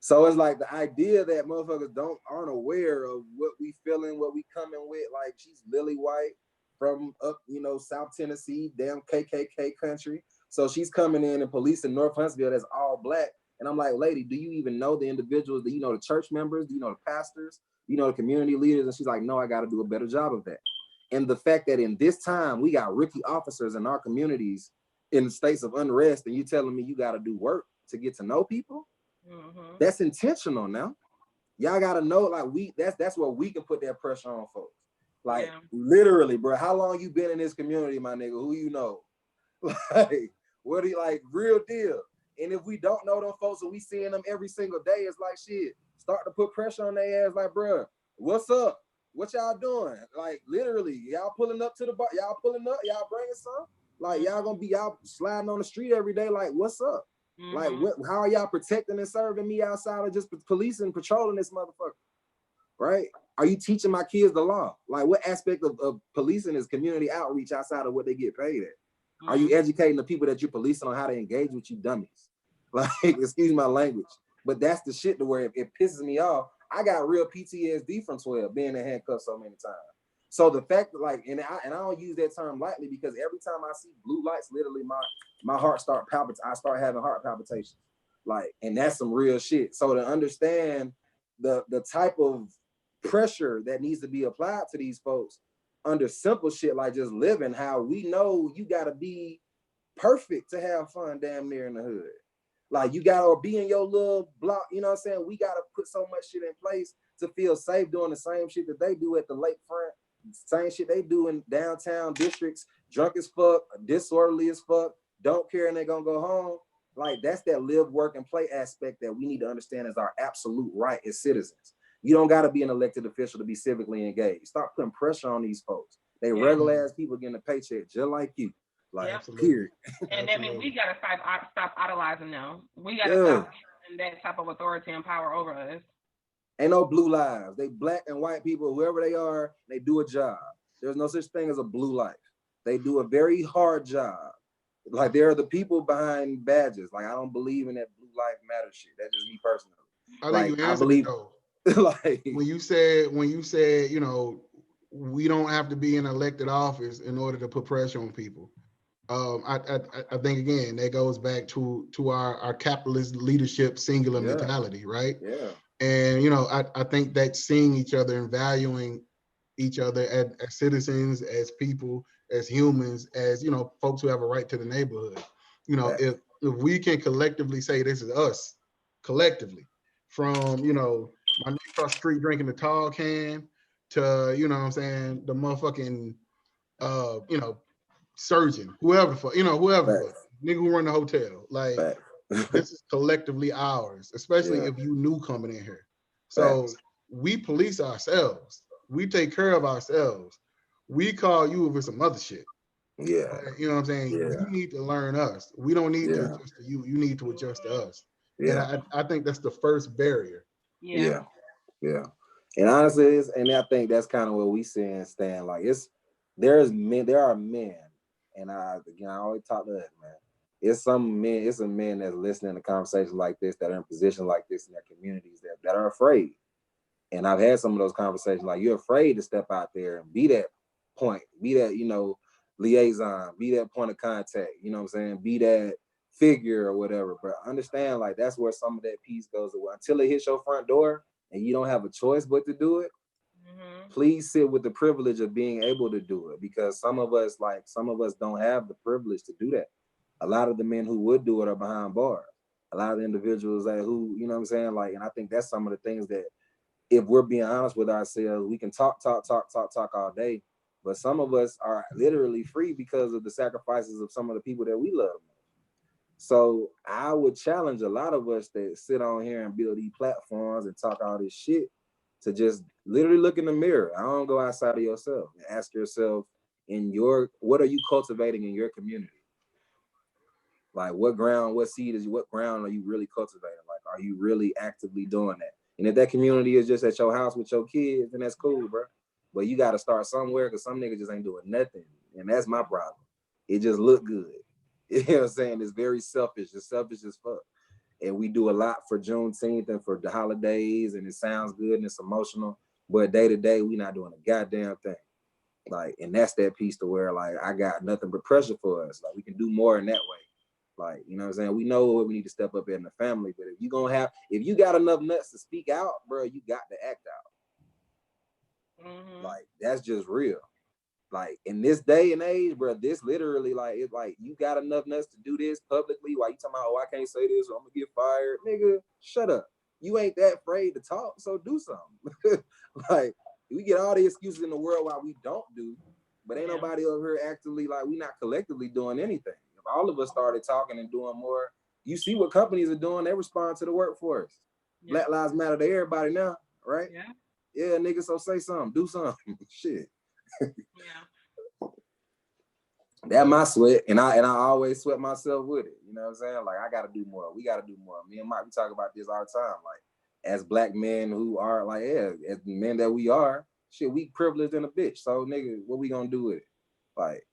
So it's like the idea that motherfuckers aren't aware of what we feeling, what we coming with. Like she's lily white from up, South Tennessee, damn KKK country. So she's coming in and policing North Huntsville that's all black. And I'm like, lady, do you even know the individuals? Do you know the church members? Do you know the pastors? Do you know the community leaders? And she's like, no, I got to do a better job of that. And the fact that in this time, we got rookie officers in our communities in states of unrest, and you telling me you got to do work to get to know people? Mm-hmm. That's intentional now. Y'all got to know, like, that's where we can put that pressure on folks. Like, literally, bro, how long you been in this community, my nigga? Who you know? Like, what do you, like, real deal? And if we don't know them folks and we seeing them every single day, it's like, shit, start to put pressure on their ass, like, bro, what's up? What y'all doing? Like, literally, y'all pulling up to the bar, y'all pulling up, y'all bringing some? Like, y'all gonna be y'all sliding on the street every day, like, what's up? Mm-hmm. Like, how are y'all protecting and serving me outside of just policing, patrolling this motherfucker? Right? Are you teaching my kids the law? Like, what aspect of policing is community outreach outside of what they get paid at? Mm-hmm. Are you educating the people that you're policing on how to engage with you dummies? Like, excuse my language. But that's the shit to where it pisses me off. I got real PTSD from 12, being in handcuffs so many times. So the fact that, like, and I don't use that term lightly, because every time I see blue lights, literally my heart start palpitating. I start having heart palpitations. Like, and that's some real shit. So to understand the type of pressure that needs to be applied to these folks under simple shit like just living, how we know you gotta be perfect to have fun damn near in the hood. Like, you gotta be in your little block, you know what I'm saying? We gotta put so much shit in place to feel safe doing the same shit that they do at the lakefront, same shit they do in downtown districts, drunk as fuck, disorderly as fuck, don't care and they gonna go home. Like, that's that live, work, and play aspect that we need to understand as our absolute right as citizens. You don't gotta be an elected official to be civically engaged. Start putting pressure on these folks. They regular ass people getting a paycheck just like you. Like, period. And that means we gotta stop idolizing them. We gotta stop giving that type of authority and power over us. Ain't no blue lives. They black and white people, whoever they are, they do a job. There's no such thing as a blue life. They do a very hard job. Like, there are the people behind badges. Like, I don't believe in that blue life matter shit. That's just me personally. I think you answered it though. Like, when you said, we don't have to be in elected office in order to put pressure on people. I think, again, that goes back to our capitalist leadership singular mentality, right? Yeah. And I think that seeing each other and valuing each other as citizens, as people, as humans, as folks who have a right to the neighborhood. If we can collectively say this is us, collectively, from my neighbor across the street drinking the tall can to the motherfucking surgeon, whoever, nigga who run the hotel. Like, this is collectively ours, especially if you new coming in here. So we police ourselves. We take care of ourselves. We call you over some other shit. Yeah. You know what I'm saying? Yeah. You need to learn us. We don't need to adjust to you. You need to adjust to us. Yeah. And I think that's the first barrier. Yeah. And honestly, and I think that's kind of what we saying, Stan. Like, there are men, and I always talk to that, man. It's some men that's listening to conversations like this, that are in positions like this in their communities that are afraid. And I've had some of those conversations, like, you're afraid to step out there and be that point, be that, liaison, be that point of contact, you know what I'm saying? Be that figure or whatever. But understand, like, that's where some of that peace goes away. Until it hits your front door and you don't have a choice but to do it, please sit with the privilege of being able to do it, because some of us don't have the privilege to do that. A lot of the men who would do it are behind bars. A lot of the individuals that who, you know what I'm saying? Like, and I think that's some of the things that, if we're being honest with ourselves, we can talk all day, but some of us are literally free because of the sacrifices of some of the people that we love. So I would challenge a lot of us that sit on here and build these platforms and talk all this shit to just literally look in the mirror. I don't go outside of yourself and ask yourself, what are you cultivating in your community? Like, what ground are you really cultivating? Like, are you really actively doing that? And if that community is just at your house with your kids, then that's cool, bro. But you got to start somewhere, because some niggas just ain't doing nothing. And that's my problem. It just look good. You know what I'm saying? It's very selfish. It's selfish as fuck. And we do a lot for Juneteenth and for the holidays, and it sounds good and it's emotional. But day to day, we not doing a goddamn thing. Like, and that's that piece to where, like, I got nothing but pressure for us. Like, we can do more in that way. Like, you know what I'm saying? We know what we need to step up in the family, but if you got enough nuts to speak out, bro, you got to act out. Like, that's just real. Like, in this day and age, bro, this literally, like, it's like, you got enough nuts to do this publicly while you talking about, oh, I can't say this or I'm gonna get fired. Nigga, shut up. You ain't that afraid to talk, so do something. Like, we get all the excuses in the world why we don't do, but ain't nobody over here actively, like, we not collectively doing anything. If all of us started talking and doing more, you see what companies are doing, they respond to the workforce. Black Lives Matter to everybody now, right? Yeah, nigga, so say something, do something. Shit. That my sweat, and I always sweat myself with it. You know what I'm saying? Like, I gotta do more. We gotta do more. Me and Mike, we talk about this all the time. Like, as black men who are, like, as men that we are, shit, we privileged in a bitch. So, nigga, what we gonna do with it? Like,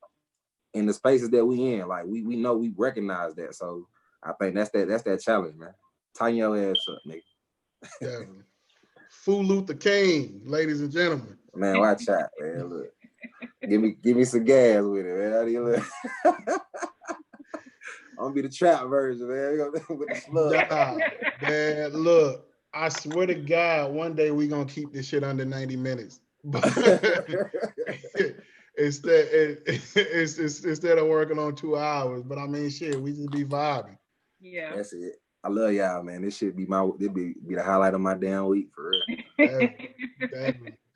in the spaces that we in, like, we know, we recognize that. So I think that's that challenge, man. Tighten your ass up, nigga. Definitely. Fu Luther King, ladies and gentlemen. Man, watch out, man. Look. Give me some gas with it, man. How do you look? I'm gonna be the trap version, man. With the slug. Nah, man, look, I swear to God, one day we gonna keep this shit under 90 minutes. Instead of working on 2 hours. But I mean, shit, we just be vibing. Yeah. That's it. I love y'all, man. This should be the highlight of my damn week, for real.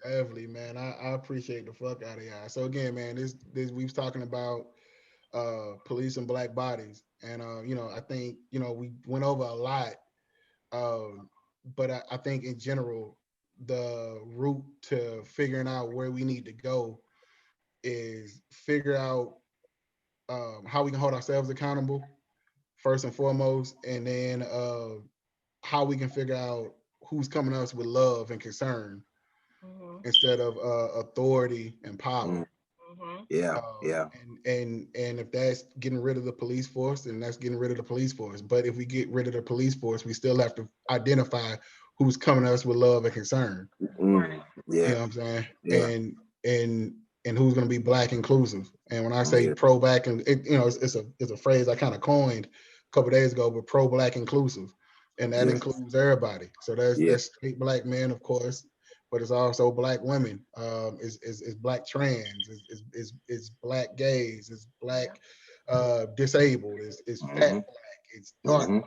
Definitely, man. I appreciate the fuck out of y'all. So again, man, this we was talking about police and black bodies, and you know, I think, you know, we went over a lot, but I think in general, the route to figuring out where we need to go is figure out how we can hold ourselves accountable first and foremost, and then how we can figure out who's coming to us with love and concern instead of authority and power. Yeah. And if that's getting rid of the police force, then that's getting rid of the police force. But if we get rid of the police force, we still have to identify who's coming to us with love and concern. Right. You know what I'm saying? And who's going to be black inclusive. And when I say pro black, and you know, it's a phrase I kind of coined a couple of days ago, but pro black inclusive, and that includes everybody. So that's straight black men, of course, but it's also black women, is black trans, is black gays, is black disabled, is fat black, it's dark black,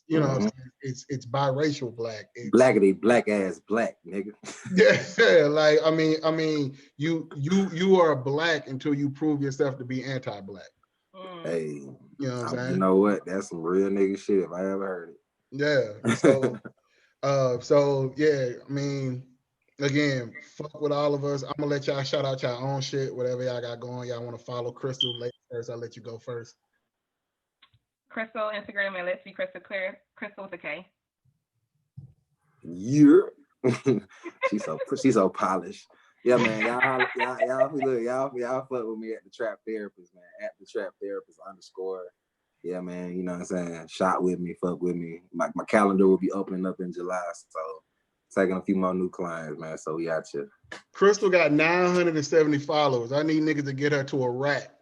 you know, it's biracial black, it's black ass black, nigga. Yeah, like I mean, you are black until you prove yourself to be anti-black. Hey, you know what I'm saying? You know what? That's some real nigga shit if I ever heard it. Yeah. So yeah, I mean, again, fuck with all of us. I'm gonna let y'all shout out y'all own shit, whatever y'all got going. Y'all want to follow Crystal later first? I'll let you go first. Crystal, Instagram, and let's be crystal clear. Crystal with a K. Yeah. she's so polished. Yeah, man. Y'all fuck with me at the Trap Therapist, man. At the Trap Therapist _ Yeah, man. You know what I'm saying? Shot with me, fuck with me. My calendar will be opening up in July, so taking a few more new clients, man. So we out here. Crystal got 970 followers. I need niggas to get her to a rack.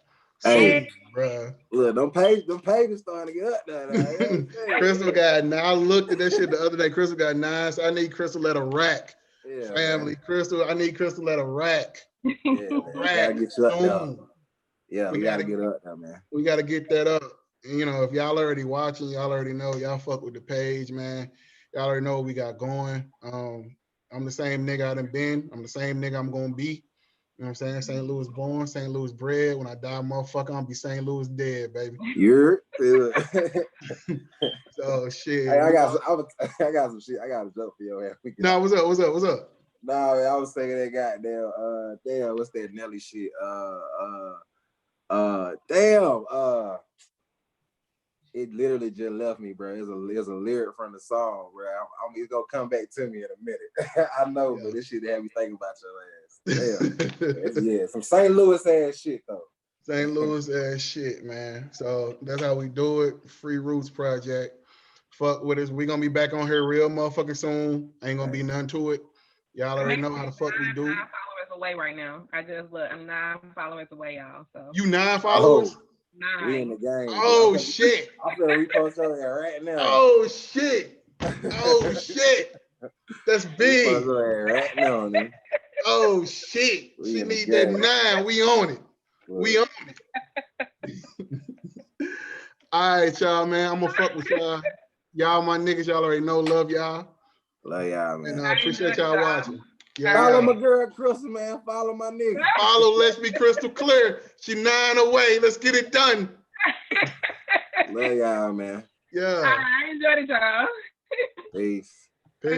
Hey, bruh. Look, them pages starting to get up now. Crystal got now. I looked at that shit the other day. Crystal got 9, so I need Crystal at a rack. Yeah, Family, man. Crystal, I need Crystal at a rack. Yeah, man. Gotta get you up there. Yeah, we gotta get up there, man. We gotta get that up. And, you know, if y'all already watching, y'all already know. Y'all fuck with the page, man. Y'all already know what we got going. I'm the same nigga I done been. I'm the same nigga I'm gonna be. You know what I'm saying? St. Louis born, St. Louis bred. When I die, motherfucker, I'll be St. Louis dead, baby. You're So shit. Hey, I got some shit. I got a joke for your ass. No, what's up? Nah, man, I was thinking that goddamn damn, what's that Nelly shit? It literally just left me, bro. It's a lyric from the song, bro. It's gonna come back to me in a minute. I know, but this shit had me thinking about your ass. Damn. Yeah, some St. Louis ass shit though. St. Louis ass shit, man. So that's how we do it. Free Roots Project. Fuck with us. We gonna be back on here real motherfucking soon. Ain't gonna be none to it. Y'all already know how the fuck we do. 9 followers away right now. I just look. I'm 9 followers away, y'all. So you 9 followers? Oh, we in the game. Oh shit! I'm gonna repost your right now. Oh shit! Oh shit! That's big. Right now, man. Oh shit! She need that 9. We on it. We on it. All right, y'all, man. I'm gonna fuck with y'all. Y'all, my niggas, y'all already know. Love y'all. Love y'all, man. And I appreciate y'all watching. Yeah. Follow my girl Crystal, man. Follow my nigga. Follow. Let's be crystal clear. She 9 away. Let's get it done. Love y'all, man. Yeah. I enjoyed it, y'all. Peace.